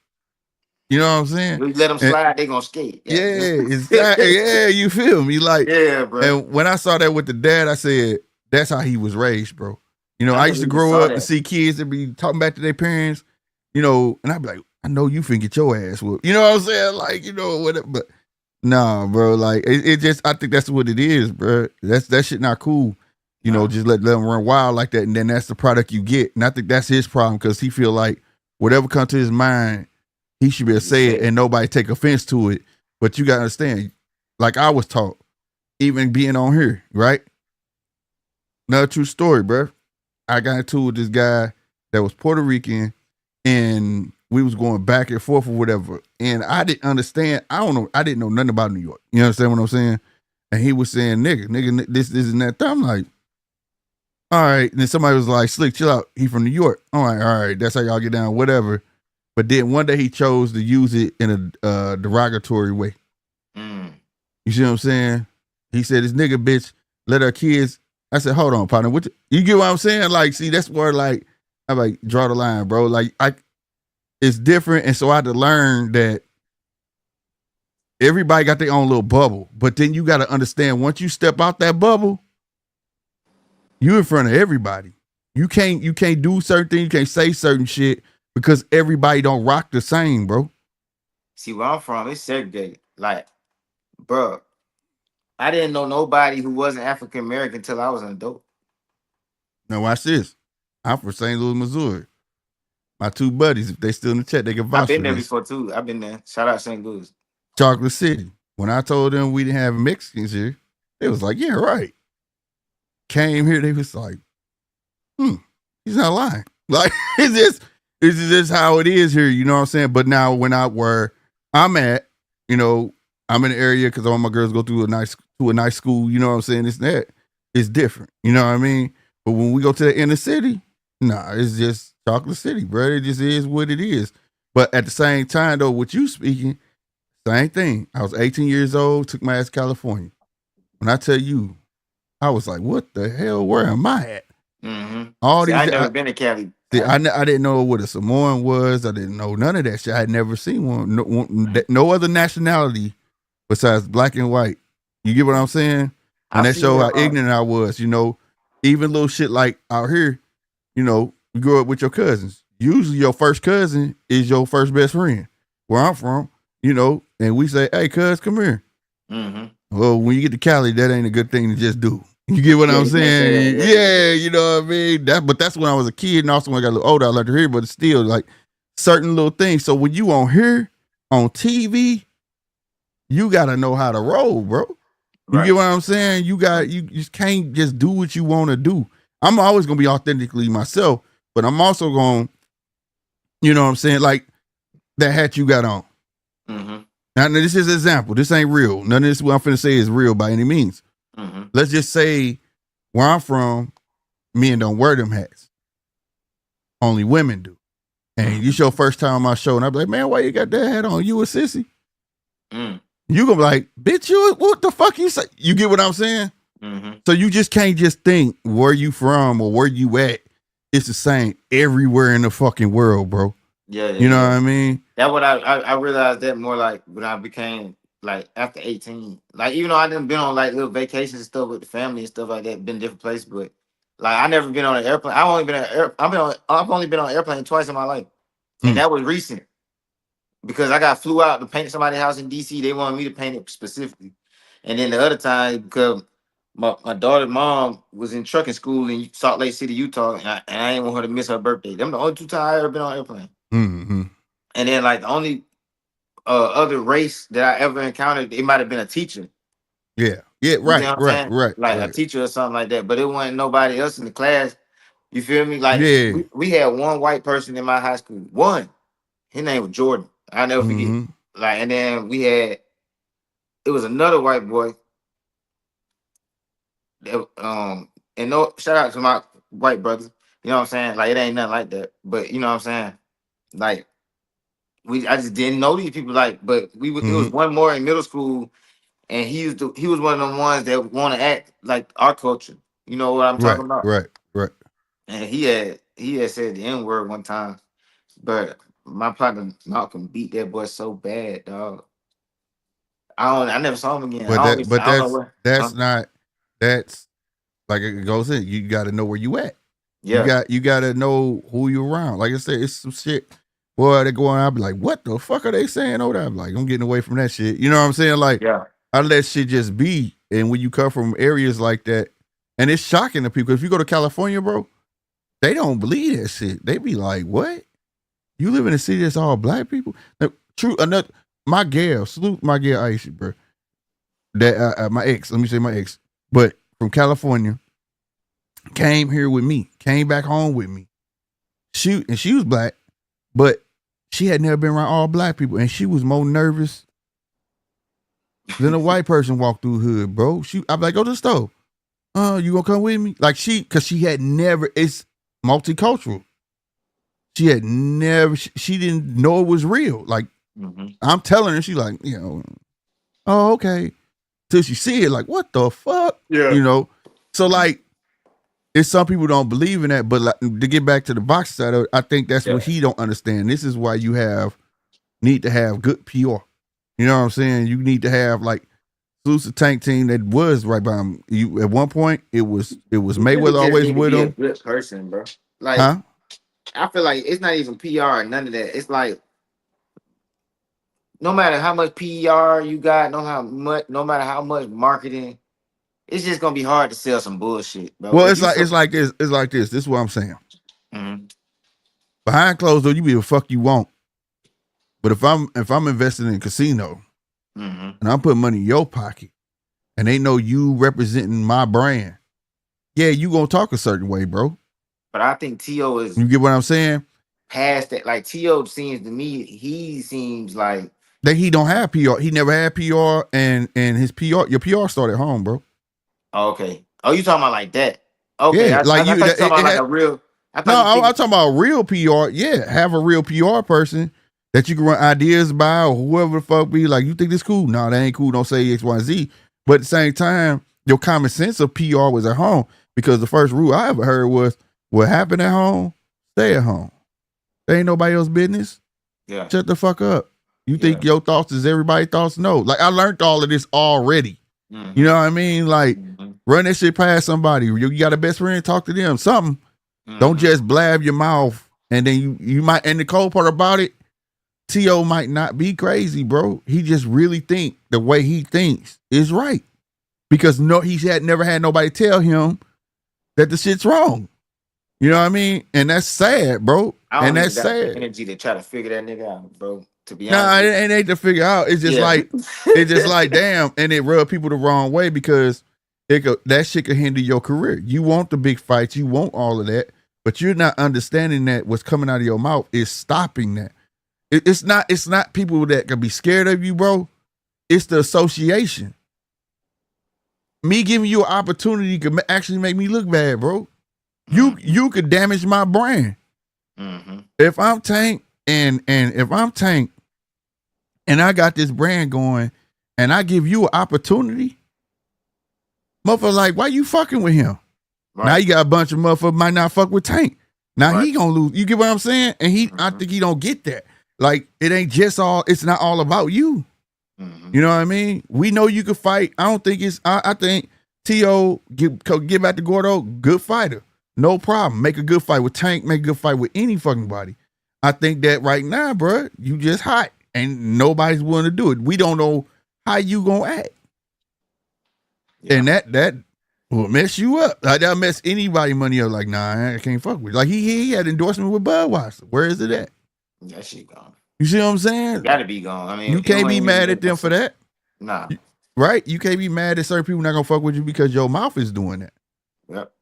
You know what I'm saying? We let them slide, they gonna skate. Yeah, exactly. Yeah, you feel me? Like, yeah, bro. And when I saw that with the dad, I said, that's how he was raised, bro. You know, I used to grow up and see kids that be talking back to their parents, you know, and I'd be like, I know you finna get your ass whooped. You know what I'm saying? Like, you know, whatever. But nah, bro, like, it just, I think that's what it is, bro. That shit not cool. You know, just let them run wild like that, and then that's the product you get. And I think that's his problem, because he feel like whatever comes to his mind, he should be able to say it and nobody take offense to it. But you gotta understand, like I was taught, even being on here, right? Another true story, bro. I got into it with this guy that was Puerto Rican, and we was going back and forth or whatever. And I didn't understand. I didn't know nothing about New York. You understand what I'm saying? And he was saying, nigga, this and that. I'm like, All right. And then somebody was like, Slick, chill out. He from New York. All right. That's how y'all get down, whatever. But then one day he chose to use it in a derogatory way. You see what I'm saying? He said, this nigga bitch let her kids. I said, hold on, partner. You get what I'm saying? Like, see, that's where like, I'm like, draw the line, bro. Like, it's different. And so I had to learn that everybody got their own little bubble. But then you got to understand, once you step out that bubble, you in front of everybody. You can't do certain things. You can't say certain shit because everybody don't rock the same, bro. See, where I'm from, it's segregated. Like, bro, I didn't know nobody who wasn't African American until I was an adult. Now watch this. I'm from St. Louis, Missouri. My two buddies, if they still in the chat, they can vouch for this. I've been there before too. I've been there. Shout out St. Louis. Chocolate City. When I told them we didn't have Mexicans here, they was like, yeah, right. Came here, they was like, he's not lying. Like, it's just how it is here, you know what I'm saying? But now where I'm at, you know, I'm in the area because all my girls go to a nice school, you know what I'm saying? It's different, you know what I mean? But when we go to the inner city, nah, it's just Chocolate City, bro. It just is what it is. But at the same time, though, with you speaking, same thing. I was 18 years old, took my ass to California. When I tell you, I was like, what the hell? Where am I at? I never been to Cali. See, I didn't know what a Samoan was. I didn't know none of that shit. I had never seen one. No other nationality besides black and white. You get what I'm saying? And that showed how ignorant I was. You know, even little shit like out here, you know, you grow up with your cousins. Usually your first cousin is your first best friend. Where I'm from, you know, and we say, hey, cuz, come here. Well, when you get to Cali, that ain't a good thing to just do. You get what I'm saying? Yeah, you know what I mean? But that's when I was a kid, and also when I got a little older, I learned to hear, but it's still like certain little things. So when you on here, on TV, you gotta know how to roll, bro. You get what I'm saying? You just can't just do what you want to do. I'm always gonna be authentically myself, but I'm also gonna, you know what I'm saying? Like that hat you got on. Now this is an example. This ain't real. None of this what I'm finna say is real by any means. Let's just say where I'm from, men don't wear them hats. Only women do. And it's your first time on my show, and I'm like, man, why you got that hat on? You a sissy? You gonna be like, bitch, you what the fuck you say? You get what I'm saying? So you just can't just think where you from or where you at. It's the same everywhere in the fucking world, bro. Yeah, you know what I mean? That's what I realized that more like when I became like after 18. Like even though I done been on like little vacations and stuff with the family and stuff like that, been different places, but like I never been on an airplane. I've only been on an airplane twice in my life, and that was recent because I got flew out to paint somebody's house in DC. They wanted me to paint it specifically, and then the other time because my daughter's mom was in trucking school in Salt Lake City, Utah, and I didn't want her to miss her birthday. Them the only two times I ever been on an airplane. And then like the only other race that I ever encountered, it might have been a teacher. Yeah, right. Like a teacher or something like that. But it wasn't nobody else in the class. You feel me? Like we had one white person in my high school. One, his name was Jordan. I'll never forget. Like, and then it was another white boy. That, and no shout out to my white brothers. You know what I'm saying? Like it ain't nothing like that. But you know what I'm saying? Like I just didn't know these people. Like, but it was one more in middle school, and he was one of them ones that want to act like our culture. You know what I'm talking about? Right. And he had said the N-word one time, but my partner Malcolm beat that boy so bad, dog. I never saw him again. That's like it goes in. You got to know where you at. Yeah, you got to know who you around. Like I said, it's some shit. Boy, they go on. I'll be like, what the fuck are they saying over there? I'm like, I'm getting away from that shit. You know what I'm saying? Like, I let shit just be. And when you come from areas like that, and it's shocking to people. If you go to California, bro, they don't believe that shit. They be like, what? You live in a city that's all black people? Now, true. My gal, salute my gal Aisha, bro. That my ex. Let me say my ex, but from California, came here with me, came back home with me. She was black, but she had never been around all black people, and she was more nervous than a white person walked through the hood, bro. I'm like, go to the store. You gonna come with me? Like cause she had never, it's multicultural. She had never, she didn't know it was real. Like, I'm telling her, she like, oh, okay. Till she see it, like, what the fuck? Yeah. So like, it's some people don't believe in that, but like, to get back to the boxing side of it, I think that's what he don't understand. This is why you need to have good PR. You know what I'm saying? You need to have like exclusive tank team that was right by him. You at one point it was Mayweather always with him. A good person, bro. Like, I feel like it's not even PR or none of that. It's like no matter how much PR you got, no matter how much marketing, it's just gonna be hard to sell some bullshit, bro. Well, it's like this. This is what I'm saying. Behind closed door, you be the fuck you want. But if I'm invested in a casino and I'm putting money in your pocket and they know you representing my brand, yeah, you gonna talk a certain way, bro. But I think T.O. is, you get what I'm saying? Past that. Like T.O. seems to me, he seems like that he don't have PR. He never had PR, and his PR, your PR started at home, bro. Oh, okay. Oh, you talking about like that? Okay, yeah, I thought you talking about like a real. I'm talking about real PR. Yeah, have a real PR person that you can run ideas by, or whoever the fuck be like. You think this cool? No, that ain't cool. Don't say X, Y, and Z. But at the same time, your common sense of PR was at home, because the first rule I ever heard was, what happened at home, stay at home. There ain't nobody else's business. Yeah. Shut the fuck up. You think your thoughts is everybody's thoughts? No. Like, I learned all of this already. You know what I mean? Like, run that shit past somebody. You got a best friend, talk to them. Something. Don't just blab your mouth. And then you might, and the cold part about it, T.O. might not be crazy, bro. He just really think the way he thinks is right. Because he had never had nobody tell him that the shit's wrong. You know what I mean? And that's sad, bro. And that's sad. Energy to try to figure that nigga out, bro. To be honest, nah, it ain't to figure out. It's just like, it's just like, damn, and it rub people the wrong way, because that shit could hinder your career. You want the big fights, you want all of that, but you're not understanding that what's coming out of your mouth is stopping that. It's not people that can be scared of you, bro. It's the association. Me giving you an opportunity could actually make me look bad, bro. You could damage my brand. If I'm Tank and if I'm Tank and I got this brand going and I give you an opportunity, motherfucker, like, why you fucking with him? Right. Now you got a bunch of motherfuckers might not fuck with Tank. Now he gonna lose. You get what I'm saying? And I think he don't get that. Like, it ain't just it's not all about you. You know what I mean? We know you can fight. I don't think I think T.O. get back to Gordo, good fighter. No problem. Make a good fight with Tank. Make a good fight with any fucking body. I think that right now, bro, you just hot. And nobody's willing to do it. We don't know how you gonna act. And that will mess you up. Like, that'll mess anybody money up. Like, nah, I can't fuck with you. Like, he had endorsement with Budweiser. Where is it at? That shit gone. You see what I'm saying? It gotta be gone. I mean, you can't be mad at them for that. Nah. Right? You can't be mad at certain people not gonna fuck with you because your mouth is doing that. Yep.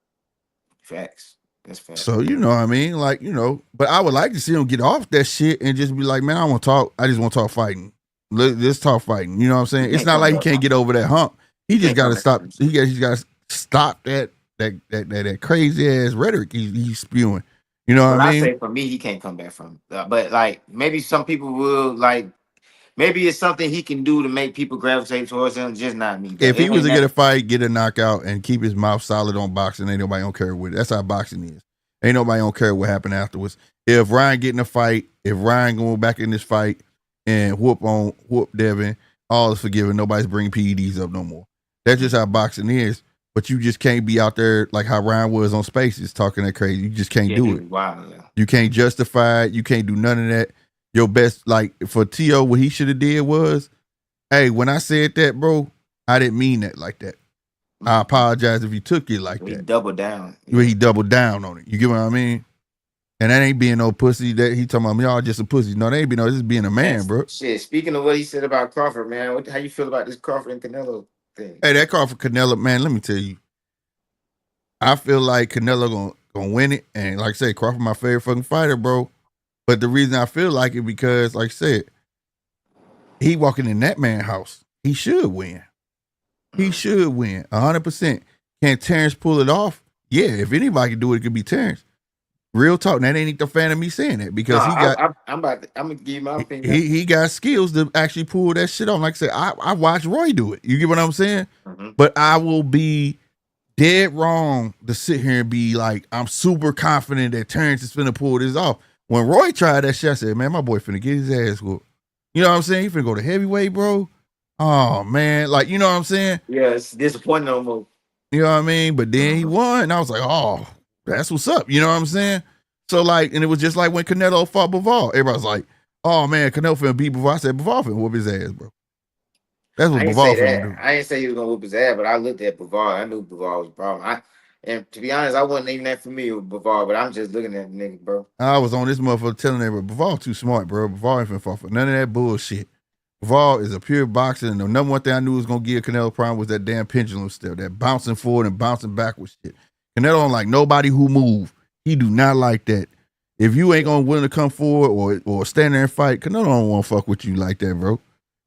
Facts. That's facts. So, you know what I mean? Like, but I would like to see him get off that shit and just be like, man, I want to talk. I just want to talk fighting. Let's talk fighting. You know what I'm saying? It's not like he can't get over that hump. He just got to stop. He got to stop that crazy ass rhetoric he's spewing. You know what I mean? I say for me, he can't come back from it. But like, maybe some people will like. Maybe it's something he can do to make people gravitate towards him, just not me. If he was to get a fight, get a knockout, and keep his mouth solid on boxing, ain't nobody don't care with it. That's how boxing is. Ain't nobody don't care what happened afterwards. If Ryan get in a fight, if Ryan going back in this fight and whoop Devin, all is forgiven. Nobody's bringing PEDs up no more. That's just how boxing is. But you just can't be out there like how Ryan was on Spaces talking that crazy. You just can't do it. Wow, yeah. You can't justify it. You can't do none of that. Your best, like for T.O., what he should have did was, hey, when I said that, bro, I didn't mean that like that. I apologize if you took it like that. He doubled down. He doubled down on it. You get what I mean? And that ain't being no pussy. That he talking about, y'all just a pussy. No, that ain't being no. This is being a man, bro. Shit. Speaking of what he said about Crawford, man, how you feel about this Crawford and Canelo thing? Hey, that Crawford Canelo, man. Let me tell you, I feel like Canelo gonna win it, and like I said, Crawford my favorite fucking fighter, bro. But the reason I feel like it because, like I said, he walking in that man's house. He should win. He should win 100%. Can Terrence pull it off? Yeah, if anybody can do it, it could be Terrence. Real talk. That ain't the fan of me saying that because I'm gonna give you my opinion. he got skills to actually pull that shit off. Like I said, I watched Roy do it. You get what I'm saying? Mm-hmm. But I will be dead wrong to sit here and be like, I'm super confident that Terrence is finna pull this off. When Roy tried that shit, I said, man, my boy finna get his ass whooped. You know what I'm saying? He finna go to heavyweight, bro. Oh man, like you know what I'm saying? Yeah, it's disappointing almost. You know what I mean? But then he won, and I was like, oh, that's what's up. You know what I'm saying? So like, and it was just like when Canelo fought Bivol. Everybody was like, oh man, Canelo finna beat Bivol. I said, Bivol finna whoop his ass, bro. That's what Bivol finna do. I didn't say he was gonna whoop his ass, but I looked at Bivol. I knew Bivol was a problem. And to be honest, I wasn't even that familiar with Bivol, but I'm just looking at the nigga, bro. I was on this motherfucker telling everybody, Bivol too smart, bro. Bivol ain't finna fall for none of that bullshit. Bivol is a pure boxer, and the number one thing I knew was gonna give Canelo problem was that damn pendulum step, that bouncing forward and bouncing backwards shit. Canelo don't like nobody who move. He do not like that. If you ain't gonna willing to come forward or stand there and fight, Canelo don't want to fuck with you like that, bro.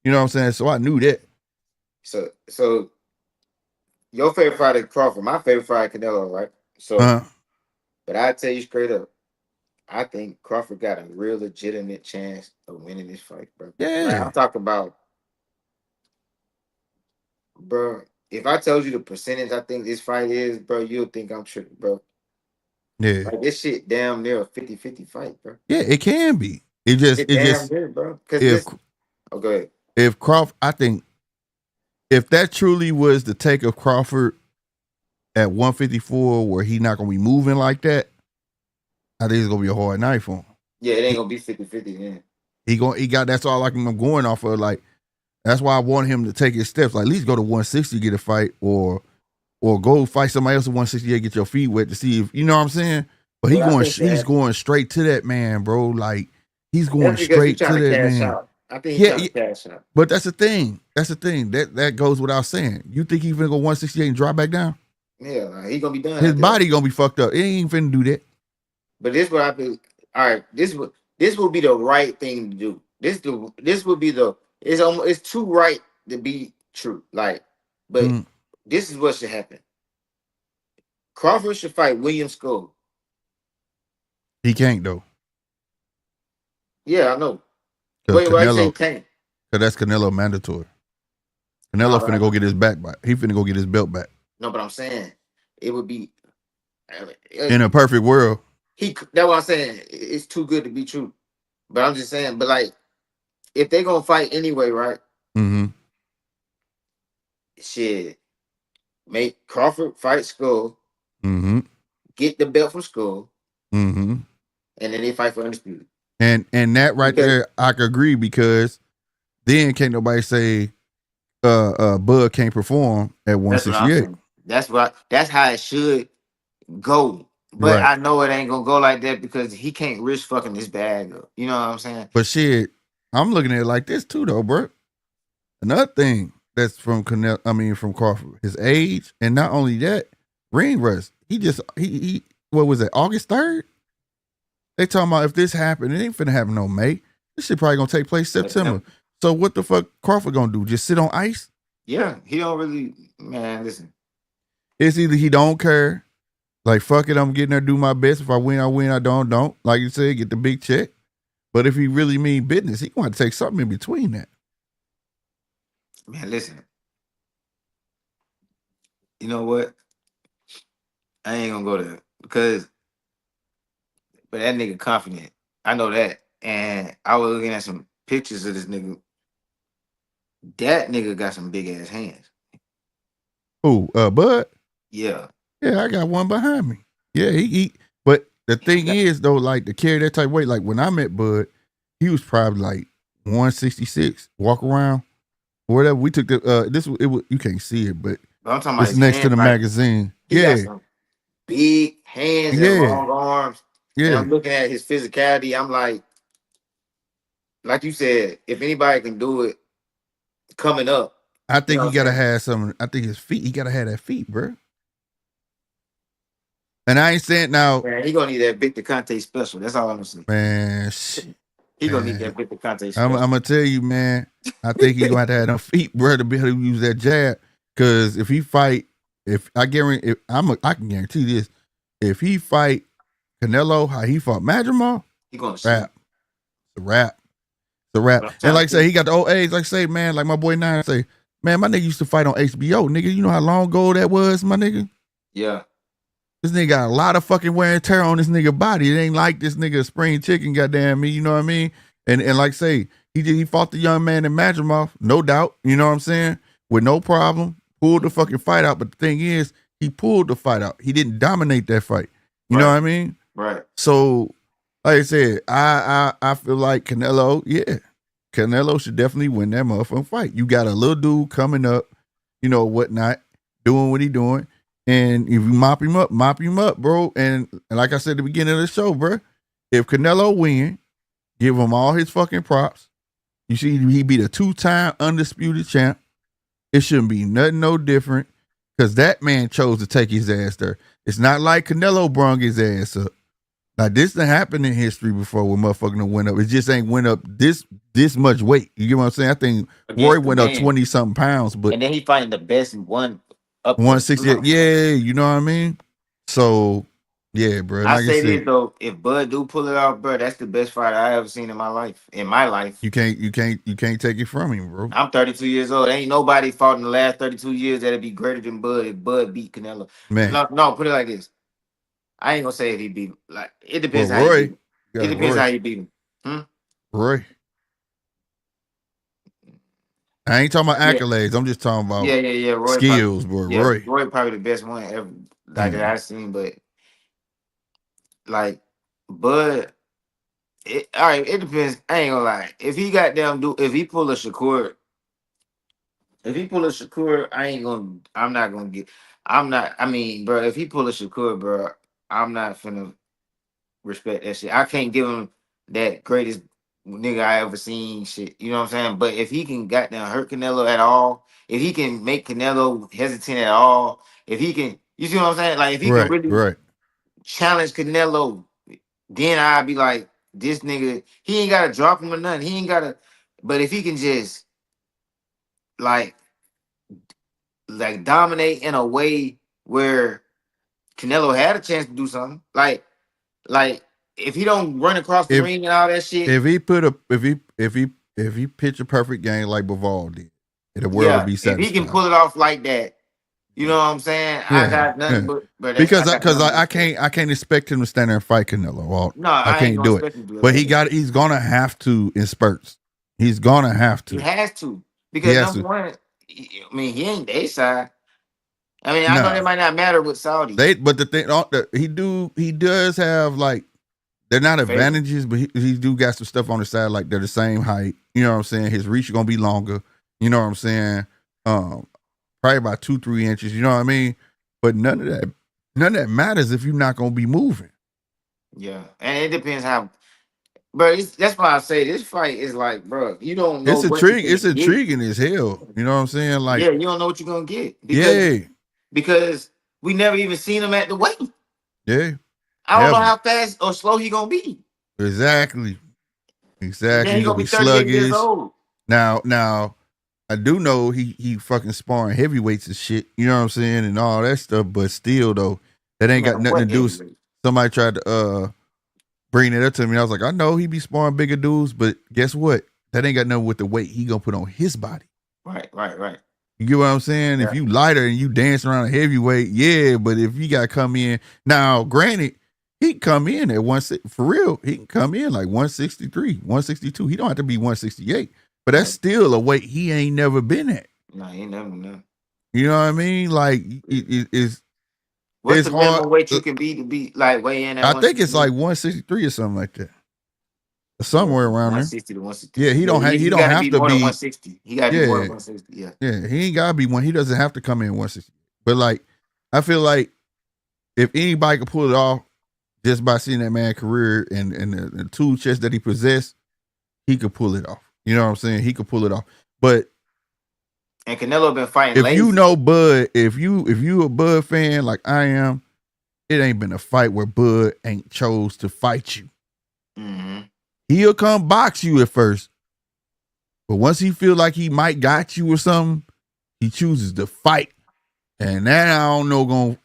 You know what I'm saying? So I knew that. So your favorite fight is Crawford. My favorite fight is Canelo, right? So, but I tell you straight up, I think Crawford got a real legitimate chance of winning this fight, bro. Yeah. Like, I'm talking about, bro. If I told you the percentage I think this fight is, bro, you'll think I'm tripping, bro. Yeah. Like this shit damn near a 50-50 fight, bro. Yeah, it can be. It just near, bro. Because go ahead. If Crawford, I think if that truly was the take of Crawford at 154, where he not gonna be moving like that, I think it's gonna be a hard night for him. Yeah, it ain't gonna be 50-50, man. He got that's all I'm going off of. Like that's why I want him to take his steps. Like at least go to 160, get a fight, or go fight somebody else at 168, get your feet wet to see if you know what I'm saying. But he's going straight to that man, bro. Like he's going straight to that man. Out. I think he's trying to cash out. But that's the thing. That goes without saying. You think he's gonna go 168 and drop back down? Yeah, he gonna be done. His body gonna be fucked up. He ain't finna do that. But this what I feel. All right, this will be the right thing to do. This will be it's too right to be true. Like, but this is what should happen. Crawford should fight William Skull. He can't though. Yeah, I know. Wait, why you say can't? Because that's Canelo mandatory. Canelo finna go get his back back. He finna go get his belt back. No, but I'm saying it would be in a perfect world. That's what I'm saying. It's too good to be true. But I'm just saying, but like, if they're gonna fight anyway, right? Mm-hmm. Shit. Make Crawford fight Skull. Mm-hmm. Get the belt from Skull. Mm-hmm. And then they fight for undisputed. And that right there, I could agree because then can't nobody say Bud can't perform at 168. That's how it should go. But right. I know it ain't gonna go like that because he can't risk fucking this bag up. You know what I'm saying? But shit, I'm looking at it like this too, though, bro. Another thing that's from from Crawford, his age, and not only that, ring rust. He what was it, August 3rd? They talking about if this happened, it ain't finna happen no May. This shit probably gonna take place September. So what the fuck Crawford gonna do? Just sit on ice? Yeah, he don't really, man, listen. It's either he don't care. Like, fuck it, I'm getting there, do my best. If I win, I win. I don't. Like you said, get the big check. But if he really mean business, he going to take something in between that. Man, listen. You know what? I ain't going to go there but that nigga confident. I know that. And I was looking at some pictures of this nigga. That nigga got some big ass hands. Who? Bud? Yeah. Yeah, I got one behind me. Yeah, he but the thing is though, like to carry that type of weight, like when I met Bud, he was probably like 166, walk around, or whatever. We took the you can't see it, but I'm talking about it's next to the magazine. He got some big hands and long arms. Yeah. And I'm looking at his physicality. I'm like you said, if anybody can do it coming up. I think he gotta have some. I think his feet, he gotta have that feet, bro. And I ain't saying now. Man, he gonna need that Victor Conte special. That's all I'm saying. Man, he gonna need that Victor Conte special. I'm gonna tell you, man. I think he gonna have to have them feet, bro, to be able to use that jab. Because if he fight if I guarantee, I can guarantee this. If he fight Canelo, how he fought Madrimov, He gonna sleep. rap, the rap, the rap. And like I say, he got the old age. Like I say, man, like my boy Nine say, man, my nigga used to fight on HBO, nigga. You know how long ago that was, my nigga? Yeah. This nigga got a lot of fucking wear and tear on this nigga body. It ain't like this nigga spring chicken, goddamn me. You know what I mean? And like I say, he fought the young man in Madrimov, no doubt. You know what I'm saying? With no problem. Pulled the fucking fight out. But the thing is, he pulled the fight out. He didn't dominate that fight. You know what I mean? Right. So, like I said, I feel like Canelo should definitely win that motherfucking fight. You got a little dude coming up, you know, whatnot, doing what he doing. And if you mop him up, bro. And like I said at the beginning of the show, bro, if Canelo win, give him all his fucking props. You see, he beat a 2-time undisputed champ. It shouldn't be nothing no different because that man chose to take his ass there. It's not like Canelo brung his ass up. Like this done happened in history before when motherfucking went up. It just ain't went up this much weight. You get what I'm saying? I think Roy went up 20-something pounds, but and then he fighting the best one up 160. Yeah, you know what I mean? So yeah, bro. I say this though, if Bud do pull it off, bro, that's the best fight I ever seen in my life. You can't take it from him, bro. I'm 32 years old. Ain't nobody fought in the last 32 years that'd be greater than Bud if Bud beat Canelo. Man. No, put it like this. I ain't gonna say if he beat him. Like it depends how you beat him. It depends how you beat him. Roy. I ain't talking about accolades. I'm just talking about Roy skills, probably, bro. Roy probably the best one ever that I've seen, but like Bud, all right, it depends. I ain't gonna lie. If he if he pull a Shakur, I mean, bro, if he pull a Shakur, bro, I'm not finna respect that shit. I can't give him that greatest nigga I ever seen shit. You know what I'm saying? But if he can goddamn hurt Canelo at all, if he can make Canelo hesitant at all, if he can, you see what I'm saying? Like if he can really challenge Canelo, then I'd be like, this nigga, he ain't gotta drop him or nothing. He ain't gotta, but if he can just like dominate in a way where Canelo had a chance to do something, like if he don't run across the ring and all that shit. If he pitch a perfect game like Bivol did, the world would be satisfied. If he can pull it off like that, you know what I'm saying? Yeah, I got nothing but because I can't expect him to stand there and fight Canelo. Well, no, I can't do it. But he's gonna have to in spurts. He's gonna have to. He has to because number one, I mean, he ain't their side. I mean, I know that might not matter with Saudi. But the thing, he does have like, they're not advantages, but he do got some stuff on the side like they're the same height. You know what I'm saying? His reach is gonna be longer. You know what I'm saying? Probably about 2-3 inches. You know what I mean? But none of that matters if you're not gonna be moving. Yeah, and it depends how. Bro, that's why I say this fight is like, bro, you don't know. It's intriguing as hell. You know what I'm saying? Like, yeah, you don't know what you're gonna get. Because we never even seen him at the weight. Yeah. I don't know how fast or slow he gonna be. Exactly. He's gonna be 38 years old. Now, I do know he fucking sparring heavyweights and shit. You know what I'm saying, and all that stuff. But still, though, that ain't got nothing to do. Somebody tried to bring it up to me. I was like, I know he be sparring bigger dudes, but guess what? That ain't got nothing with the weight he gonna put on his body. Right. You get what I'm saying? Yeah. If you lighter and you dance around a heavyweight, yeah. But if you got to come in now, granted, he can come in at 160 for real. He can come in like 163, 162. He don't have to be 168, but that's still a weight he ain't never been at. No, he ain't never been. You know what I mean? Like it's. What's the minimum weight you can be to be like weigh in at? I think it's like 163 or something like that. Somewhere around 160 to 160. Yeah, he don't have to be 160. He got to be more than 160. Yeah, he ain't gotta be one. He doesn't have to come in 160. But like, I feel like if anybody could pull it off just by seeing that man's career and the tool chest that he possessed, he could pull it off. You know what I'm saying? He could pull it off. But and Canelo been fighting. If you know Bud, if you a Bud fan like I am, it ain't been a fight where Bud ain't chose to fight you. Mm-hmm. He'll come box you at first, but once he feel like he might got you or something, he chooses to fight And that I don't know.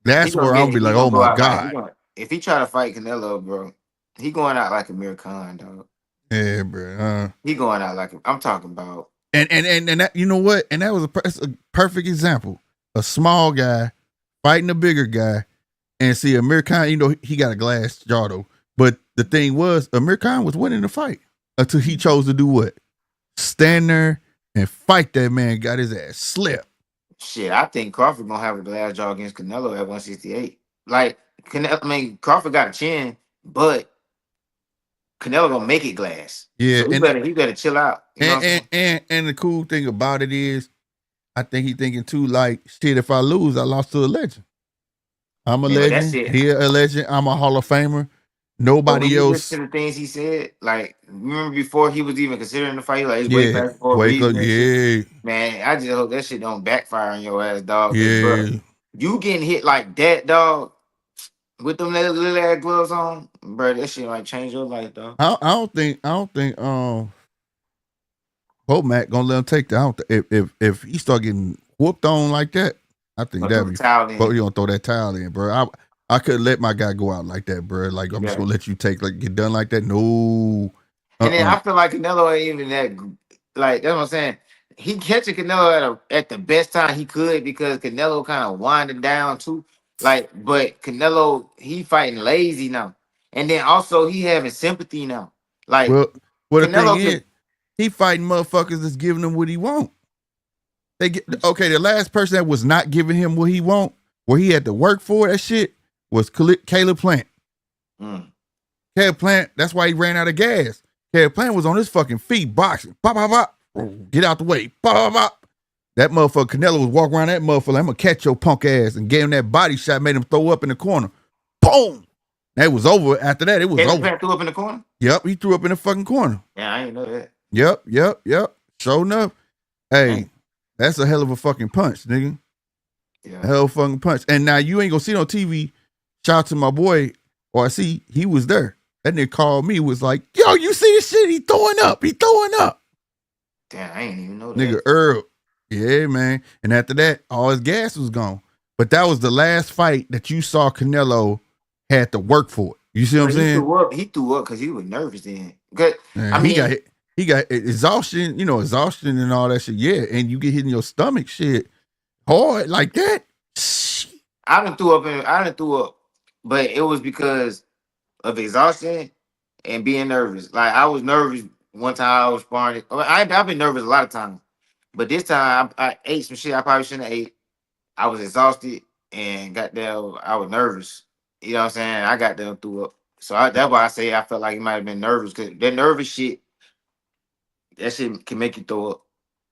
That's where I'll be He like, gonna oh go my out like God. if he try to fight Canelo, bro, he going out like Amir Khan, dog. Yeah, bro. He going out like I'm talking about. And that, you know what? And that was that's a perfect example. A small guy fighting a bigger guy, and see Amir Khan. You know he got a glass jaw though. But the thing was, Amir Khan was winning the fight until he chose to do what? Stand there and fight that man. Got his ass slipped. Shit, I think Crawford gonna have a glass jaw against Canelo at 168. Like Canelo, I mean Crawford got a chin, but Canelo gonna make it glass. Yeah, So and he better chill out. You know what I'm saying? and the cool thing about it is, I think he thinking too like, shit, if I lose, I lost to a legend. I'm a Yeah, but that legend. shit. He a legend. I'm a Hall of Famer. But when Nobody you else. listen to the things he said, like remember before he was even considering the fight, like his weight Yeah, class for a wake up. reason and shit. Yeah, Man, I just hope that shit don't backfire on your ass, dog. Cause bro, yeah. you getting hit like that, dog, with them little ass gloves on, bro, that shit might change your life, dog. I don't think Hope Mac gonna let him take that. I don't if he start getting whooped on like that, I think Throw that'd the be. towel in. But you don't throw that towel in, bro. I couldn't let my guy go out like that, bro. Like I'm just Yeah. gonna let you get done like that. No. And then I feel like Canelo ain't even that. Like that's what I'm saying. He catching Canelo at the best time he could because Canelo kind of winding down too. Like, but Canelo he fighting lazy now, and then also he having sympathy now. Like Well, the thing Canelo is, can. he fighting motherfuckers that's giving him what he want. They get okay. The last person that was not giving him what he want, where he had to work for that shit, was Caleb Plant. Caleb Plant. That's why he ran out of gas. Caleb Plant was on his fucking feet boxing. Bop, bop, bop. Get out the way. Bop, bop, bop. That motherfucker Canelo was walking around that motherfucker. I'm gonna catch your punk ass, and gave him that body shot, made him throw up in the corner. Boom. That was over. After that, it was over. Plant threw up in the corner. Yep, he threw up in the fucking corner. Yeah, I ain't know that. Yep. Sure enough. Hey, that's a hell of a fucking punch, nigga. Yeah. Hell of a fucking punch. And now you ain't gonna see it on TV. Shout out to my boy, RC. He was there. That nigga called me, was like, yo, you see this shit? He throwing up. Damn, I ain't even know that. Nigga Earl. Yeah, man. And after that, all his gas was gone. But that was the last fight that you saw Canelo had to work for it. You see what I'm saying? He threw up because he was nervous then. Good. I mean, he got exhaustion, exhaustion and all that shit. Yeah, and you get hit in your stomach, shit, hard like that. I done threw up, but it was because of exhaustion and being nervous. Like I was nervous one time I was sparring. I've been nervous a lot of times, but this time I ate some shit I probably shouldn't have ate. I was exhausted and goddamn, I was nervous. You know what I'm saying? I got them threw up. So that's why I say I felt like he might have been nervous because that nervous shit, that shit can make you throw up.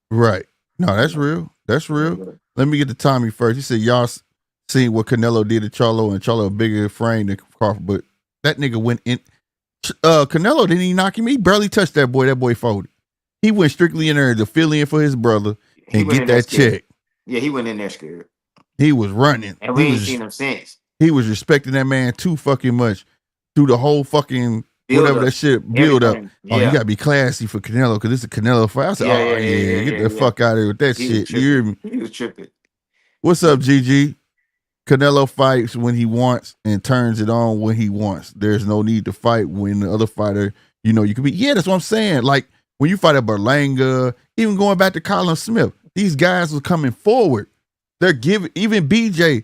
Right. No, that's real. That's real. Let me get to Tommy first. He said y'all seen what Canelo did to Charlo, and Charlo a bigger frame than Crawford, but that nigga went in. Canelo didn't even knock him. He barely touched that boy. That boy folded. He went strictly in there to fill in for his brother and get that check. Yeah, he went in there scared. He was running. And we ain't seen him since. He was respecting that man too fucking much through the whole fucking that shit build up. Yeah. Oh, you gotta be classy for Canelo because it's a Canelo fight. I said, get the fuck out of here with that shit. You hear me? He was tripping. What's up, GG? Canelo fights when he wants and turns it on when he wants. There's no need to fight when the other fighter, you could be. Yeah, that's what I'm saying. Like when you fight at Berlanga, even going back to Colin Smith, these guys was coming forward. They're giving, even BJ.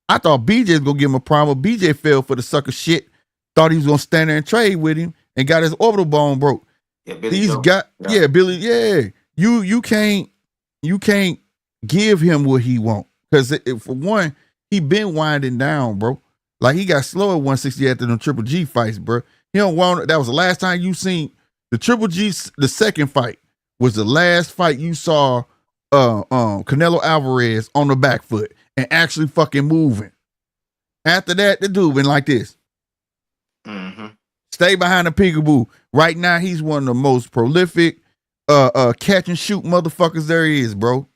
I thought BJ was gonna give him a problem. BJ fell for the sucker shit. Thought he was gonna stand there and trade with him and got his orbital bone broke. Yeah, Billy these guys, Billy, you can't give him what he want because for one, he been winding down, bro. Like he got slow at 160 after them Triple G fights, bro. He don't want. That was the last time you seen the Triple G. The second fight was the last fight you saw. Canelo Alvarez on the back foot and actually fucking moving. After that, the dude been like this. Stay behind the peekaboo. Right now, he's one of the most prolific catch and shoot motherfuckers there is, bro.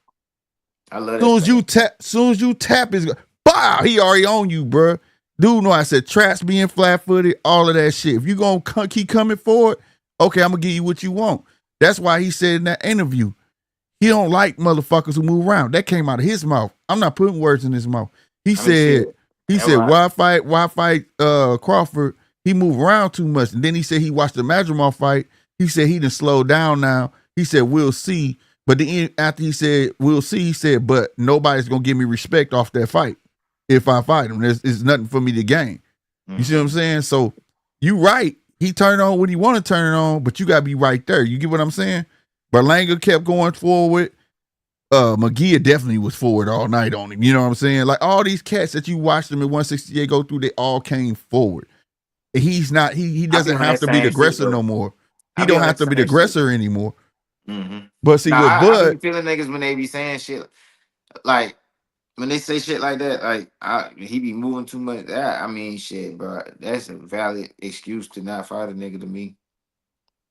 I love that. Soon as you tap his, bow, he already on you, bro. Dude, know I said traps being flat footed, all of that shit. If you gonna keep coming forward, okay, I'm gonna give you what you want. That's why he said in that interview, He don't like motherfuckers who move around. That came out of his mouth. I'm not putting words in his mouth. He said, why fight Crawford? He moved around too much. And then he said he watched the Madrimov fight. He said he done slowed down now. He said, we'll see. But then after he said, we'll see, he said, but nobody's going to give me respect off that fight if I fight him. There's nothing for me to gain. You see what I'm saying? So you right. He turned on when he want to turn it on, but you got to be right there. You get what I'm saying? Berlanga kept going forward. McGee definitely was forward all night on him. You know what I'm saying? Like all these cats that you watched them in 168 go through, they all came forward. He's not. He doesn't have to be the aggressor no more. He don't have to be the aggressor anymore. Mm-hmm. But see, with Bud, I be feeling niggas when they be saying shit like when they say shit like that, like he be moving too much. I mean, shit, bro. That's a valid excuse to not fight a nigga to me.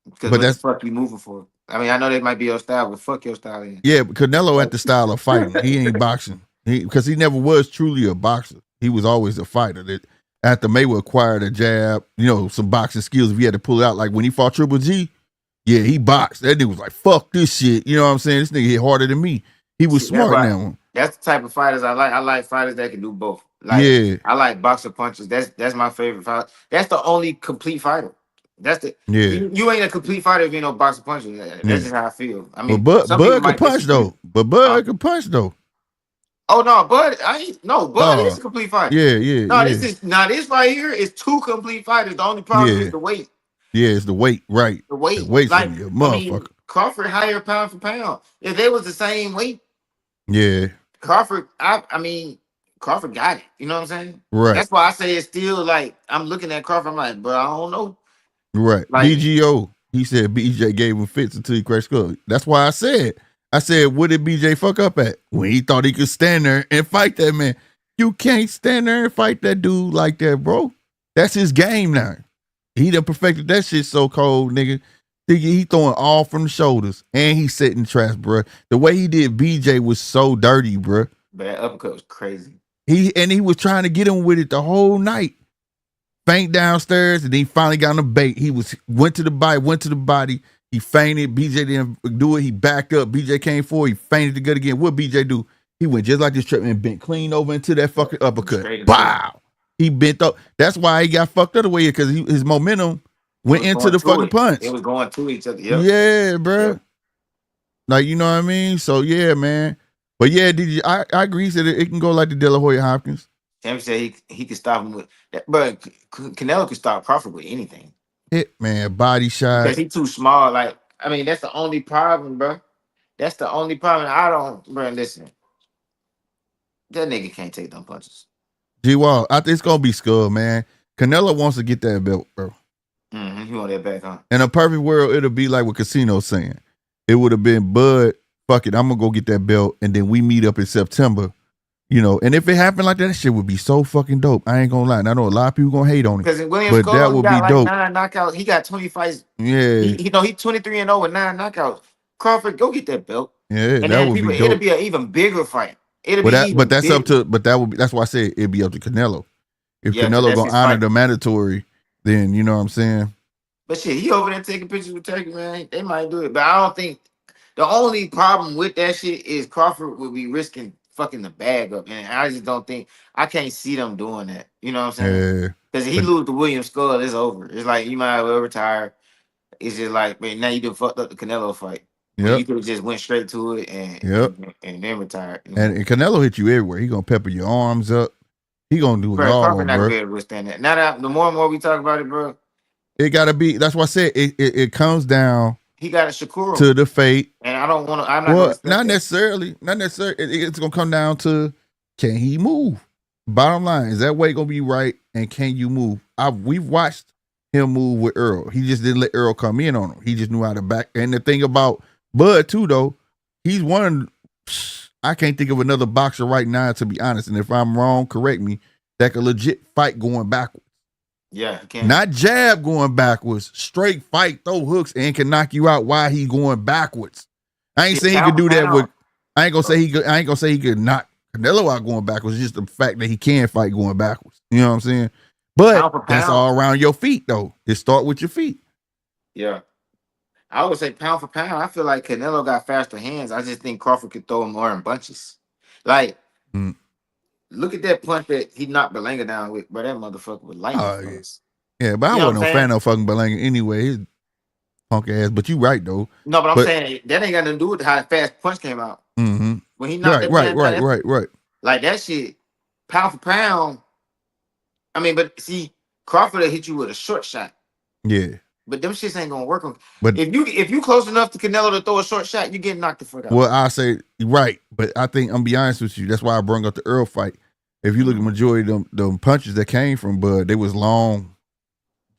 Because what the fuck you moving for? I mean, I know that might be your style, but fuck your style. Yeah, but Canelo had the style of fighting. He ain't boxing. Because he never was truly a boxer. He was always a fighter. That after Mayweather acquired a jab, some boxing skills. If he had to pull it out, like when he fought Triple G, yeah, he boxed. That dude was like, fuck this shit. You know what I'm saying? This nigga hit harder than me. He was smart in that one. That's the type of fighters I like. I like fighters that can do both. Like, I like boxer punches. That's my favorite fighter. That's the only complete fighter. That's the you ain't a complete fighter if you know boxer punches. That's just how I feel. I mean, but Bud can punch though. But Bud can punch though. Oh no, Bud! Bud is a complete fighter. Yeah. No, this right here is two complete fighters. The only problem is the weight. Yeah, it's the weight, right? The weight, weight's like a motherfucker. Crawford higher pound for pound. If they was the same weight, Crawford. Crawford got it. You know what I'm saying? Right. That's why I say it's still like I'm looking at Crawford. I'm like, bro, I don't know. Right. Like, BGO. He said BJ gave him fits until he crashed skull. That's why I said, what did BJ fuck up at? When he thought he could stand there and fight that man. You can't stand there and fight that dude like that, bro. That's his game now. He done perfected that shit so cold, nigga. He throwing all from the shoulders. And he setting traps, bro. The way he did BJ was so dirty, bro. But that uppercut was crazy. He was trying to get him with it the whole night. Faint downstairs, and then he finally got on the bait. He went to the body. He fainted. BJ didn't do it. He backed up. BJ came forward. He fainted to gut again. What BJ do? He went just like this trip and bent clean over into that fucking uppercut. Wow. He bent up. That's why he got fucked up the way because his momentum went into the fucking punch. It was going to each other. Yep. Yeah, bro. Yep. Like, you know what I mean? So, yeah, man. But, yeah, I agree. He said it can go like the De La Hoya Hopkins. Sam said he could stop him with that. But Canelo could stop Crawford with anything. Hit, man. Body shot. Because he's too small. Like, I mean, that's the only problem, bro. That's the only problem. Bro, listen. That nigga can't take them punches. G-Wall, I think it's going to be Skull, man. Canelo wants to get that belt, bro. Mm-hmm. He want that back, huh? In a perfect world, it'll be like what Casino's saying. It would have been, Bud, fuck it, I'm going to go get that belt, and then we meet up in September. And if it happened like that shit would be so fucking dope. I ain't going to lie. And I know a lot of people going to hate on it. Because Williams but that would be dope. 9 knockouts. He got 20 fights. Yeah. He's 23-0 with 9 knockouts. Crawford, go get that belt. Yeah, and that would be dope. It'll be an even bigger fight. That's why I said it'd be up to Canelo. If Canelo gonna honor the mandatory, then you know what I'm saying. But shit, he over there taking pictures with Turkey, man. They might do it, but I don't think the only problem with that shit is Crawford would be risking fucking the bag up, and I just don't think I can't see them doing that. You know what I'm saying? Yeah. Because if he lose the Williams Skull, it's over. It's like you might as well retire. It's just like, man, now you done fucked up the Canelo fight. Yep. You could have just went straight to it and then retired. And Canelo hit you everywhere. He gonna pepper your arms up. He gonna do it all, bro. Not gonna be able to withstand that. Now that the more and more we talk about it, bro, it gotta be. That's why I said it comes down. He got a Shakur to the fate, and I don't want to. I'm not. Well, not necessarily. Not necessarily. It's gonna come down to can he move. Bottom line is that weight gonna be right, and can you move? We've watched him move with Earl. He just didn't let Earl come in on him. He just knew how to back. And the thing about Bud too, though, he's one. I can't think of another boxer right now, to be honest. And if I'm wrong, correct me. That could legit fight going backwards. Yeah, he can. Not jab going backwards. Straight fight, throw hooks, and can knock you out while he's going backwards. I ain't saying he could do that with. I ain't gonna say he could. I ain't gonna say he could knock Canelo out going backwards. It's just the fact that he can fight going backwards. You know what I'm saying? But that's all around your feet, though. It start with your feet. Yeah. I would say pound for pound. I feel like Canelo got faster hands. I just think Crawford could throw him more in bunches. Like, look at that punch that he knocked Berlanga down with, but that motherfucker was lightning fast. Yeah, but I wasn't no fan of fucking Berlanga anyway. His punk ass. But you right though. No, but I'm saying that ain't got nothing to do with how fast punch came out. Mm-hmm. When he knocked right. Like that shit, pound for pound. I mean, but see, Crawford will hit you with a short shot. Yeah. But them shits ain't gonna work on. But if you close enough to Canelo to throw a short shot, you get knocked the fuck out. Well, I say right, but I think I'm gonna be honest with you. That's why I brought up the Earl fight. If you look at the majority of them punches that came from Bud, they was long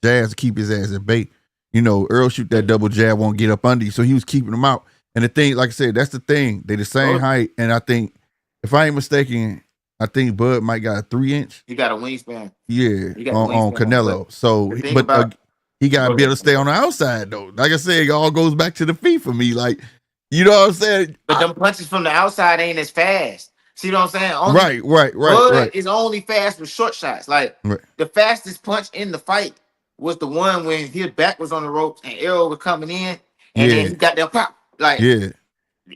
jabs to keep his ass at bay. You know, Earl shoot that double jab, won't get up under you, so he was keeping them out. And the thing, like I said, that's the thing. They the same height, and I think, if I ain't mistaken, I think Bud might got a 3-inch. He got a wingspan. Yeah, on Canelo. So, but he got to be able to stay on the outside, though. Like I said, it all goes back to the feet for me. Like, you know what I'm saying? But them punches from the outside ain't as fast. See what I'm saying? Right. Bud is only fast with short shots. Like, the fastest punch in the fight was the one when his back was on the ropes and Errol was coming in, and then he got that pop. Like, if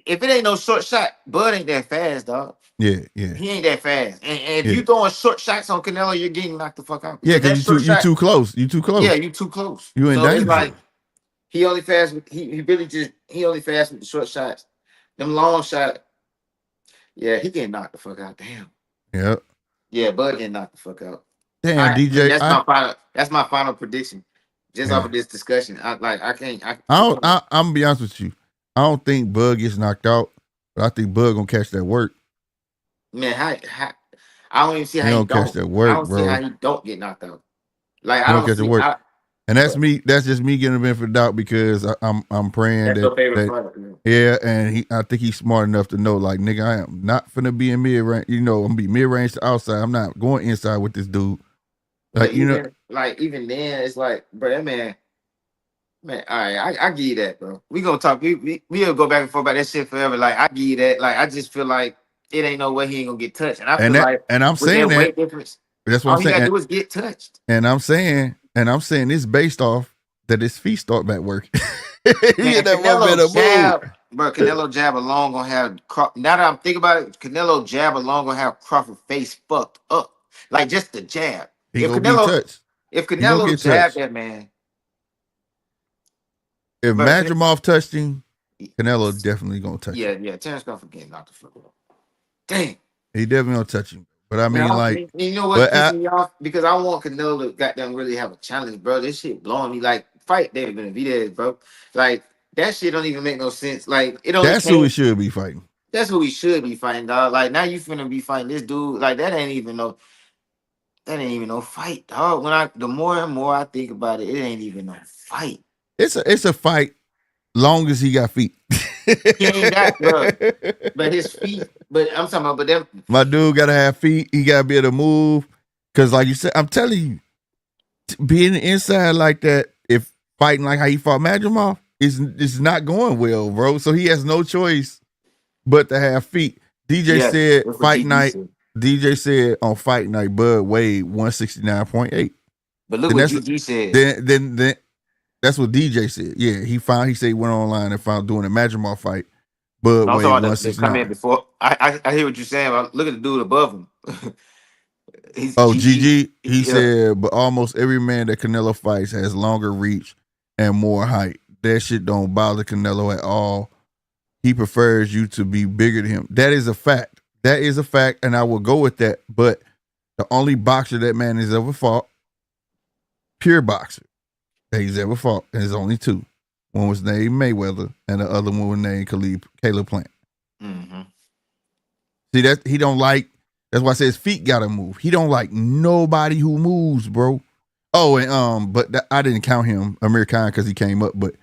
it ain't no short shot, Bud ain't that fast, dog. Yeah. He ain't that fast. And if you throwing short shots on Canelo, you're getting knocked the fuck out. Yeah, because you too close. You too close. Yeah, you too close. You in danger. It's like he only fast with he only fast with the short shots. Them long shots. Yeah, he getting knocked the fuck out. Damn. Yep. Yeah, Bud getting knocked the fuck out. Damn, DJ. That's my final prediction. Just off of this discussion. I'm gonna be honest with you. I don't think Bud gets knocked out, but I think Bud gonna catch that work. Man, how I don't even see how he don't catch that work, I don't see how he don't get knocked out. Like I don't catch the work. And that's me. That's just me getting a benefit of the doubt because I'm praying that's your favorite fighter. Yeah, and I think he's smart enough to know, like, nigga, I am not finna be in mid range. You know, I'm gonna be mid range to outside. I'm not going inside with this dude. Like, even then, it's like, bro, that man. All right, I give you that, bro. We gonna talk. We'll go back and forth about that shit forever. Like, I give you that. Like, I just feel like it ain't no way he ain't gonna get touched. And I feel I'm saying that. That's what I'm saying. All he gotta do is get touched. And I'm saying it's based off that his feet start back working. Canelo jab alone gonna have. Now that I'm thinking about it, Canelo jab alone gonna have Crawford face fucked up. Like just the jab. If Canelo jabbed that man. If Madrimov touched him, Canelo definitely gonna touch him. Yeah. Terrence Crawford getting knocked the fuck out. Damn. He definitely gonna touch him. But I mean, you know what pisses me off? Because I want Canelo to goddamn really have a challenge, bro. This shit blowing me. Like, fight David Benavidez, bro. Like, that shit don't even make no sense. Like, it don't. That's who he should be fighting. That's who he should be fighting, dog. Like, now you finna be fighting this dude. Like, that ain't even no fight, dog. The more and more I think about it, it ain't even no fight. It's a fight, long as he got feet. He ain't got, bro. But his feet. But I'm talking about, them. My dude gotta have feet. He gotta be able to move. Cause like you said, I'm telling you, being inside like that, if fighting like how he fought Madrimov, is not going well, bro. So he has no choice but to have feet. DJ said fight night. DJ said on fight night, Bud weighed 169.8. But look what GG said. Then that's what DJ said. Yeah, he said he went online and found doing a Madrimov fight. But weighed 169. Before I hear what you're saying. But look at the dude above him. GG. He said, but almost every man that Canelo fights has longer reach and more height. That shit don't bother Canelo at all. He prefers you to be bigger than him. That is a fact. That is a fact, and I will go with that. But the only boxer that man has ever fought, pure boxer, that he's ever fought, and there's only two. One was named Mayweather, and the other one was named Caleb Plant. Mm-hmm. See, that he don't like. That's why I say his feet gotta move. He don't like nobody who moves, bro. Oh, and I didn't count him, Amir Khan, because he came up. But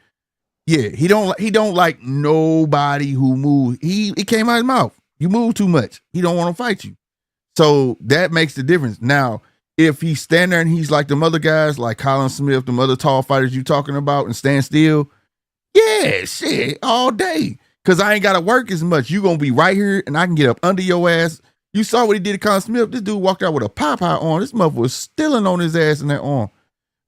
yeah, he don't like nobody who moves. It came out of his mouth. You move too much. He don't want to fight you. So that makes the difference. Now, if he's standing there and he's like them other guys, like Colin Smith, them other tall fighters you talking about, and stand still, yeah, shit, all day. Because I ain't got to work as much. You going to be right here, and I can get up under your ass. You saw what he did to Colin Smith. This dude walked out with a Popeye on. This mother was stealing on his ass in that arm.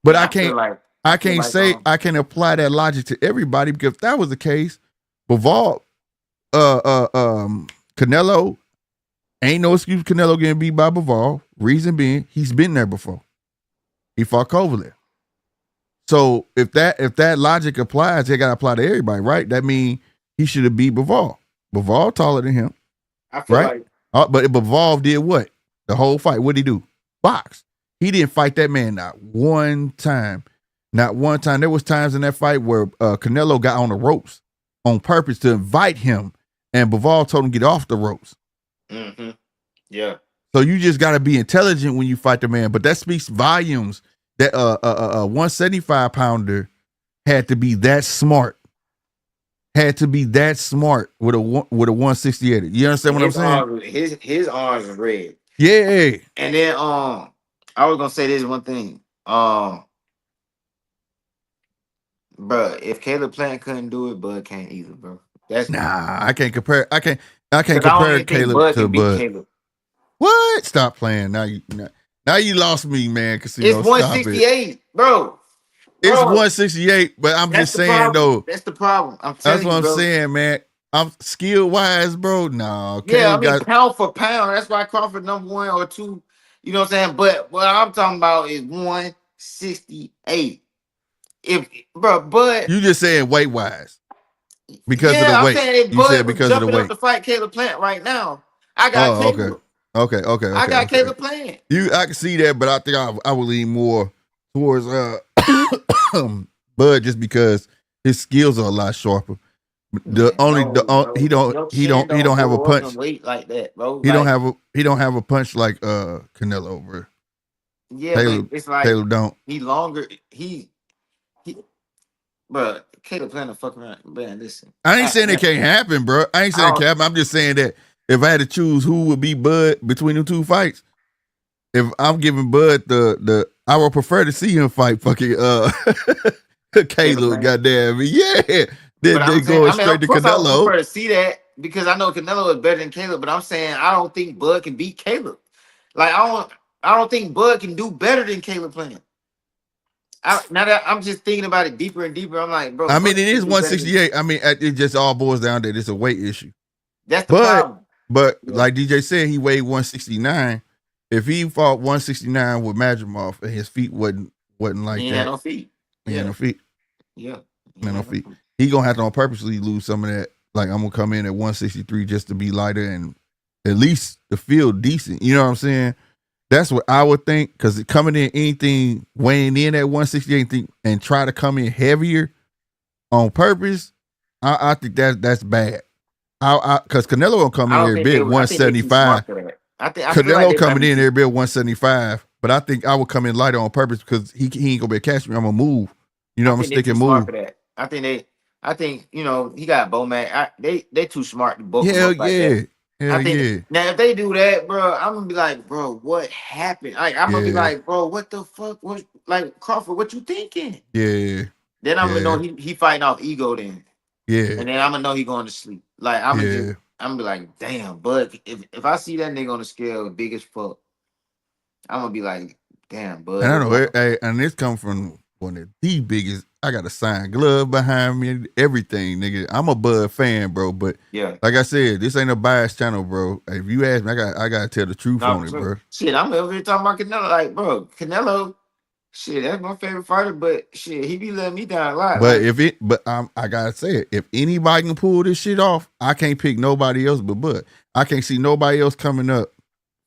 But I can't. I can't say I can apply that logic to everybody, because if that was the case, Bivol, Canelo, ain't no excuse Canelo getting beat by Bivol. Reason being, he's been there before. He fought Kovalev. So if that logic applies, they gotta apply to everybody, right? That means he should have beat Bivol. Bivol taller than him. I feel right? But Bivol did what? The whole fight. What'd he do? Box. He didn't fight that man not one time. Not one time. There was times in that fight where Canelo got on the ropes on purpose to invite him, and Bivol told him to get off the ropes. Mm-hmm. Yeah. So you just got to be intelligent when you fight the man. But that speaks volumes that a 175 pounder had to be that smart. Had to be that smart with a 168. You understand what I'm saying? His arms are red. Yeah. And then I was gonna say this one thing. Bro, if Caleb Plant couldn't do it, Bud can't either, bro. I can't compare. I can't compare Caleb to Bud. Caleb. What? Stop playing. Now you lost me, man. Casino. It's 168, bro. It's 168, but I'm just saying though. That's the problem. That's what I'm saying, man. I'm skill wise, bro. No, yeah, I mean pound for pound. That's why Crawford number 1 or 2. You know what I'm saying? But what I'm talking about is 168. But you just saying weight wise because of the weight. I'm saying you said because of the weight. Up to fight Caleb Plant right now. I got Caleb. Okay. I got Caleb Plant. I can see that, but I think I would lean more towards Bud just because his skills are a lot sharper. He don't have a punch like that, bro. He don't have a punch like Canelo, bro. Yeah, Caleb, it's like Caleb don't. He longer. He bro. Caleb playing the fuck around, man. Listen, I ain't saying it can't happen, bro. I ain't saying it can't happen. I'm just saying that if I had to choose who would be Bud between the two fights, if I'm giving Bud the I would prefer to see him fight fucking Caleb. Goddamn, yeah. They going straight to Canelo. I prefer to see that because I know Canelo is better than Caleb, but I'm saying I don't think Bud can beat Caleb. Like I don't think Bud can do better than Caleb playing. Now that I'm just thinking about it deeper and deeper, I'm like, bro. I mean, it is 168. I mean, it just all boils down that it's a weight issue. That's the problem. But like DJ said, he weighed 169. If he fought 169 with Madrimov and his feet wasn't like he that, had no feet. He had no feet. Yeah, he had no feet. He gonna have to on purposely lose some of that. Like I'm gonna come in at 163 just to be lighter and at least to feel decent. You know what I'm saying? That's what I would think. Because coming in anything weighing in at 168 and try to come in heavier on purpose, I think that's bad. Because Canelo will come in here bit 175. Canelo coming in there bit 175. But I think I would come in lighter on purpose because he ain't gonna be able to catch me. I'm gonna move. You know, I'm gonna stick and move. I think you know he got Bowman. They too smart to book. Hell yeah. Hell yeah. Now if they do that, bro, I'm gonna be like, bro, what happened? Like I'm gonna be like, bro, what the fuck? What like Crawford? What you thinking? Yeah. Then I'm gonna know he fighting off ego then. Yeah. And then I'm gonna know he going to sleep. Like I'm gonna be like, damn, bud. If I see that nigga on the scale big as fuck, I'm gonna be like, damn, bud. And I know, and this come from one of the biggest. I got a signed glove behind me, everything, nigga. I'm a Bud fan, bro. But like I said, this ain't a biased channel, bro. If you ask me, I gotta tell the truth on it, bro. Shit, I'm over here talking about Canelo, like, bro, Canelo. Shit, that's my favorite fighter, but shit, he be letting me down a lot. But I gotta say it. If anybody can pull this shit off, I can't pick nobody else but Bud. I can't see nobody else coming up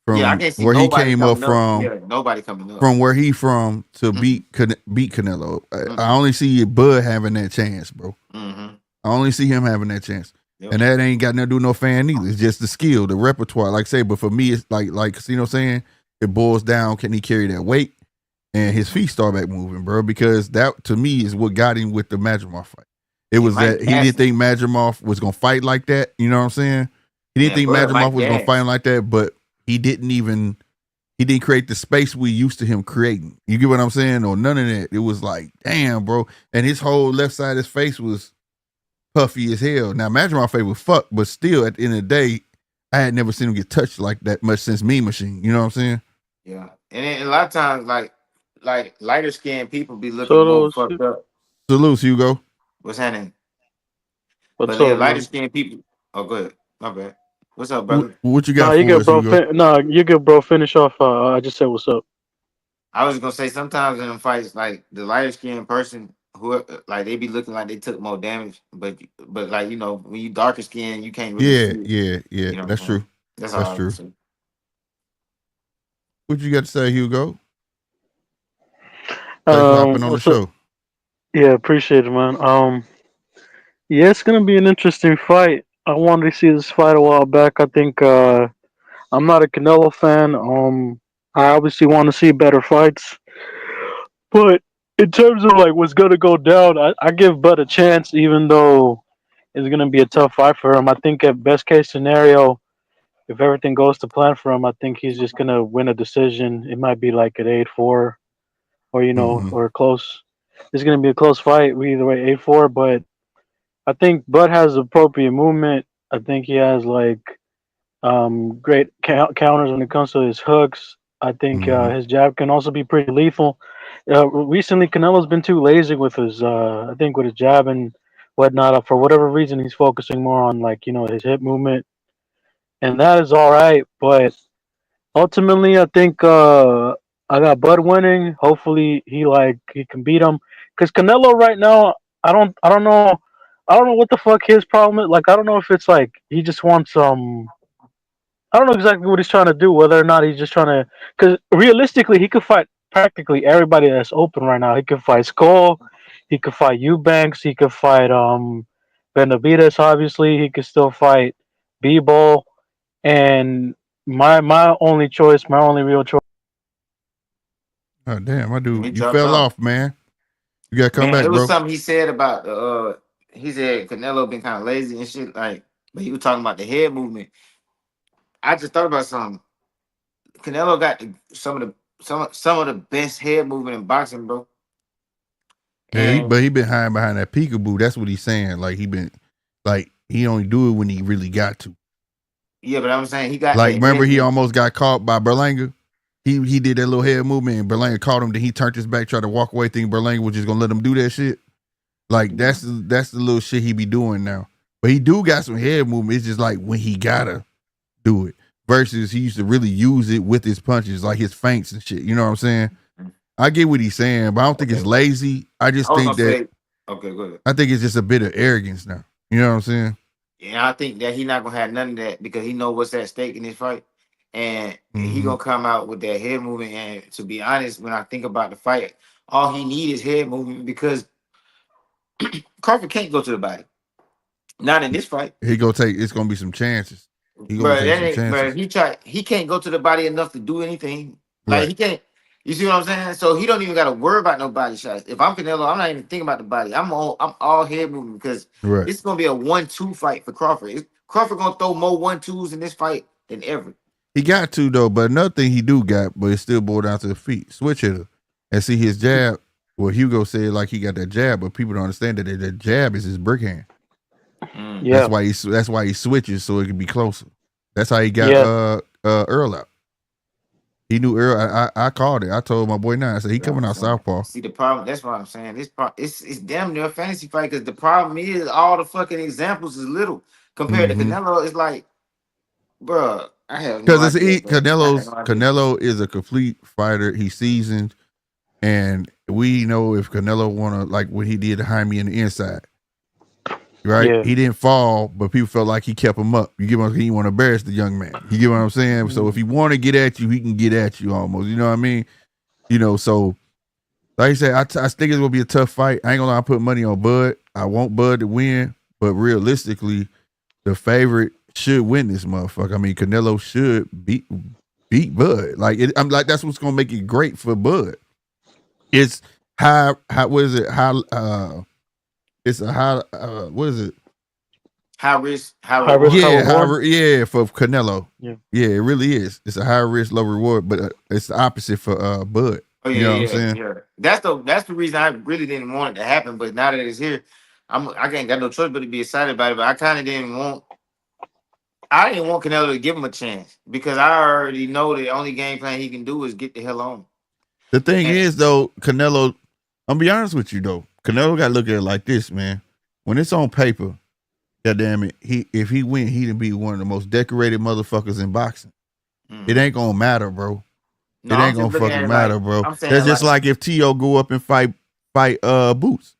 from where he came up from. Yeah, nobody coming up from where he from to beat Canelo. I only see Bud having that chance, bro. I only see him having that chance. And that ain't got nothing to do with no fan either. It's just the skill, the repertoire. Like I say, but for me, it's like you know what I'm saying? It boils down, can he carry that weight? And his feet start back moving, bro. Because that, to me, is what got him with the Madrimov fight. It was that he didn't think Madrimov was going to fight like that. You know what I'm saying? He didn't think Madrimov was going to fight like that, but he didn't create the space we used to him creating. You get what I'm saying? Or none of that. It was like, damn, bro. And his whole left side of his face was puffy as hell. Now, Madrimov face was fucked, but still, at the end of the day, I had never seen him get touched like that much since Mean Machine. You know what I'm saying? Yeah. And a lot of times, like, like lighter skinned people be looking more So fucked up. Salute, Hugo. What's happening? what's But yeah, up, lighter man? skinned people. Oh, go ahead. My bad. What's up, brother? What you Nah, got you for good, us, bro. Hugo? Nah, you good, bro. Finish off. I just said what's up. I was gonna say sometimes in them fights, like the lighter skinned person who like they be looking like they took more damage, but like when you darker skinned, you can't really Yeah, see it. yeah, yeah. You know what That's I'm saying? true. That's all That's I was gonna true. say. What you got to say, Hugo? Thanks for hopping on the What's up? show. Yeah, appreciate it, man. Yeah, it's gonna be an interesting fight. I wanted to see this fight a while back. I think I'm not a Canelo fan. I obviously want to see better fights, but in terms of like what's gonna go down, I give Bud a chance, even though it's gonna be a tough fight for him. I think at best case scenario, if everything goes to plan for him, I think he's just gonna win a decision. It might be like at 8-4, or Hmm. or close. It's gonna be a close fight either way, 8-4. But I think Bud has appropriate movement. I think he has like great counters when it comes to his hooks. I think Hmm. his jab can also be pretty lethal. Recently, Canelo's been too lazy with his, I think, with his jab and whatnot. For whatever reason, he's focusing more on like his hip movement, and that is all right. But ultimately, I think I got Bud winning. Hopefully, he can beat him. Because Canelo right now, I don't know what the fuck his problem is. Like, I don't know if it's like he just wants I don't know exactly what he's trying to do. Whether or not he's just trying to, because realistically, he could fight practically everybody that's open right now. He could fight Skull, he could fight Eubanks, he could fight Benavides. Obviously, he could still fight B-Ball. And my only choice, my only real choice. Oh damn, my And he dude, you dropped fell off. off, man. You gotta come Man, back, it was bro. something he said about the he said Canelo been kind of lazy and shit, like, but he was talking about the head movement. I just thought about something. Canelo got some of the best head movement in boxing, bro. Yeah, And but he been hiding behind that peekaboo. That's what he's saying. Like he only do it when he really got to. yeah, but I'm saying he got Like that remember head he movement. almost got caught by Berlanga. He did that little head movement and Berlanga caught him. Then he turned his back, tried to walk away, thinking Berlanga was just gonna let him do that shit. Like Yeah. that's the little shit he be doing now. But he do got some head movement. It's just like when he gotta do it. Versus he used to really use it with his punches, like his feints and shit. You know what I'm saying? I get what he's saying, but I don't think it's Okay. lazy. I I just was think gonna that say, okay, go ahead. I think it's just a bit of arrogance now. You know what I'm saying? Yeah, I think that he not gonna have none of that because he know what's at stake in this fight, and he Mm-hmm. gonna come out with that head movement. And to be honest, when I think about the fight, all he need is head movement because Crawford can't go to the body. Not in this fight. He gonna take. It's gonna be some chances. He gonna be But taking that some ain't. But chances. he can't go to the body enough to do anything. Like Right. he can't. You see what I'm saying? So he don't even got to worry about no body shots. If I'm Canelo, I'm not even thinking about the body. I'm all head moving because Right. it's gonna be a 1-2 fight for Crawford. Crawford gonna throw more 1-2s in this fight than ever. He got to though, but another thing he do got, but it still boiled down to the feet. Switch hitter. And see his jab. Well, Hugo said like he got that jab, but people don't understand that that jab is his brick hand. Mm. Yeah, That's why he switches so it can be closer. That's how he got yeah, Earl out. He knew Earl. I called it. I told my boy now. I said he You know what coming I'm out saying? southpaw. See the problem. That's what I'm saying. It's damn near a fantasy fight because the problem is all the fucking examples is little compared to Mm-hmm. Canelo. It's like, bruh, I have no Because it's idea, bro. I have no idea. Canelo is a complete fighter. He's seasoned, and we know if Canelo wanna like what he did to Jaime in the inside, right? yeah. He didn't fall, but people felt like he kept him up. You get what he want to embarrass the young man. You get what I'm saying? So if he want to get at you, he can get at you almost. You know what I mean? So like I said, I think it's gonna be a tough fight. I ain't gonna lie, I put money on Bud. I want Bud to win, but realistically, the favorite should win this motherfucker. I mean, Canelo should beat Bud. I'm like that's what's gonna make it great for Bud. It's how what is it? How it's a high what is it? High risk, high High risk, high reward. Yeah, reward. yeah, for Canelo. Yeah, Yeah, it really is. It's a high risk, low reward, but it's the opposite for Bud. Oh You know what I'm yeah, saying? yeah. That's the reason I really didn't want it to happen. But now that it's here, I can't got no choice but to be excited about it. But I kind of didn't want. I didn't want Canelo to give him a chance because I already know the only game plan he can do is get the hell on. The thing is, though, Canelo, I'm gonna be honest with you, though. Canelo got to look at it like this, man. When it's on paper, goddamn it, if he win, he'd be one of the most decorated motherfuckers in boxing. It ain't gonna matter, bro. No, it ain't gonna fucking matter, like, bro. That's just like if T.O. go up and fight Boots.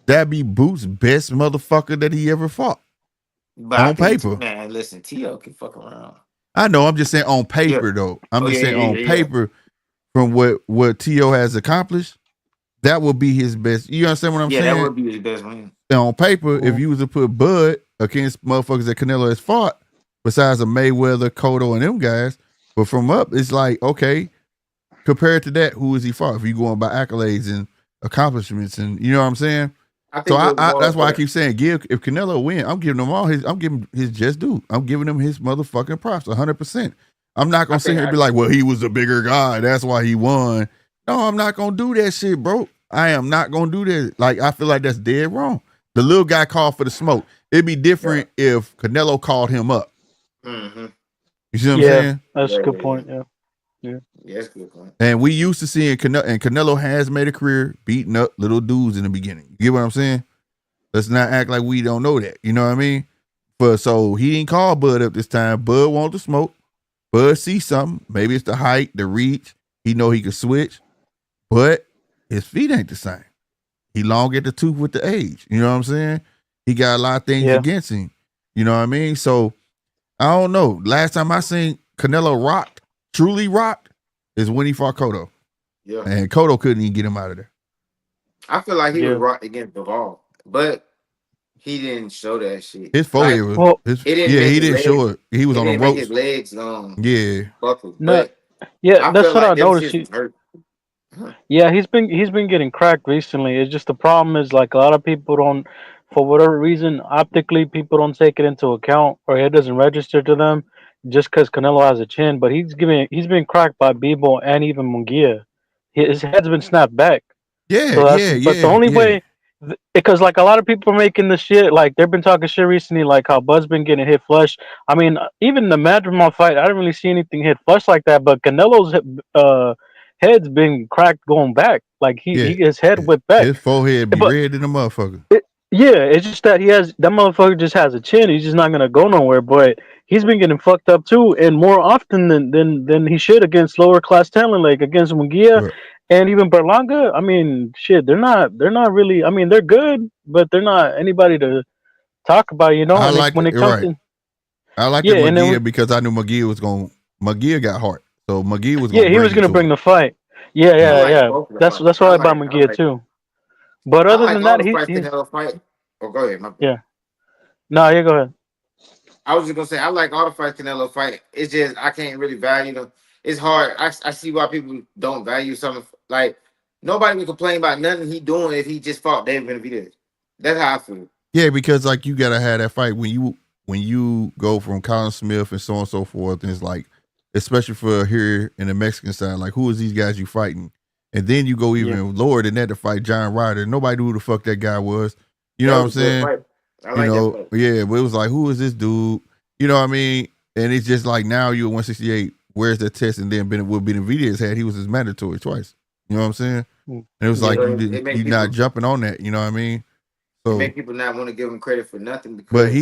That'd be Boots' best motherfucker that he ever fought. But on paper. Man, listen, T.O. can fuck around. I know, I'm just saying on paper, though. I'm just saying on paper, from what T.O. has accomplished, that would be his best. You understand what I'm saying? Yeah, that would be his best win. And on paper, if you was to put Bud against motherfuckers that Canelo has fought, besides a Mayweather, Cotto, and them guys, but from up, it's like, okay, compared to that, who is he fought? If you going by accolades and accomplishments, and you know what I'm saying? So that's why I keep saying, if Canelo win, I'm giving him his just due. I'm giving him his motherfucking props, 100%. I'm not gonna sit here and be like, well, he was the bigger guy, that's why he won. No, I'm not gonna do that shit, bro. I am not gonna do that. Like, I feel like that's dead wrong. The little guy called for the smoke. It'd be different if Canelo called him up. Mm-hmm. You see what I'm saying? That's a good point. Yeah, that's a good point. And we used to seeing Canelo has made a career beating up little dudes in the beginning. You get what I'm saying? Let's not act like we don't know that. You know what I mean? So he didn't call Bud up this time. Bud wanted to smoke. Bud see something. Maybe it's the height, the reach. He know he could switch, but his feet ain't the same. He long at the tooth with the age. You know what I'm saying? He got a lot of things against him. You know what I mean? So I don't know. Last time I seen Canelo truly rocked, is when he fought Cotto. Yeah. And Cotto couldn't even get him out of there. I feel like he was rocked against Bivol, but he didn't show that shit. His forehead was he didn't show it. He was on the ropes. His legs buckled. That's what I noticed. Yeah, he's been getting cracked recently. It's just the problem is, like, a lot of people don't, for whatever reason, optically people don't take it into account, or it doesn't register to them just because Canelo has a chin. But he's been cracked by Bebo and even Munguia. His head's been snapped back. But the only way, because like a lot of people are making the shit, like they've been talking shit recently, like how Bud's been getting hit flush. I mean, even the Madrimov fight, I didn't really see anything hit flush like that. But Canelo's head's been cracked going back. Like his head whipped back. His forehead be red in the motherfucker. It's just that that motherfucker just has a chin. He's just not gonna go nowhere. But he's been getting fucked up too, and more often than he should against lower class talent, like against Munguia. Right. And even Berlanga, I mean, shit, they're not really. I mean, they're good, but they're not anybody to talk about. You know, I like Munguia because I knew Munguia got heart, so Munguia was. He was gonna bring the fight. Yeah. That's why I bought Munguia too. But other than that, fight. Oh, go ahead. Yeah. No, you go ahead. I was just gonna say I like all the fights Canelo fight. It's just I can't really value them. It's hard. I see why people don't value something. Like, nobody would complain about nothing he doing if he just fought David Benavidez. That's how I feel. Yeah, because like you gotta have that fight when you go from Colin Smith and so on and so forth, and it's like, especially for here in the Mexican side, like, who is these guys you fighting? And then you go even lower than that to fight John Ryder. Nobody knew who the fuck that guy was. You know what I'm saying? But it was like, who is this dude? You know what I mean? And it's just like, now you're 168. Where's that test? And then what Benavidez had, he was his mandatory twice. You know what I'm saying? And it was like, you're not jumping on that. You know what I mean? So make people not want to give him credit for nothing. But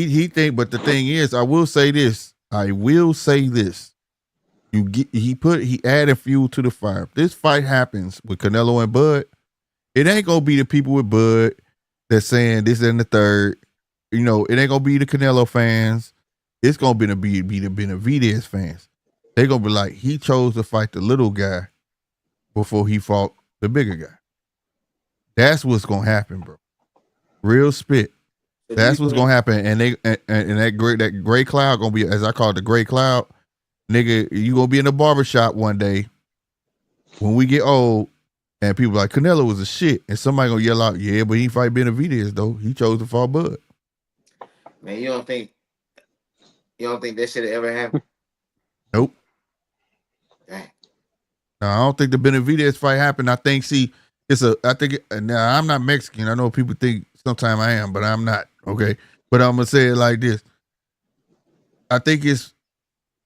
but the thing is, I will say this. He added fuel to the fire. This fight happens with Canelo and Bud. It ain't gonna be the people with Bud that's saying this and the third. You know, it ain't gonna be the Canelo fans. It's gonna be the Benavidez fans. They're gonna be like, he chose to fight the little guy before he fought the bigger guy. That's what's gonna happen, bro. Real spit. That's what's gonna happen. And that gray cloud gonna be, as I call it, the gray cloud. Nigga, you gonna be in the barbershop one day when we get old and people like, Canelo was a shit, and somebody gonna yell out, yeah, but he fight Benavidez though. He chose to fight Bud. Man, you don't think that should have ever happened? Nope. Dang. No, I don't think the Benavidez fight happened. I think now I'm not Mexican. I know people think sometimes I am, but I'm not. Okay. But I'm gonna say it like this. I think it's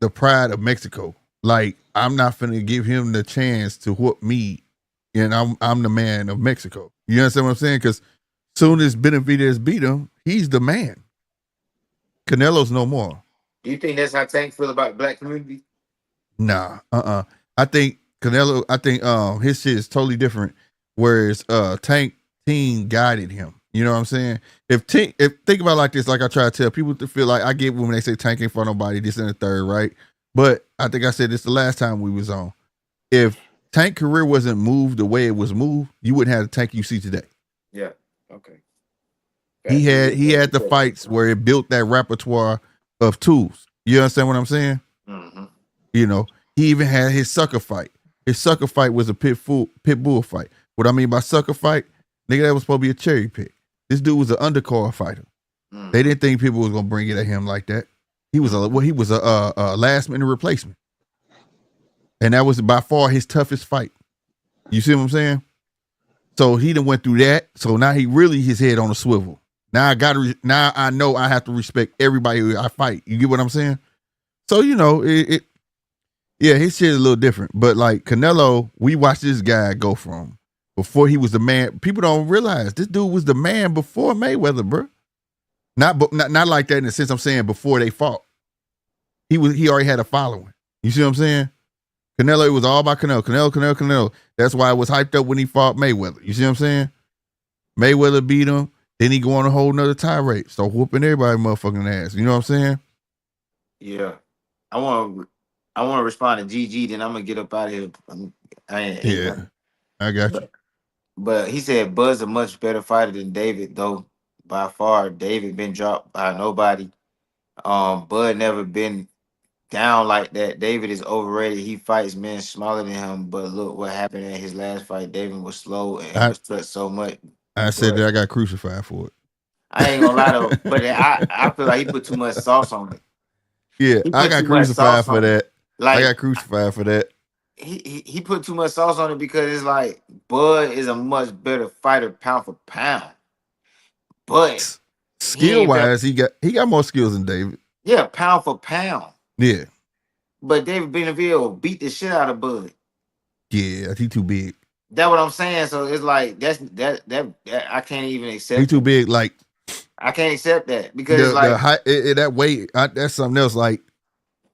the pride of Mexico. Like, I'm not finna give him the chance to whoop me and I'm the man of Mexico. You understand what I'm saying? Because soon as Benavidez beat him, he's the man. Canelo's no more. Do you think that's how Tank feel about the black community? Nah, I think Canelo. I think his shit is totally different. Whereas Tank team guided him. You know what I'm saying? If think about it like this, like I try to tell people to feel like I get when they say Tank ain't for nobody, this and the third, right? But I think I said this the last time we was on. If Tank career wasn't moved the way it was moved, you wouldn't have the Tank you see today. Yeah. Okay. He had the fights where it built that repertoire of tools. You understand what I'm saying? Mm-hmm. You know, he even had his sucker fight. His sucker fight was a pit bull fight. What I mean by sucker fight, nigga, that was supposed to be a cherry pick. This dude was an undercard fighter. Mm-hmm. They didn't think people was gonna bring it at him like that. He was a last minute replacement, and that was by far his toughest fight. You see what I'm saying? So he done went through that. So now he really his head on a swivel. Now I know I have to respect everybody I fight. You get what I'm saying? So you know yeah, his shit is a little different. But like Canelo, we watched this guy go from before he was the man. People don't realize this dude was the man before Mayweather, bro. Not like that in the sense I'm saying before they fought. He already had a following. You see what I'm saying? Canelo, it was all about Canelo. That's why it was hyped up when he fought Mayweather. You see what I'm saying? Mayweather beat him. Then he go on a whole nother tirade. Start whooping everybody motherfucking ass. You know what I'm saying? Yeah. I want to respond to GG, then I'm going to get up out of here. I got you. But he said Bud's a much better fighter than David, though. By far, David been dropped by nobody. Bud never been down like that. David is overrated. He fights men smaller than him, but look what happened in his last fight. David was slow and was touched so much. I said that I got crucified for it. I ain't gonna lie though, but I feel like he put too much sauce on it. Yeah, I got crucified for that. Like, I got crucified for that. He put too much sauce on it because it's like Bud is a much better fighter pound for pound. But skill wise, he got more skills than David. Yeah, pound for pound. Yeah. But David Benavidez beat the shit out of Bud. Yeah, he too big. That's what I'm saying. So it's like that I can't even accept. He too big. Like I can't accept that because that weight. That's something else. Like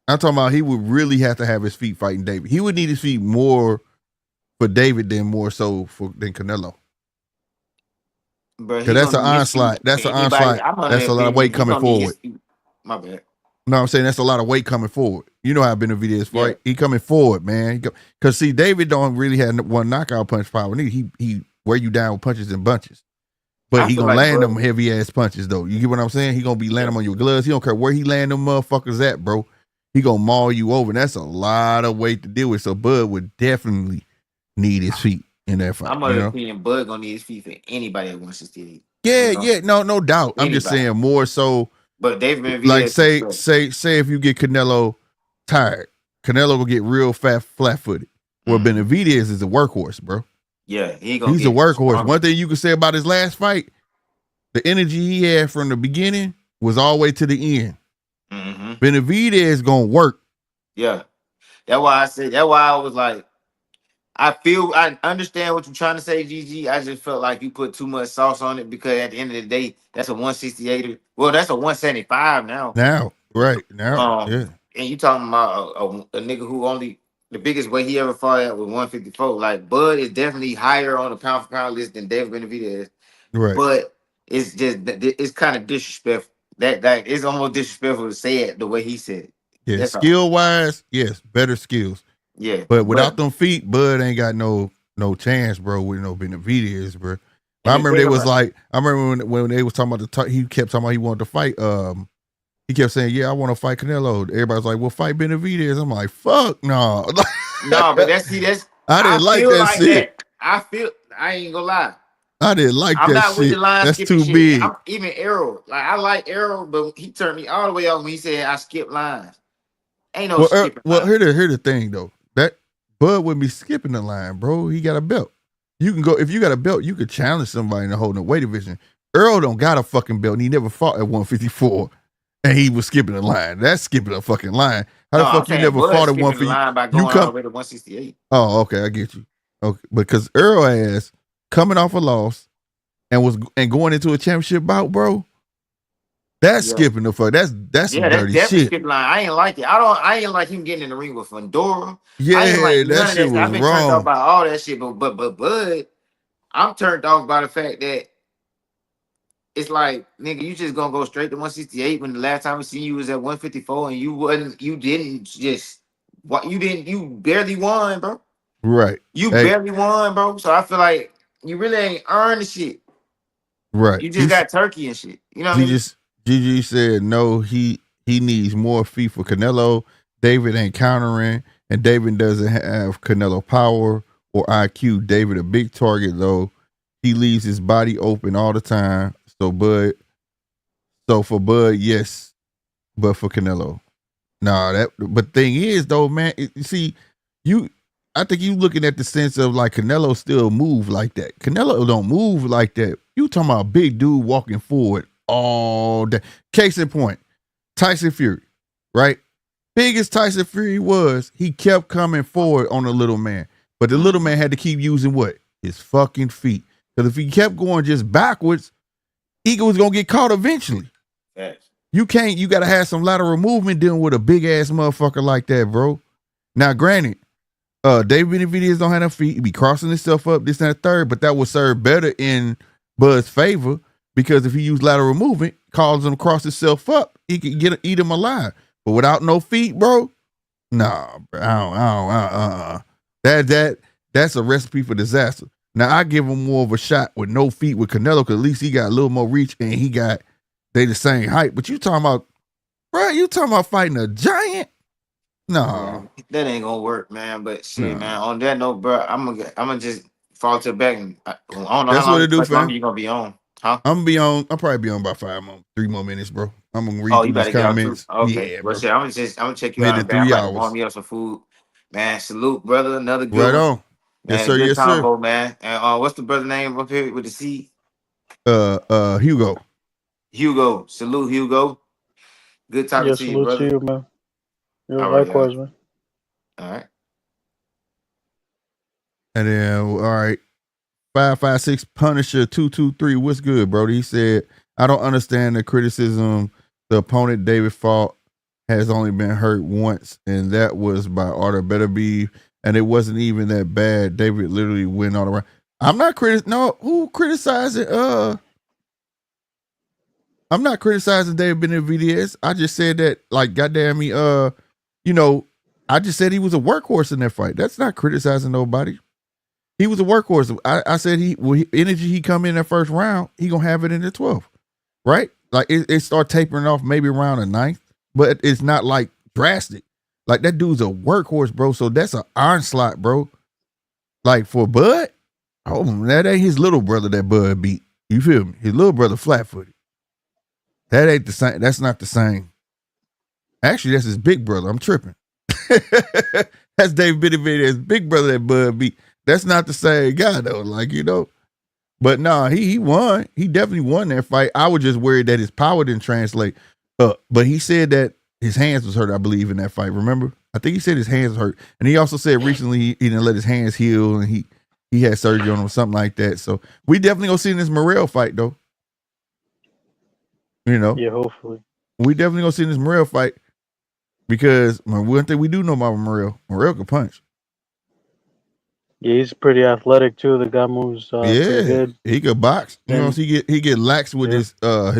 I'm talking about, he would really have to have his feet fighting David. He would need his feet more for David than more so than Canelo. Because that's an onslaught. That's an onslaught. That's a lot of weight coming forward. My bad. No, I'm saying that's a lot of weight coming forward. You know how Benavidez fight. Yeah. He coming forward, man. Because see, David don't really have one knockout punch power. He wear you down with punches and bunches. But he gonna land them heavy ass punches though. You get what I'm saying? He gonna be landing them on your gloves. He don't care where he land them motherfuckers at, bro. He gonna maul you over. And that's a lot of weight to deal with. So Bud would definitely need his feet in that fight. I'm under opinion Bud gonna need his feet for anybody at 168. Yeah, no doubt. Anybody. I'm just saying more so. But David Benavidez, like say if you get Canelo tired, Canelo will get real flat-footed. Where Benavidez is a workhorse, bro. Yeah, he's a workhorse. One thing you can say about his last fight, the energy he had from the beginning was all the way to the end. Mm-hmm. Benavidez gonna work. Yeah, that's why I was like, I understand what you're trying to say, GG. I just felt like you put too much sauce on it because at the end of the day, that's a 168. Well, that's a 175 now. Yeah. And you talking about a nigga who only the biggest weight he ever fought at was 154. Like Bud is definitely higher on the pound for pound list than David Benavidez. Right. But it's kind of disrespectful. That it's almost disrespectful to say it the way he said it. Yeah, skill wise, yes, better skills. Yeah, but without them feet, Bud ain't got no chance, bro. With no Benavidez, bro. I remember they was like, when they was talking about he kept talking about he wanted to fight. He kept saying, "Yeah, I want to fight Canelo." Everybody's like, "Well, fight Benavidez." I'm like, "Fuck no." No, but that's I didn't like that shit. I ain't gonna lie. I didn't like that shit. I'm not with the line that's too shit. big. Even Errol, like I like Errol, but he turned me all the way off when he said I skip lines. Ain't no skipping. Well, here's the thing though. That Bud wouldn't be skipping the line, bro. He got a belt. You can go if you got a belt. You could challenge somebody in the holding weight division. Earl don't got a fucking belt, and he never fought at 154, and he was skipping the line. That's skipping a fucking line. How the fuck you never fought at 154? You come all the way to 168. Oh, okay, I get you. Okay, because Earl ass coming off a loss and going into a championship bout, bro. That's Yeah. skipping the fuck. That's Yeah, some that's dirty definitely shit. skip line. I ain't like it. I ain't like him getting in the ring with Fedora. I ain't like Yeah, that none of shit that. was I've been turned off wrong. by all that shit, but I'm turned off by the fact that it's like, nigga, you just gonna go straight to 168 when the last time we seen you was at 154 and you didn't just you barely won, bro. Right. You Hey, barely won, bro. So I feel like you really ain't earned the shit. right. You just got turkey and shit. You know what I mean? Gigi said no, he needs more feet for Canelo. David ain't countering, and David doesn't have Canelo power or IQ. David a big target though. He leaves his body open all the time. So for Bud, yes, but for Canelo. Nah, but thing is though, man, you see, I think you looking at the sense of like Canelo still move like that. Canelo don't move like that. You talking about a big dude walking forward all day. Case in point, Tyson Fury, right? Biggest Tyson Fury was, he kept coming forward on the little man. But the little man had to keep using what? His fucking feet. Because if he kept going just backwards, he was gonna get caught eventually. Yes. You gotta have some lateral movement dealing with a big ass motherfucker like that, bro. Now, granted, David Benavidez don't have enough feet. He be crossing himself up, this and that third, but that would serve better in Bud's favor because if he used lateral movement, causes him to cross himself up, he could eat him alive. But without no feet, bro, nah, bro, I don't. That's a recipe for disaster. Now I give him more of a shot with no feet with Canelo because at least he got a little more reach and they the same height. But you talking about, bro? You talking about fighting a giant? No, Yeah, that ain't gonna work, man. But shit, man. On that note, bro, I'm gonna just fall to the back. And I don't know how that's what long, it do, much longer fam. you gonna be on, huh? I'll probably be on about 3 more minutes, bro. I'm gonna read Oh, through you these gotta get out too. comments. Okay, Yeah, well, bro. shit. I'm gonna check you Made out. it Man, I'm three about to warm hours. me up some food. Man, salute, brother. Another good Right one. on. Yes, Man, sir. good Yes, sir. combo, man. And what's the brother name up here with the C? Hugo. Hugo. Salute, Hugo. Good talking Yeah, to you, salute to brother. you, man. Yeah, All right, y'all. likewise, man. All right. And then all right. 556 Punisher 223. What's good, Brody? He said, I don't understand the criticism. The opponent David fought has only been hurt once, and that was by Arthur Beterbiev, and it wasn't even that bad. David literally went all around. I'm not who criticizing I'm not criticizing David Benavidez. I just said that, like, goddamn me, I just said he was a workhorse in that fight. That's not criticizing nobody. He was a workhorse. I said energy he come in that first round, he gonna have it in the 12th, right? Like it start tapering off maybe around the 9th, but it's not like drastic. Like that dude's a workhorse, bro. So that's an iron slot, bro. Like for Bud, oh, that ain't his little brother that Bud beat. You feel me? His little brother flat-footed. That ain't the same. That's not the same. Actually, that's his big brother. I'm tripping. That's David Benavidez's big brother that Bud beat. That's not the same guy though. Like, but nah, he won. He definitely won that fight. I was just worried that his power didn't translate. But he said that his hands was hurt, I believe, in that fight. Remember? I think he said his hands hurt. And he also said recently he didn't let his hands heal and he had surgery on them or something like that. So we definitely gonna see in this Morrell fight though. Yeah, hopefully. We definitely gonna see in this Morrell fight because one thing we do know about Morrell can punch. Yeah, he's pretty athletic too. The guy moves pretty good. He could box. And He get lax with his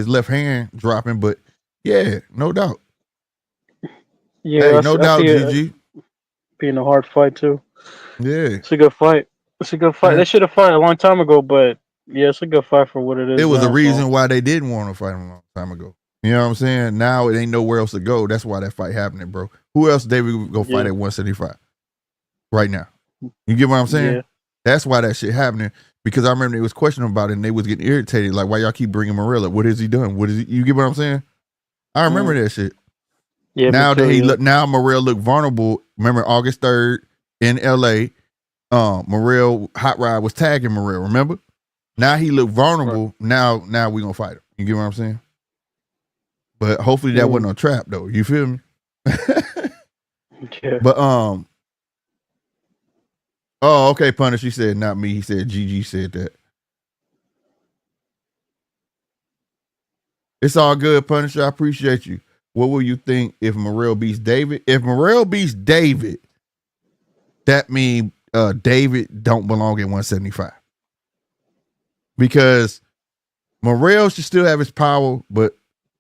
left hand dropping, but yeah, no doubt. yeah, Hey, no I doubt, see it GG. being a hard fight too. Yeah, It's a good fight. It's a good fight. They should have fought a long time ago, but yeah, it's a good fight for what it is. it was a now, reason so. why they didn't want to fight him a long time ago. You know what I'm saying? Now it ain't nowhere else to go. That's why that fight happening, bro. Who else David go fight at 175 right now? You get what I'm saying? Yeah. That's why that shit happening. Because I remember they was questioning about it and they was getting irritated. Like, why y'all keep bringing Morrell up? What is he doing? What is he? You get what I'm saying? I remember that shit. Yeah. Now that he now Morrell look vulnerable. Remember August 3rd in LA, Morrell Hot Rod was tagging Morrell. Remember? Now he look vulnerable. Right. Now we gonna fight him. You get what I'm saying? But hopefully that wasn't a trap though. You feel me? yeah. But Oh, okay, Punish. He said not me. He said GG said that. It's all good, Punisher. I appreciate you. What will you think if Morrell beats David? If Morrell beats David, that means David don't belong at 175. Because Morrell should still have his power, but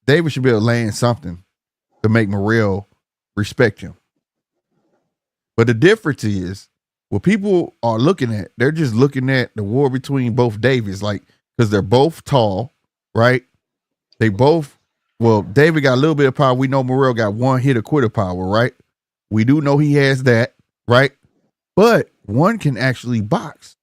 David should be able to land something to make Morrell respect him. But the difference is, what people are looking at, they're just looking at the war between both Davids, like, because they're both tall, right? They both, well, David got a little bit of power. We know Morrell got one hit or quitter power, right? We do know he has that, right? But one can actually box.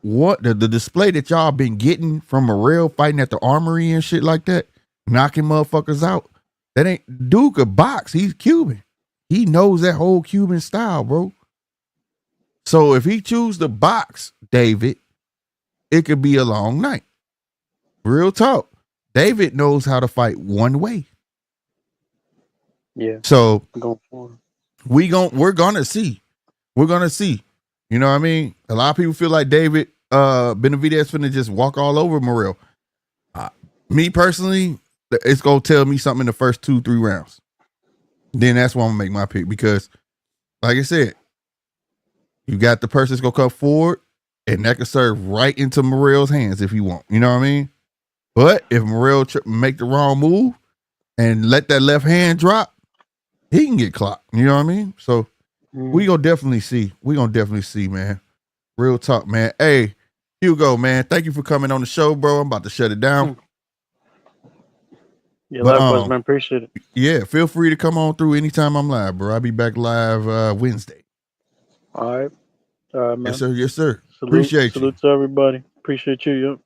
What the display that y'all been getting from Morrell fighting at the armory and shit like that, knocking motherfuckers out. That ain't Duke a box. He's Cuban. He knows that whole Cuban style, bro. So if he choose to box David, it could be a long night. Real talk. David knows how to fight one way. Yeah. So we're gonna see. We're gonna see. You know what I mean? A lot of people feel like David Benavidez finna just walk all over Morrell. Me personally, it's gonna tell me something in the first 2-3 rounds. Then that's why I'm gonna make my pick, because, like I said, you got the person that's gonna come forward, and that can serve right into Morrell's hands if you want. You know what I mean? But if Morrell make the wrong move and let that left hand drop, he can get clocked. You know what I mean? So we gonna definitely see. We gonna definitely see, man. Real talk, man. Hey, Hugo, man, thank you for coming on the show, bro. I'm about to shut it down. Yeah, likewise, man. Appreciate it. Yeah, feel free to come on through anytime I'm live, bro. I'll be back live Wednesday. All right. Man. Yes, sir. Yes, sir. Salute to everybody. Appreciate you. Yep.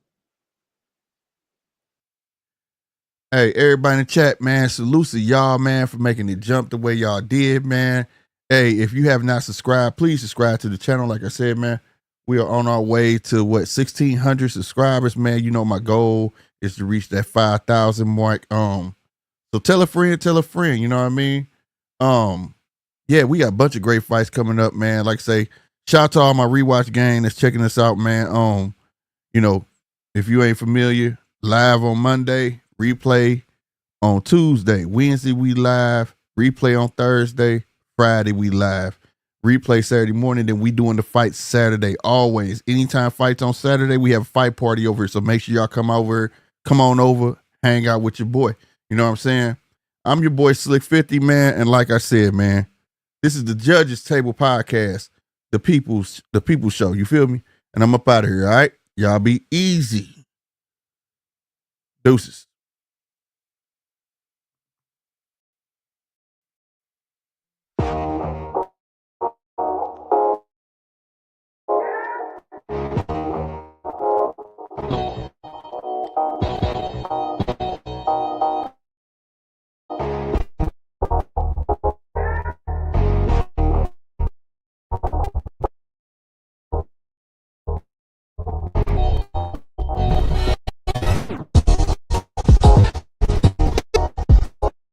Hey, everybody in the chat, man, salute to y'all, man, for making it jump the way y'all did, man. Hey, if you have not subscribed, please subscribe to the channel. Like I said, man, we are on our way to 1,600 subscribers, man. You know, my goal is to reach that 5,000 mark. So tell a friend, you know what I mean? Yeah, we got a bunch of great fights coming up, man. Like I say, shout out to all my rewatch gang that's checking us out, man. You know, if you ain't familiar, live on Monday, replay on Tuesday. Wednesday we live, replay on Thursday. Friday we live, replay Saturday morning. Then we doing the fight Saturday always. Anytime fights on Saturday, we have a fight party over here. So make sure y'all come on over, hang out with your boy. You know what I'm saying? I'm your boy Slick 50, man. And like I said, man, this is the Judges Table Podcast, the people's show. You feel me? And I'm up out of here. All right, y'all be easy. Deuces.